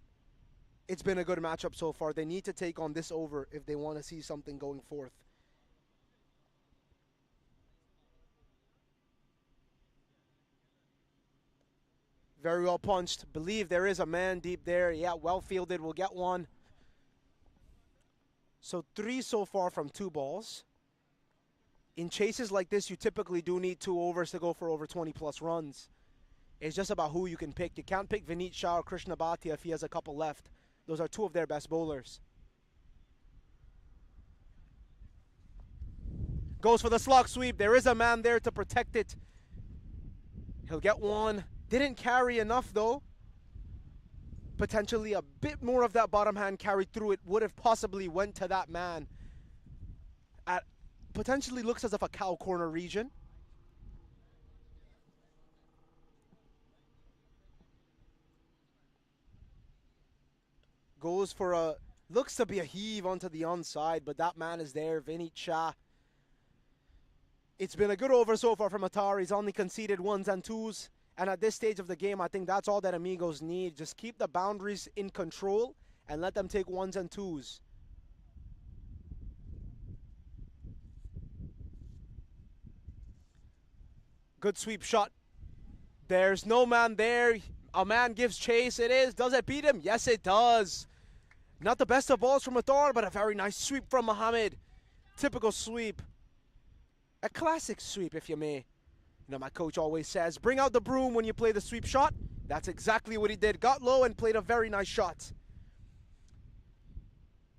it's been a good matchup so far. They need to take on this over if they want to see something going forth. Very well punched. Believe there is a man deep there. Yeah, well fielded. We'll get one. So 3 so far from 2 balls. In chases like this, you typically do need 2 overs to go for over 20 plus runs. It's just about who you can pick. You can't pick Vineet Shah or Krishna Bhatia if he has a couple left. Those are 2 of their best bowlers. Goes for the slog sweep. There is a man there to protect it. He'll get one. Didn't carry enough though. Potentially a bit more of that bottom hand carried through it would have possibly went to that man. At potentially looks as if a cow corner region. Goes for a, looks to be a heave onto the onside, but that man is there, Vineet Shah. It's been a good over so far from Attar. He's only conceded 1s and 2s. And at this stage of the game, I think that's all that Amigos need. Just keep the boundaries in control and let them take 1s and 2s. Good sweep shot. There's no man there. A man gives chase. It is. Does it beat him? Yes, it does. Not the best of balls from Attar, but a very nice sweep from Mohammed. Typical sweep. A classic sweep, if you may. You know, my coach always says, bring out the broom when you play the sweep shot. That's exactly what he did. Got low and played a very nice shot.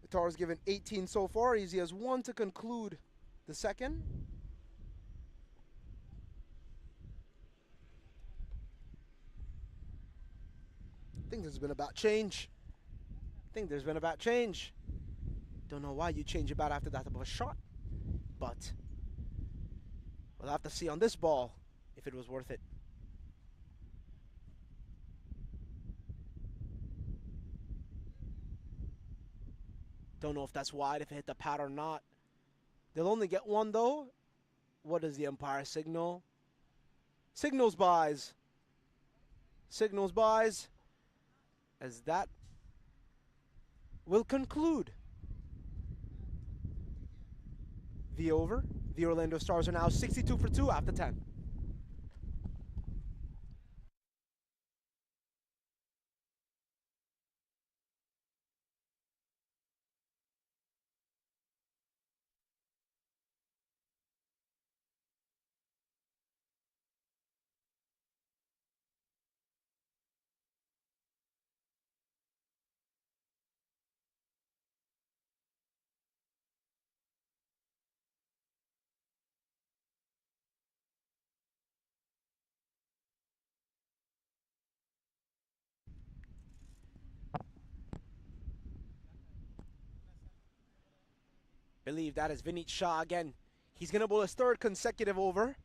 Attar's given 18 so far. He has 1 to conclude the second. I think there's been a bat change. Don't know why you change your bat after that type of a shot. But we'll have to see on this ball if it was worth it. Don't know if that's wide, if it hit the pad or not. They'll only get 1 though. What does the umpire signal? Signals buys. Signals buys. As that will conclude the over. The Orlando Stars are now 62 for 2 after 10. Believe that is Vineet Shah again. He's going to bowl his third consecutive over.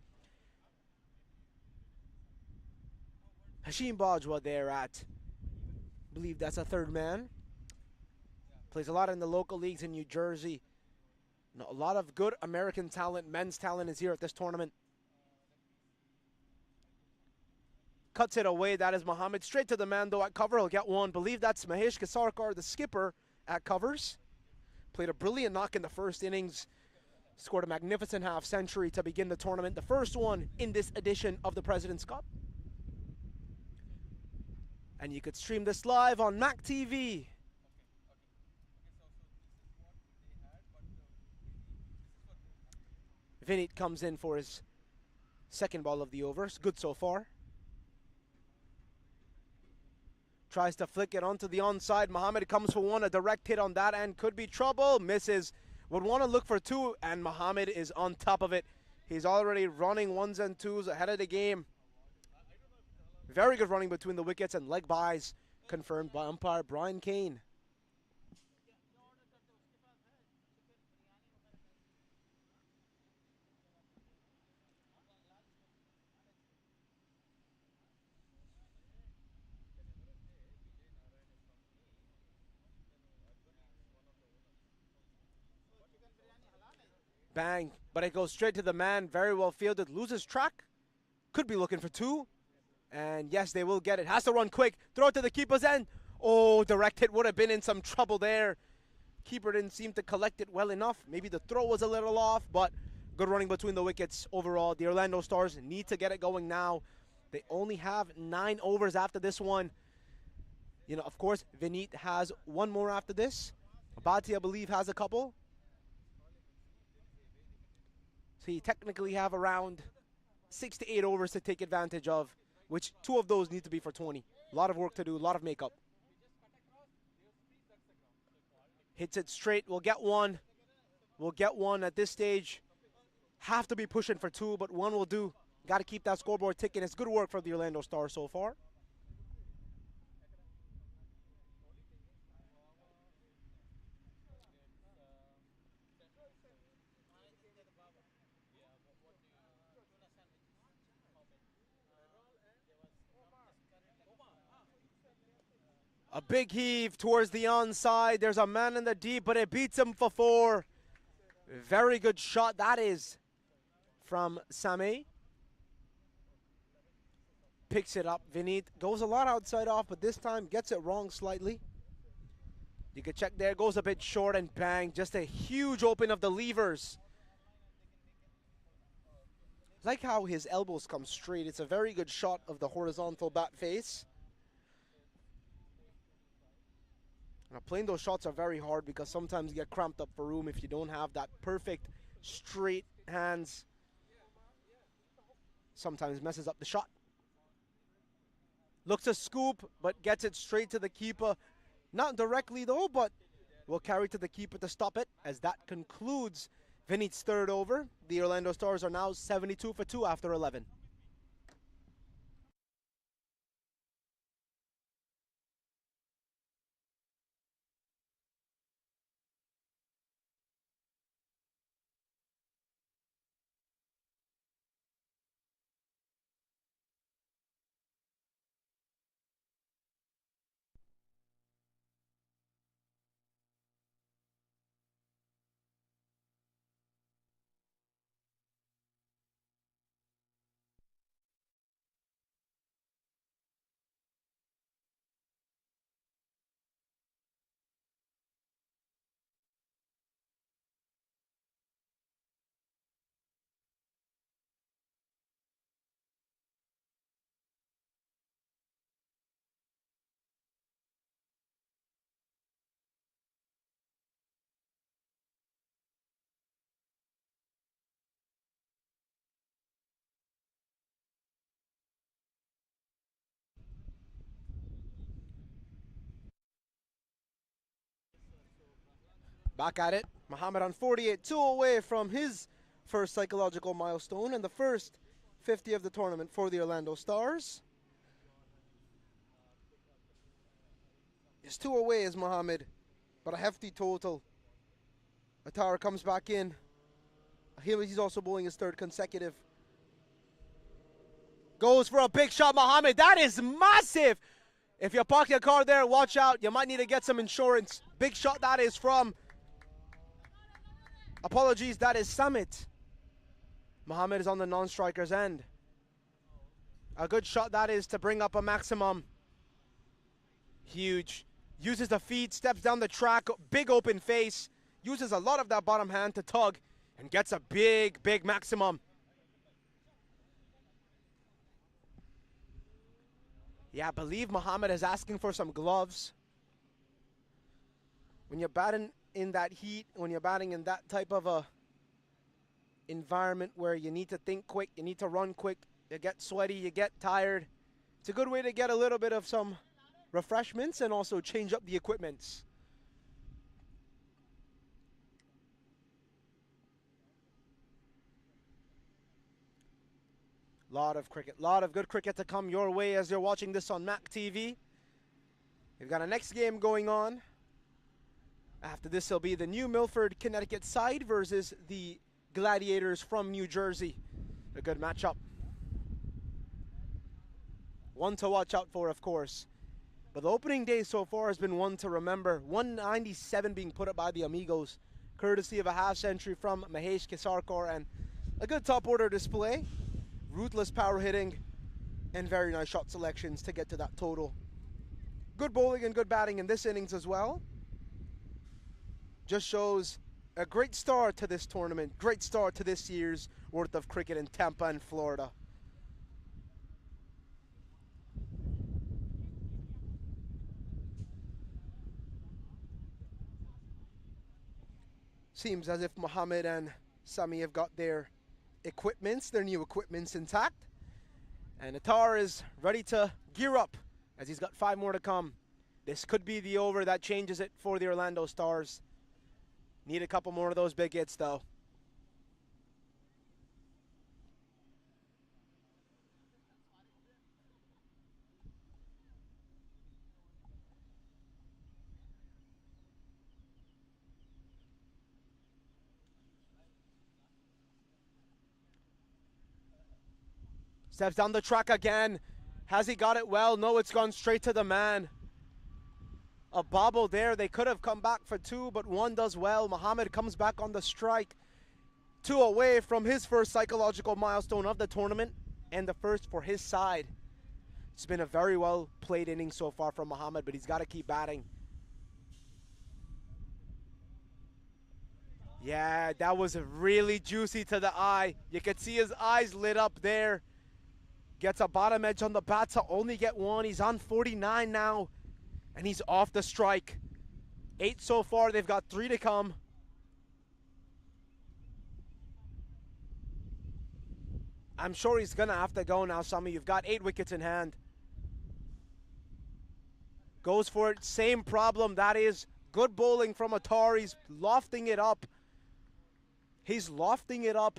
Hashim Bajwa there at, believe that's a third man. Plays a lot in the local leagues in New Jersey. A lot of good American talent, men's talent is here at this tournament. Cuts it away, that is Mohammed. Straight to the man though at cover, he'll get one. Believe that's Mahesh Kasarkar, the skipper at covers. Played a brilliant knock in the first innings. Scored a magnificent half century to begin the tournament. The first one in this edition of the President's Cup. And you could stream this live on MAQ TV. Vineet comes in for his second ball of the overs. Good so far. Tries to flick it onto the onside. Mohammed comes for one. A direct hit on that end could be trouble. Misses. Would want to look for two, and Mohammed is on top of it. He's already running ones and twos ahead of the game. Very good running between the wickets and leg byes confirmed by umpire Brian Kane. Bang, but it goes straight to the man. Very well fielded. Loses track. Could be looking for two. And yes, they will get it. Has to run quick. Throw it to the keeper's end. Oh, direct hit would have been in some trouble there. Keeper didn't seem to collect it well enough. Maybe the throw was a little off, but good running between the wickets overall. The Orlando Stars need to get it going now. They only have 9 overs after this one. You know, of course, Vineet has one more after this. Abati, I believe, has a couple. So you technically have around 6 to 8 overs to take advantage of, which 2 of those need to be for 20. A lot of work to do, a lot of makeup. Hits it straight, we'll get one. We'll get one at this stage. Have to be pushing for 2, but 1 will do. Got to keep that scoreboard ticking. It's good work for the Orlando Stars so far. A big heave towards the onside. There's a man in the deep, but it beats him for 4. Very good shot. That is from Sameh. Picks it up. Vineet goes a lot outside off, but this time gets it wrong slightly. You can check there. Goes a bit short and bang. Just a huge open of the levers. Like how his elbows come straight. It's a very good shot of the horizontal bat face. Now, playing those shots are very hard because sometimes you get cramped up for room if you don't have that perfect straight hands. Sometimes messes up the shot. Looks to scoop, but gets it straight to the keeper. Not directly though, but will carry to the keeper to stop it, as that concludes Vineet's third over. The Orlando Stars are now 72 for 2 after 11. Back at it. Mohammed on 48, 2 away from his first psychological milestone and the first 50 of the tournament for the Orlando Stars. It's 2 away as Mohammed, but a hefty total. Attar comes back in. He's also bowling his third consecutive. Goes for a big shot, Mohammed. That is massive. If you park your car there, watch out. You might need to get some insurance. Big shot that is from, apologies, that is Summit. Mohammed is on the non-striker's end. A good shot that is to bring up a maximum. Huge. Uses the feet, steps down the track, big open face. Uses a lot of that bottom hand to tug and gets a big, big maximum. Yeah, I believe Mohammed is asking for some gloves. When you're batting in that heat, when you're batting in that type of a environment where you need to think quick, you need to run quick, you get sweaty, you get tired, it's a good way to get a little bit of some refreshments and also change up the equipments. Lot of cricket, lot of good cricket to come your way as you're watching this on MAQ TV. We've got a next game going on. After this, it'll be the New Milford, Connecticut side versus the Gladiators from New Jersey. A good matchup. One to watch out for, of course. But the opening day so far has been one to remember. 197 being put up by the Amigos, courtesy of a half century from Mahesh Kesarkar and a good top order display. Ruthless power hitting and very nice shot selections to get to that total. Good bowling and good batting in this innings as well. Just shows a great start to this tournament, great start to this year's worth of cricket in Tampa and Florida. Seems as if Mohammed and Sami have got their equipments, their new equipments intact. And Attar is ready to gear up as he's got 5 more to come. This could be the over that changes it for the Orlando Stars. Need a couple more of those big hits though. Steps down the track again. Has he got it well? No, it's gone straight to the man. A bobble there. They could have come back for 2, but 1 does well. Mohammed comes back on the strike. 2 away from his first psychological milestone of the tournament and the first for his side. It's been a very well played inning so far from Mohammed, but he's got to keep batting. Yeah, that was really juicy to the eye. You could see his eyes lit up there. Gets a bottom edge on the bat to only get 1. He's on 49 now, and he's off the strike. 8 so far. They've got 3 to come. I'm sure he's going to have to go now, Sami. You've got 8 wickets in hand. Goes for it. Same problem. That is good bowling from Attar. He's lofting it up. He's lofting it up,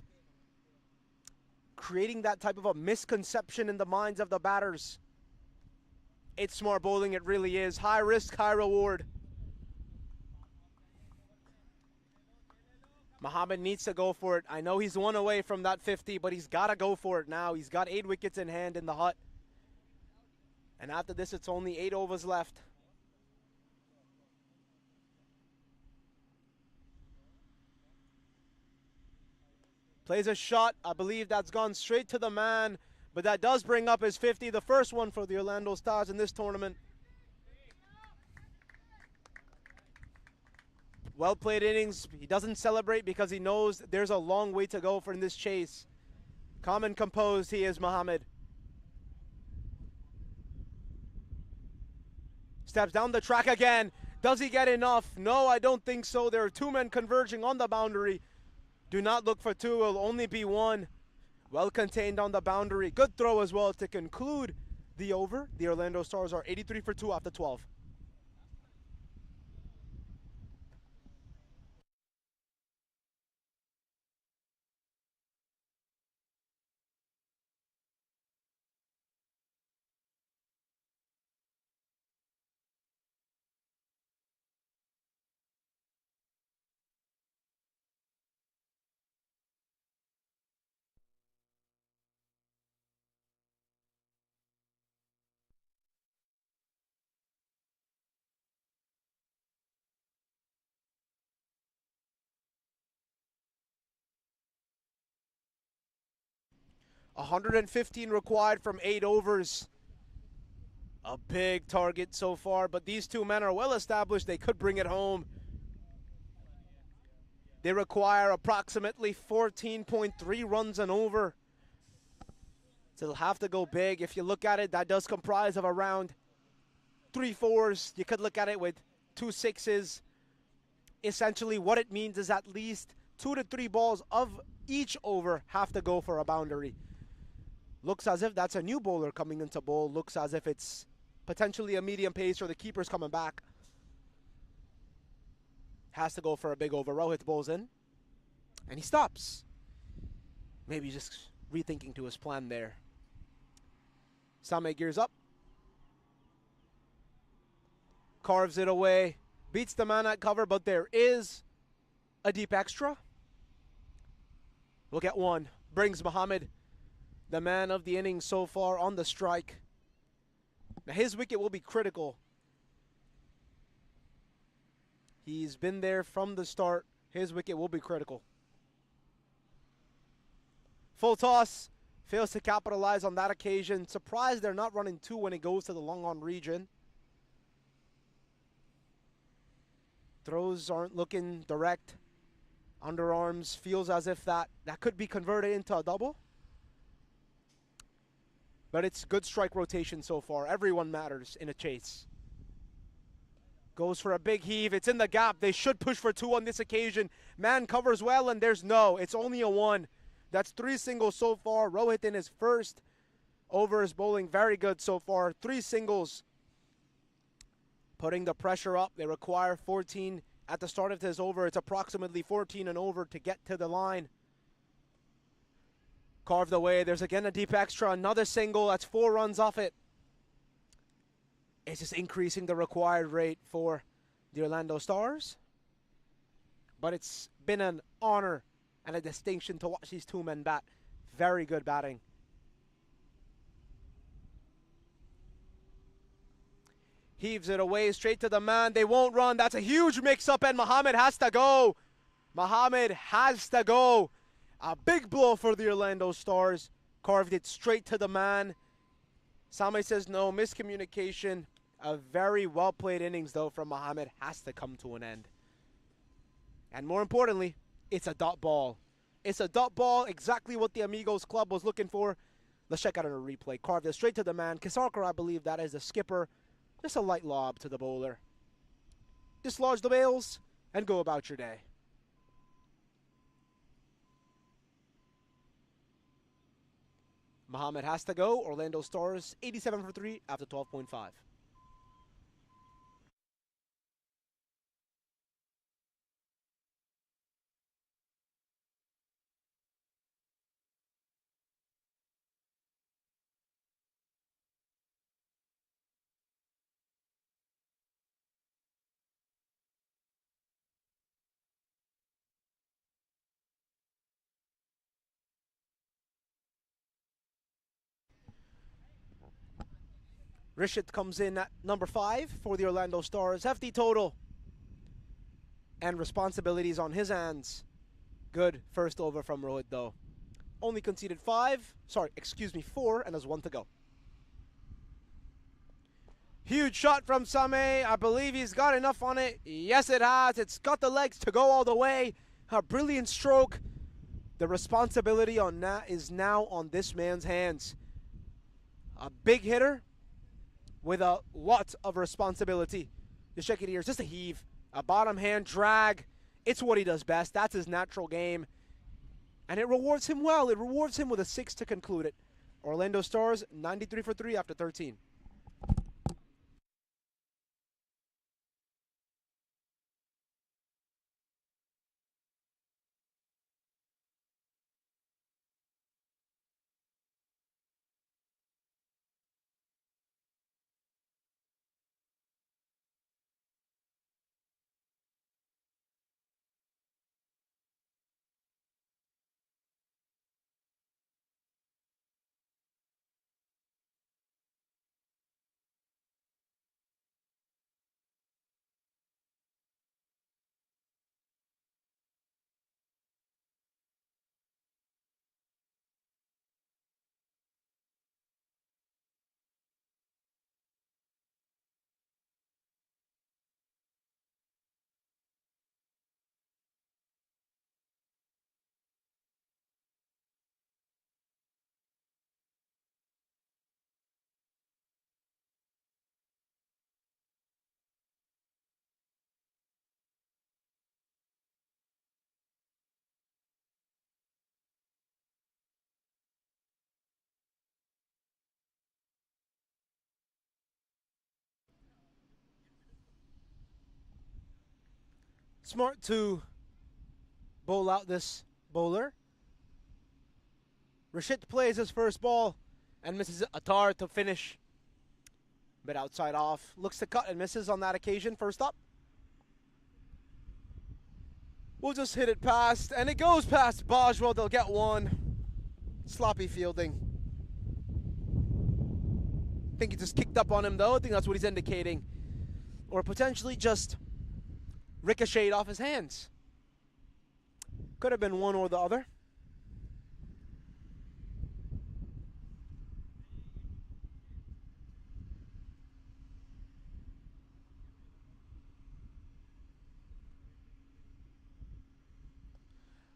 creating that type of a misconception in the minds of the batters. It's smart bowling, it really is. High risk, high reward. Mohammed needs to go for it. I know he's 1 away from that 50, but he's got to go for it now. He's got 8 wickets in hand in the hut. And after this, it's only 8 overs left. Plays a shot. I believe that's gone straight to the man, but that does bring up his 50, the first one for the Orlando Stars in this tournament. Well played innings. He doesn't celebrate because he knows there's a long way to go for in this chase. Calm and composed he is, Mohammed. Steps down the track again. Does he get enough? No, I don't think so. There are 2 men converging on the boundary. Do not look for 2, it'll only be 1. Well contained on the boundary. Good throw as well to conclude the over. The Orlando Stars are 83 for 2 after 12. 115 required from 8 overs. A big target so far, but these two men are well established. They could bring it home. They require approximately 14.3 runs and over. So they'll have to go big. If you look at it, that does comprise of around 3 fours. You could look at it with 2 sixes. Essentially, what it means is at least 2 to 3 balls of each over have to go for a boundary. Looks as if that's a new bowler coming into bowl. Looks as if it's potentially a medium pace or the keeper's coming back. Has to go for a big over. Rohit bowls in. And he stops. Maybe just rethinking to his plan there. Same gears up. Carves it away. Beats the man at cover, but there is a deep extra. Look at one. Brings Mohammed, the man of the innings so far, on the strike. Now his wicket will be critical. He's been there from the start. His wicket will be critical. Full toss. Fails to capitalize on that occasion. Surprised they're not running 2 when it goes to the long on region. Throws aren't looking direct. Underarms feels as if that could be converted into a double. But it's good strike rotation so far. Everyone matters in a chase. Goes for a big heave. It's in the gap. They should push for 2 on this occasion. Man covers well, and there's no. It's only a 1. That's 3 singles so far. Rohit in his first over is bowling very good so far. 3 singles. Putting the pressure up. They require 14 at the start of this over. It's approximately 14 and over to get to the line. Carved away. There's again a deep extra. Another single. That's 4 runs off it. It's just increasing the required rate for the Orlando Stars. But it's been an honor and a distinction to watch these two men bat. Very good batting. Heaves it away straight to the man. They won't run. That's a huge mix-up, and Mohammed has to go. Mohammed has to go. A big blow for the Orlando Stars. Carved it straight to the man. Same says no. Miscommunication. A very well-played innings, though, from Mohammed. Has to come to an end. And more importantly, it's a dot ball. It's a dot ball, exactly what the Amigos club was looking for. Let's check out a replay. Carved it straight to the man. Kisarkar, I believe that is the skipper. Just a light lob to the bowler. Dislodge the bails and go about your day. Mohammed has to go. Orlando Stars 87 for 3 after 12.5. Rishit comes in at number 5 for the Orlando Stars. Hefty total. And responsibilities on his hands. Good first over from Rohit, though. Only conceded 4, and has 1 to go. Huge shot from Same. I believe he's got enough on it. Yes, it has. It's got the legs to go all the way. A brilliant stroke. The responsibility on that is now on this man's hands. A big hitter with a lot of responsibility. The check it here is just a heave, a bottom hand drag. It's what he does best. That's his natural game. And it rewards him well. It rewards him with a 6 to conclude it. Orlando Stars 93 for 3 after 13. Smart to bowl out this bowler. Rashid plays his first ball and misses Attar to finish. Bit outside off. Looks to cut and misses on that occasion. First up. We'll just hit it past, and it goes past Bajwa. They'll get one. Sloppy fielding. I think he just kicked up on him, though. I think that's what he's indicating. Or potentially just ricocheted off his hands. Could have been one or the other.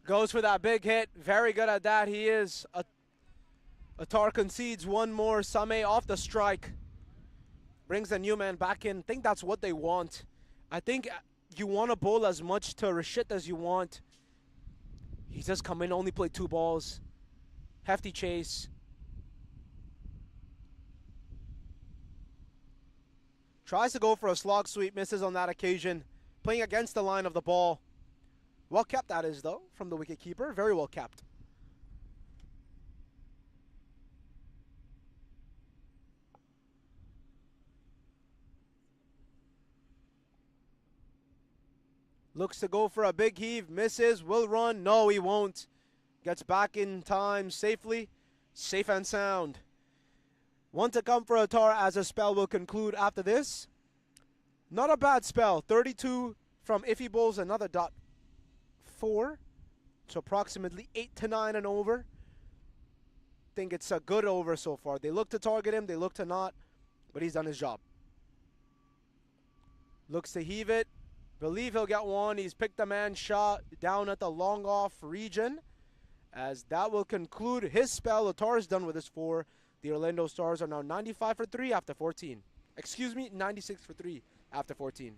Goes for that big hit. Very good at that. He is. Attar concedes one more. Same off the strike. Brings the new man back in. I think that's what they want. I think you want to bowl as much to Rashid as you want. He's just come in, only played 2 balls. Hefty chase. Tries to go for a slog sweep. Misses on that occasion. Playing against the line of the ball. Well kept, that is, though, from the wicketkeeper. Very well kept. Looks to go for a big heave. Misses. Will run. No, he won't. Gets back in time safely. Safe and sound. One to come for Attar as a spell will conclude after this. Not a bad spell. 32 from Iffy Bowls, another .4. So approximately 8 to 9 and over. Think it's a good over so far. They look to target him. They look to not. But he's done his job. Looks to heave it. Believe he'll get one. He's picked a man shot down at the long off region. As that will conclude his spell. Attar is done with his 4. The Orlando Stars are now 95 for 3 after 14. Excuse me, 96 for 3 after 14.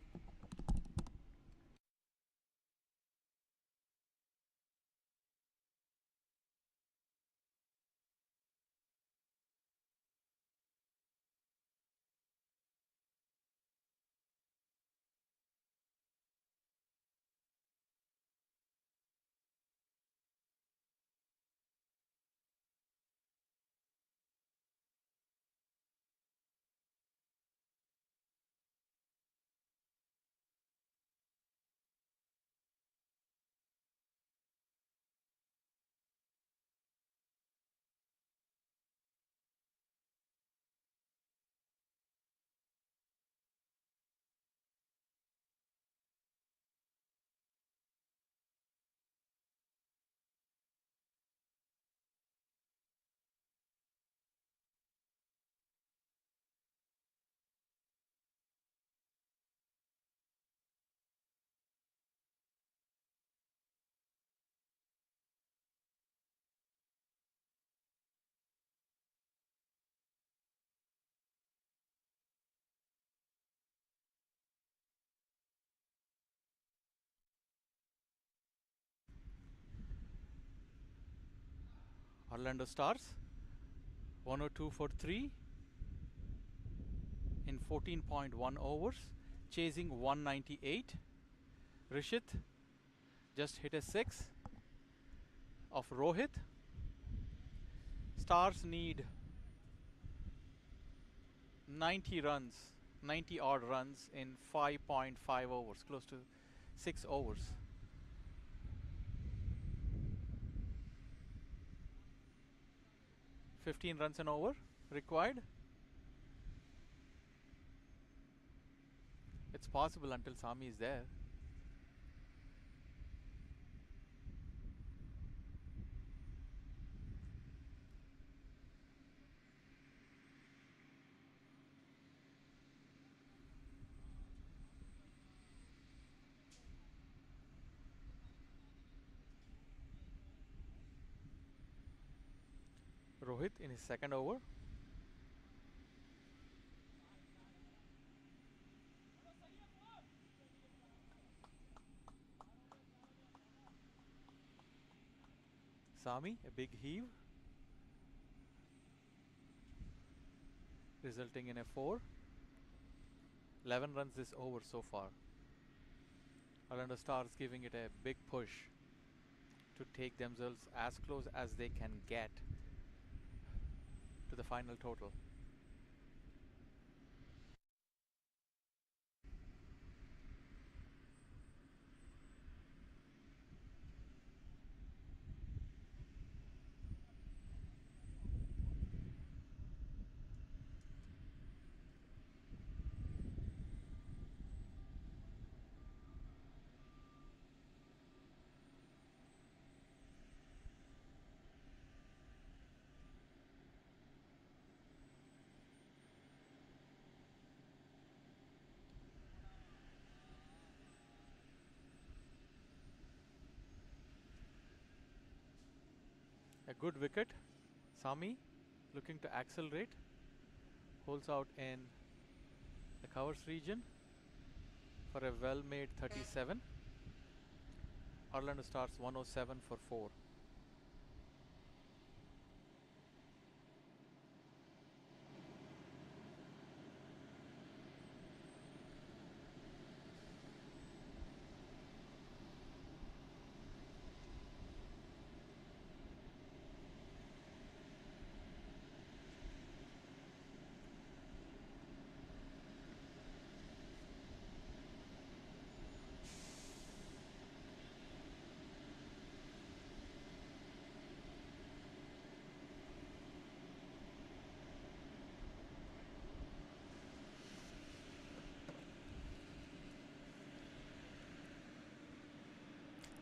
Orlando Stars 102 for 3 in 14.1 overs, chasing 198. Rishit just hit a 6 of Rohit. Stars need 90 runs, 90 odd runs in 5.5 overs, close to 6 overs. $15 runs an over required. It's possible until Sami is there. Rohit in his second over. Sami, a big heave, resulting in a 4. 11 runs this over so far. Orlando Stars giving it a big push to take themselves as close as they can get to the final total. A good wicket. Sami looking to accelerate. Holds out in the covers region for a well-made 37. Orlando Stars 107 for 4.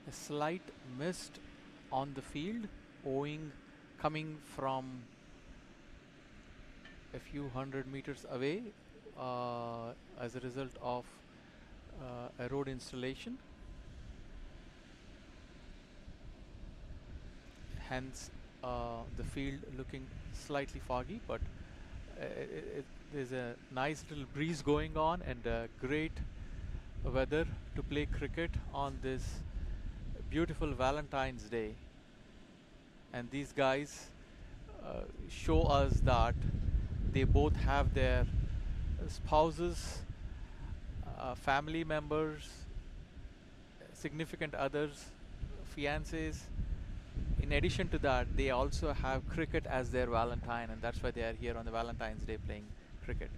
A slight mist on the field, coming from a few hundred meters away as a result of a road installation. Hence the field looking slightly foggy, but there's a nice little breeze going on and great weather to play cricket on this beautiful Valentine's Day. And these guys show us that they both have their spouses, family members, significant others, fiancés. In addition to that, they also have cricket as their Valentine, and that's why they are here on the Valentine's Day playing cricket.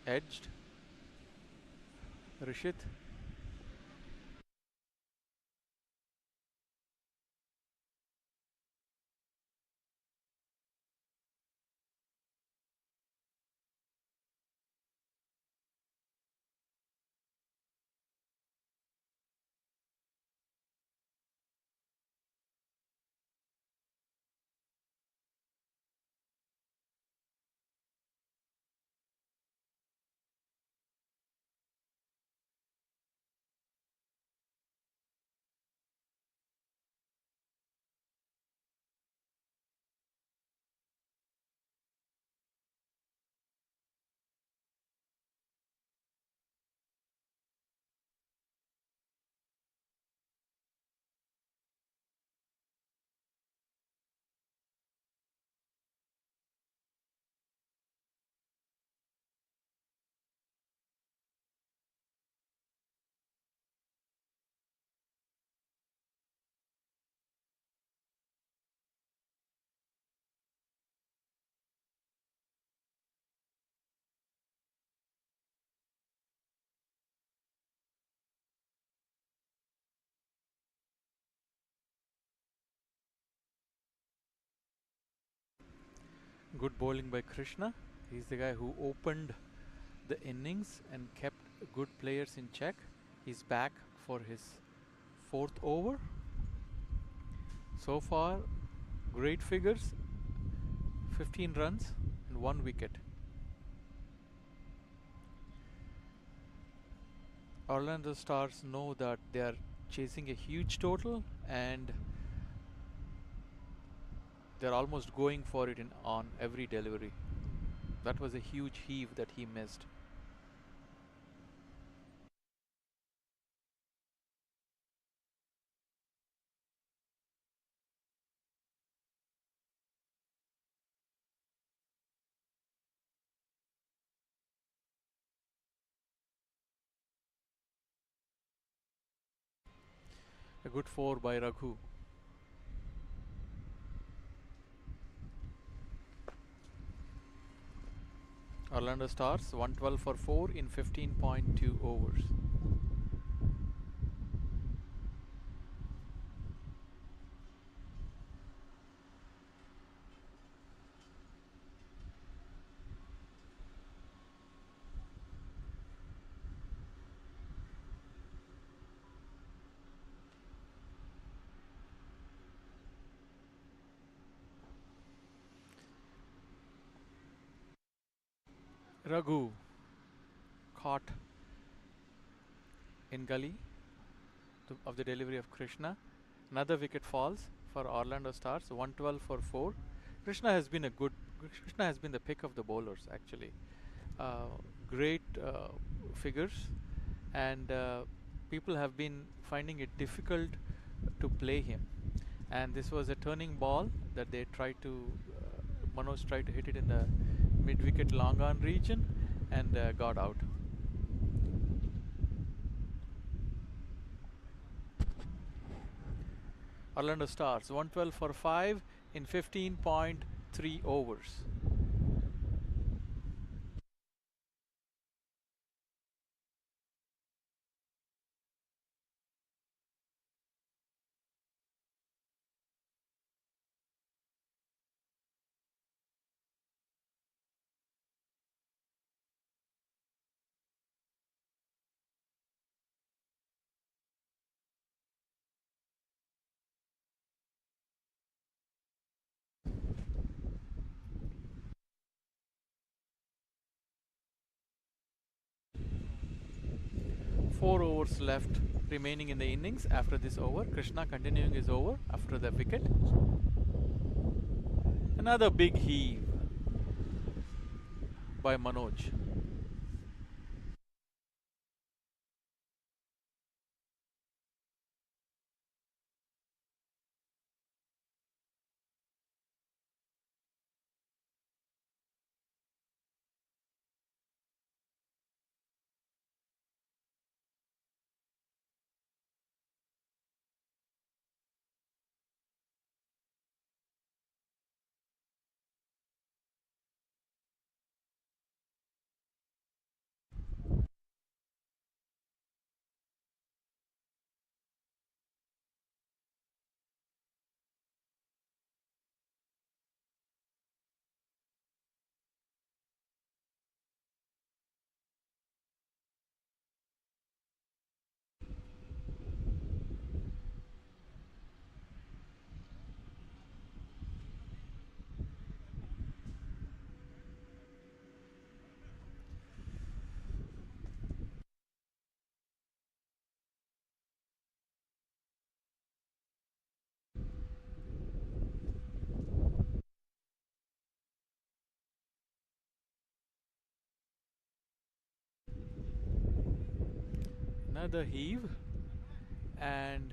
Edged. Rishit. Good bowling by Krishna. He's the guy who opened the innings and kept good players in check. He's back for his 4th over. So far, great figures. 15 runs and 1 wicket. Orlando Stars know that they are chasing a huge total and they're almost going for it on every delivery. That was a huge heave that he missed. A good 4 by Raghu. Orlando Stars 112 for 4 in 15.2 overs. Raghu caught in gully of the delivery of Krishna. Another wicket falls for Orlando Stars, 112 for 4. Krishna has been the pick of the bowlers actually. Great figures, and people have been finding it difficult to play him. And this was a turning ball that they tried to, Manoj tried to hit it in the mid-wicket long on region and got out. Orlando Stars 112 for 5 in 15.3 overs. Four overs left remaining in the innings after this over. Krishna continuing his over after the wicket. Another big heave by Manoj. Another heave, and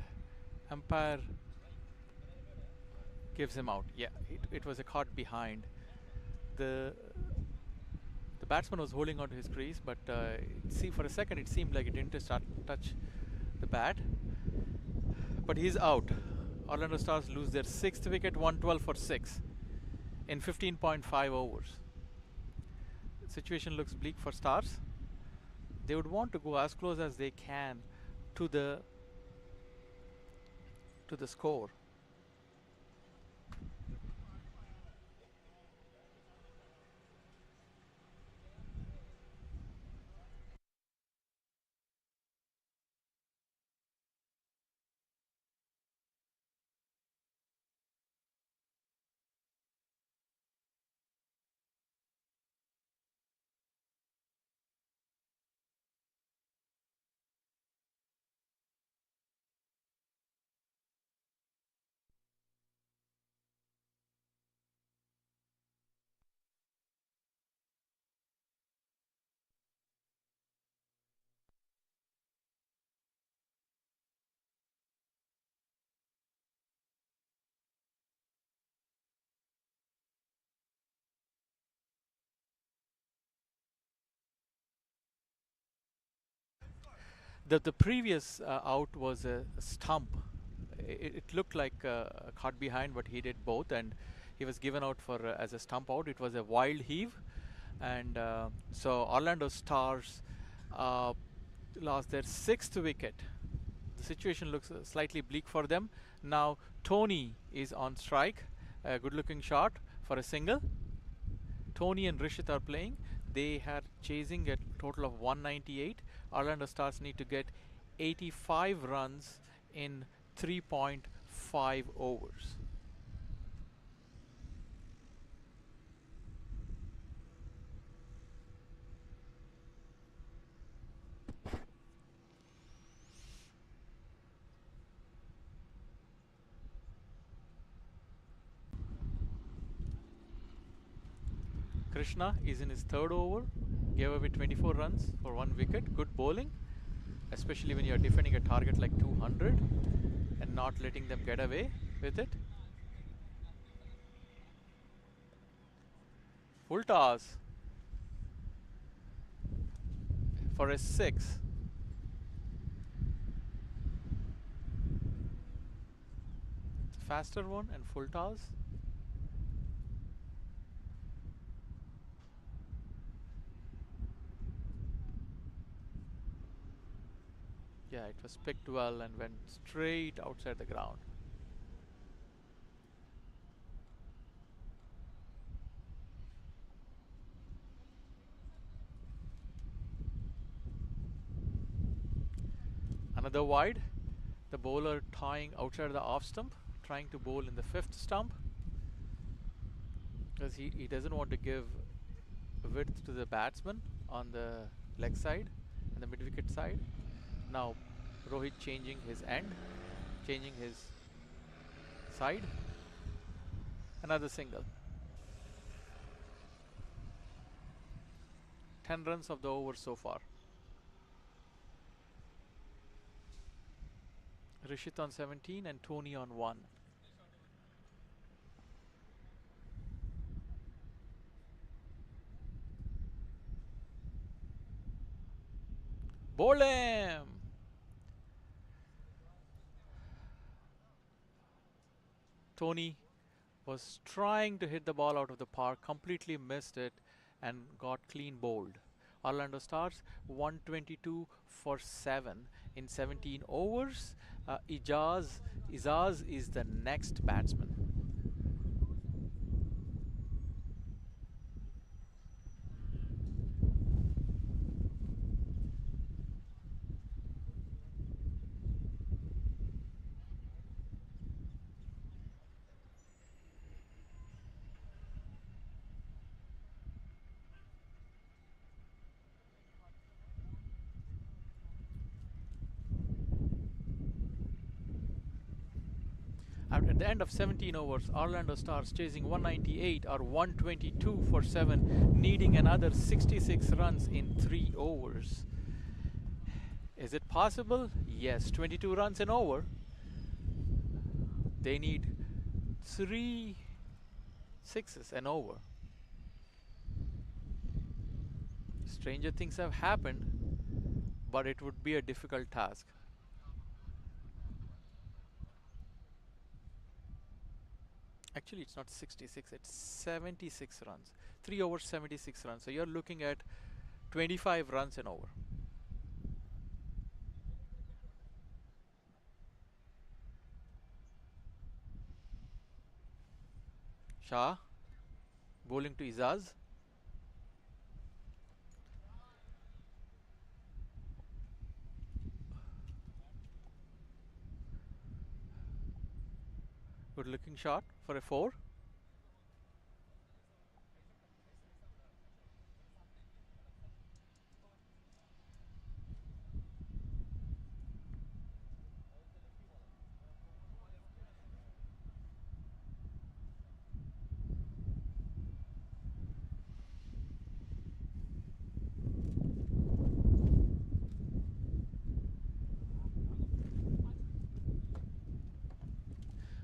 umpire gives him out. Yeah, it was a caught behind. The batsman was holding on to his crease, but see, for a second it seemed like it didn't touch the bat. But he's out. Orlando Stars lose their 6th wicket, 112 for 6 in 15.5 overs. The situation looks bleak for Stars. They would want to go as close as they can to the score. The previous out was a stump it looked like caught behind, but he did both, and he was given out for as a stump out. It was a wild heave, and so Orlando Stars lost their 6th wicket. The situation looks slightly bleak for them. Now Tony is on strike. A good looking shot for a single. Tony and Rishit are playing. They are chasing a total of 198. Orlando Stars need to get 85 runs in 3.5 overs. Krishna is in his 3rd over, gave away 24 runs for 1 wicket. Good bowling, especially when you are defending a target like 200 and not letting them get away with it. Full toss for a 6. Faster one and full toss. Yeah, it was picked well and went straight outside the ground. Another wide. The bowler tying outside the off stump, trying to bowl in the 5th stump, because he doesn't want to give width to the batsman on the leg side and the mid wicket side. Now Rohit changing his end, changing his side. Another single. 10 runs of the over so far. Rishit on 17 and Tony on 1. Bowl him! Tony was trying to hit the ball out of the park, completely missed it and got clean bowled. Orlando Stars 122 for 7 in 17 overs. Izaz is the next batsman. At the end of 17 overs, Orlando Stars chasing 198 or 122 for 7, needing another 66 runs in 3 overs. Is it possible? Yes, 22 runs an over. They need 3 sixes an over. Stranger things have happened, but it would be a difficult task. Actually, it's not 66, it's 76 runs. 3 overs, 76 runs. So you're looking at 25 runs and over. Shah bowling to Izaz. Good looking shot for a 4.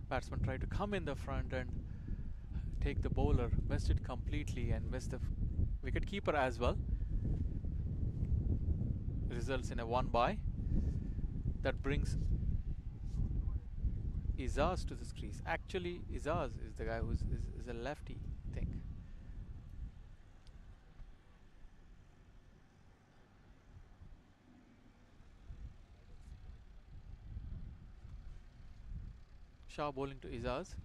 Batsman tried to come in the front and take the bowler, missed it completely and missed the wicket keeper as well. Results in a 1 by. That brings Izaz to this crease. Actually, Izaz is the guy who is a lefty, I think. Shah bowling to Izaz.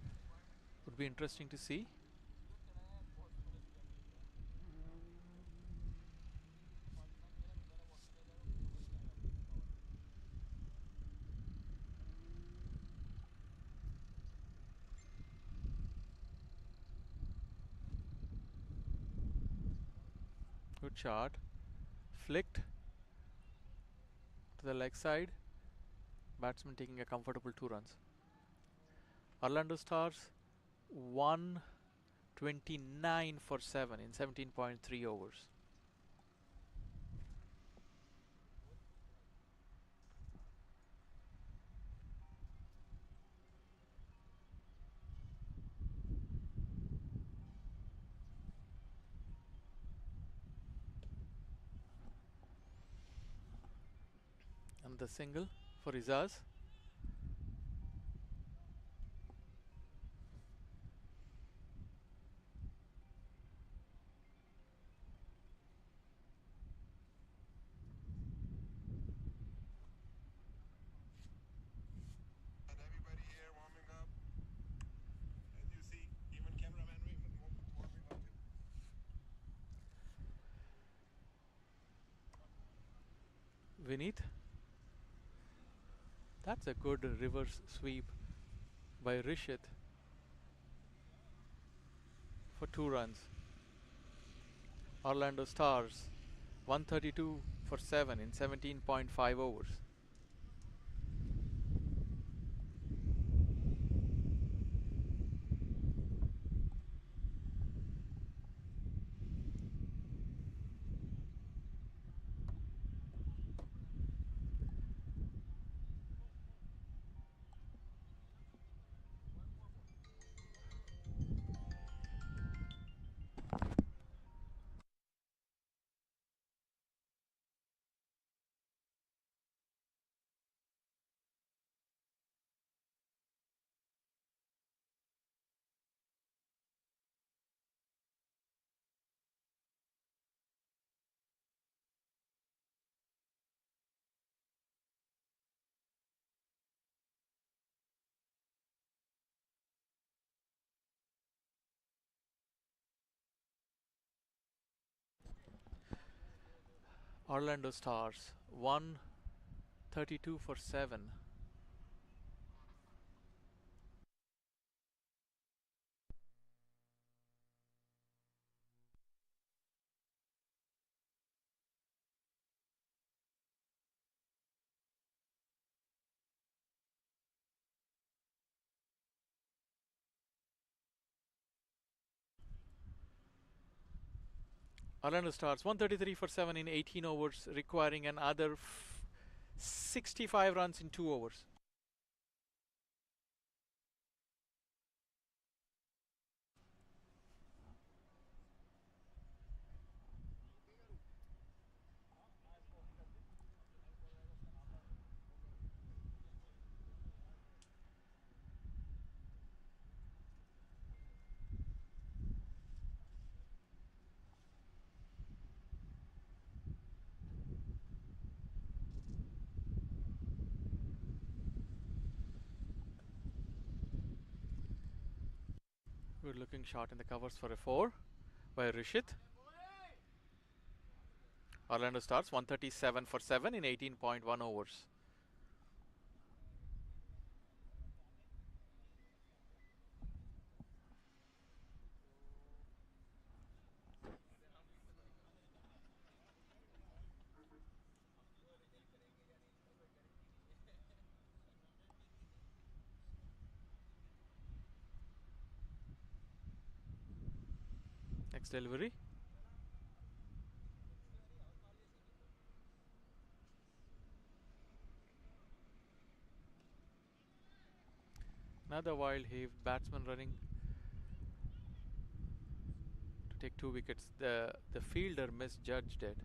Would be interesting to see. Good shot. Flicked to the leg side. Batsman taking a comfortable 2 runs. Orlando Stars 129 for 7 in 17.3 overs. And the single for Izaz. Vineet. That's a good reverse sweep by Rishit for 2 runs. Orlando Stars 132 for 7 in 17.5 overs. Orlando Stars 132 for 7. Orlando Stars 133 for 7 in 18 overs, requiring another 65 runs in 2 overs. Good looking shot in the covers for a 4 by Rishit. Orlando Stars 137 for 7 in 18.1 overs. Next delivery. Another wild heave, batsman running to take 2 wickets. The fielder misjudged it.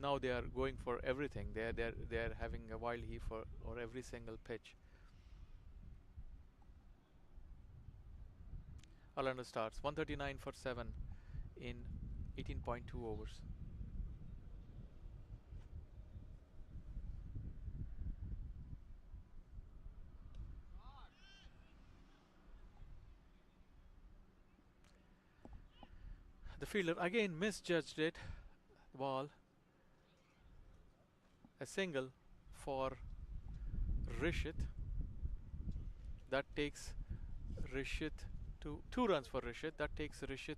now they are going for everything. They are having a wild heave for or every single pitch. Orlando Stars 139 for 7 in 18.2 overs. The fielder again misjudged it. The ball. A single for Rishit. That takes Rishit to 2 runs for Rishit. That takes Rishit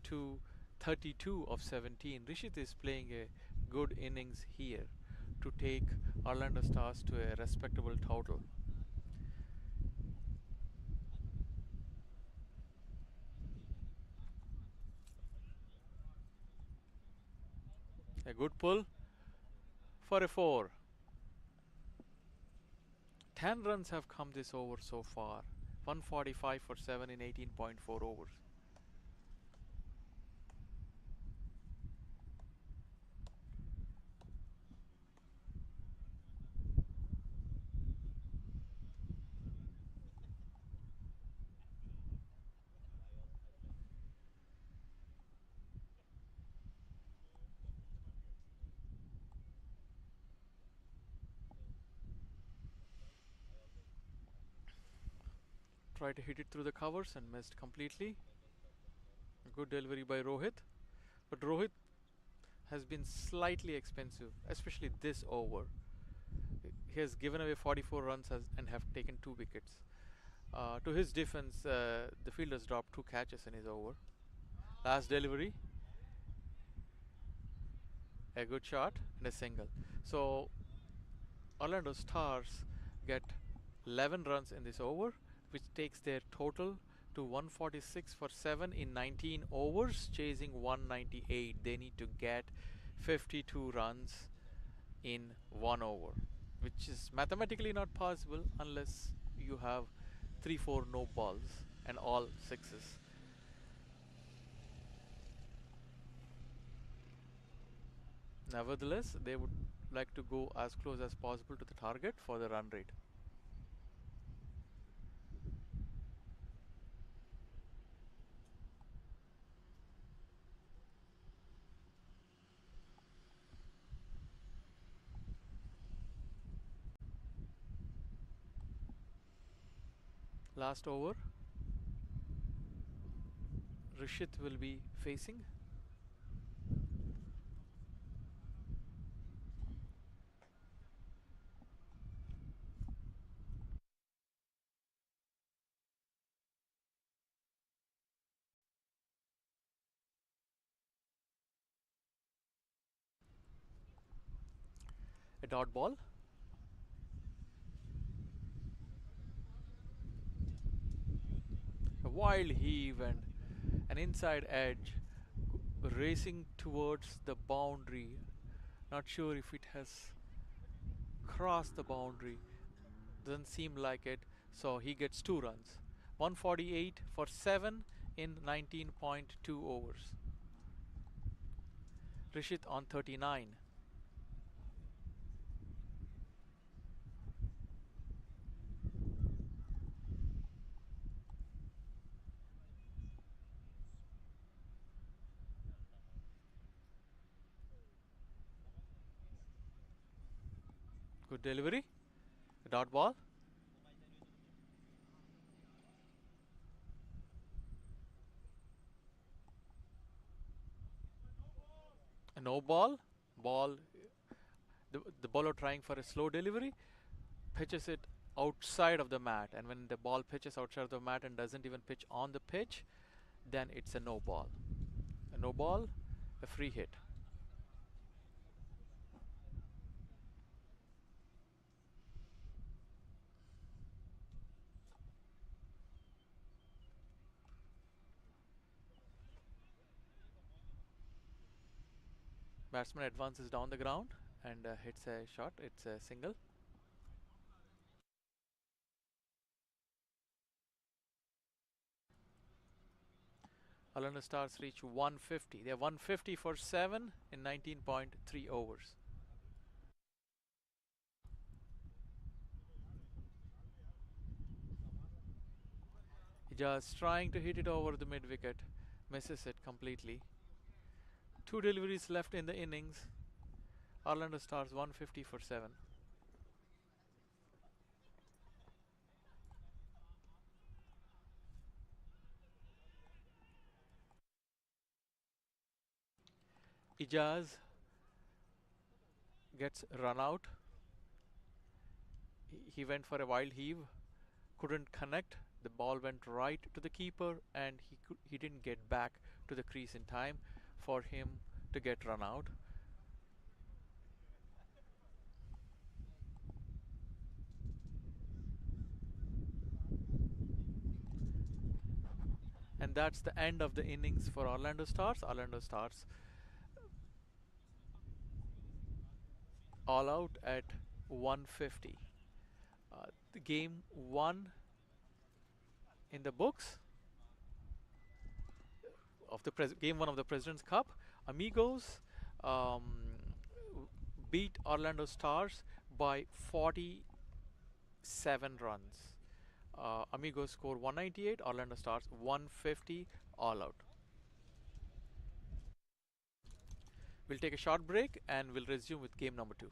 to 32 of 17. Rishit is playing a good innings here to take Orlando Stars to a respectable total. A good pull for a 4. 10 runs have come this over so far. 145 for 7 in 18.4 overs. Tried to hit it through the covers and missed completely. A good delivery by Rohit. But Rohit has been slightly expensive, especially this over. He has given away 44 runs and have taken 2 wickets. To his defense, the fielders dropped 2 catches in his over. Last delivery. A good shot and a single. So Orlando Stars get 11 runs in this over, which takes their total to 146 for 7 in 19 overs, chasing 198. They need to get 52 runs in 1 over, which is mathematically not possible unless you have 3-4 no balls and all 6s. Nevertheless, they would like to go as close as possible to the target for the run rate. Last over, Rishit will be facing. A dot ball. A wild heave and an inside edge racing towards the boundary. Not sure if it has crossed the boundary. Doesn't seem like it. So he gets 2 runs. 148 for 7 in 19.2 overs. Rishit on 39. Good delivery. A dot ball. A no ball. The bowler trying for a slow delivery, pitches it outside of the mat, and when the ball pitches outside of the mat and doesn't even pitch on the pitch, then it's a no ball. A no ball, a free hit. Batsman advances down the ground and hits a shot. It's a single. Orlando Stars reach 150. They're 150 for 7 in 19.3 overs. Just trying to hit it over the mid wicket, misses it completely. 2 deliveries left in the innings. Orlando Stars 150 for 7. Ijaz gets run out. He went for a wild heave, couldn't connect. The ball went right to the keeper, and he didn't get back to the crease in time for him to get run out. And that's the end of the innings for Orlando Stars. Orlando Stars all out at 150. The game 1 in the books of the game 1 of the President's Cup. Amigos beat Orlando Stars by 47 runs. Amigos score 198, Orlando Stars 150, all out. We'll take a short break and we'll resume with game number 2.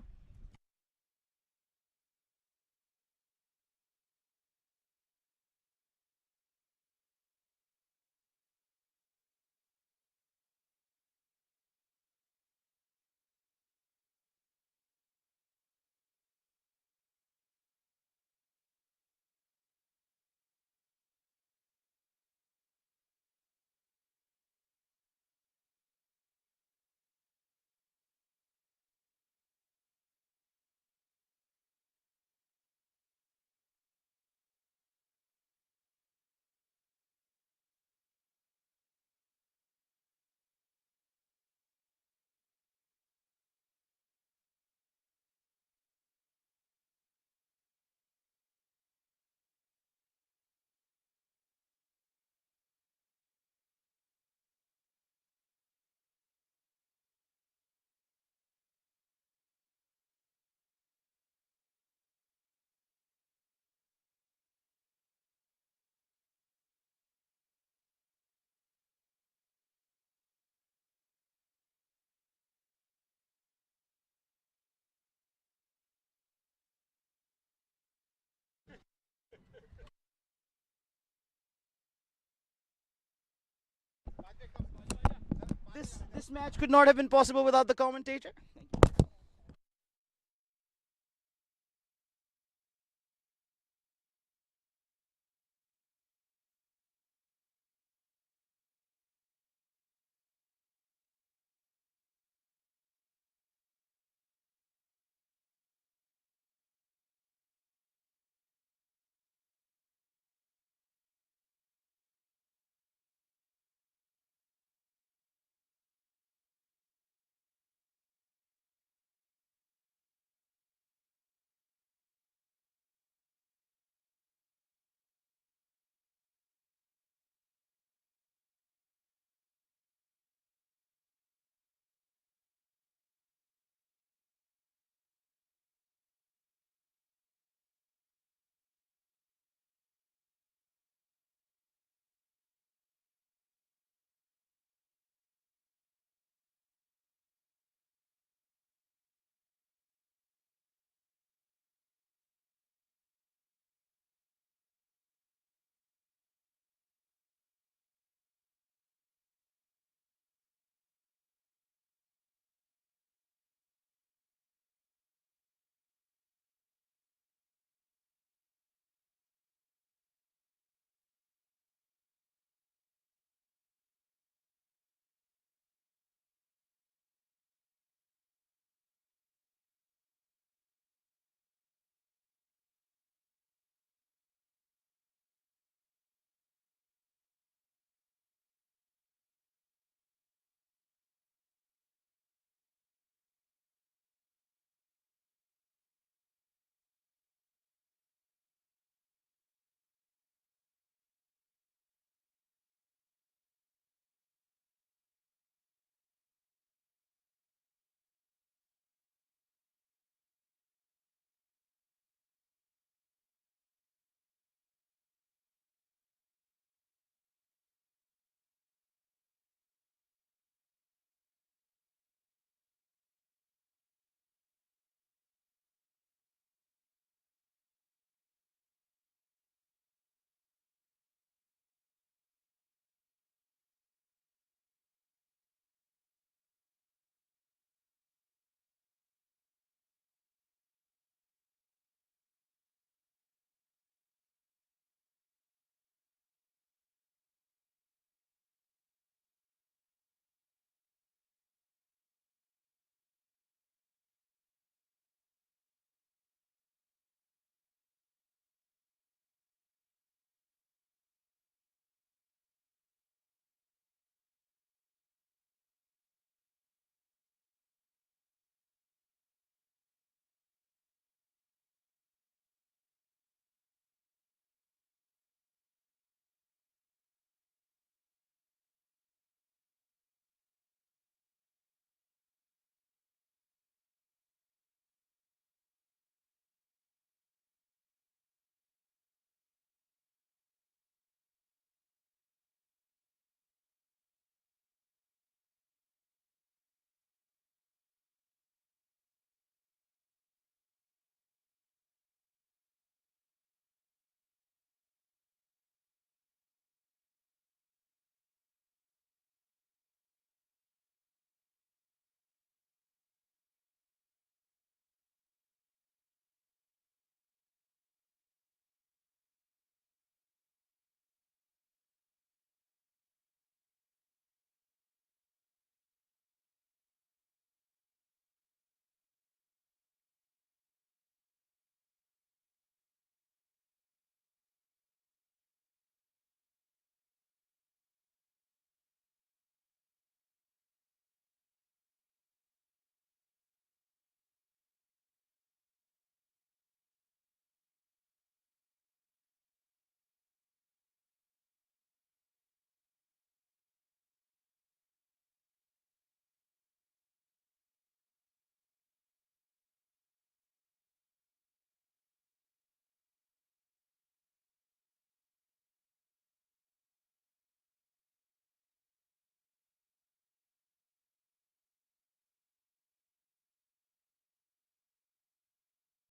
This match could not have been possible without the commentator. Thank you.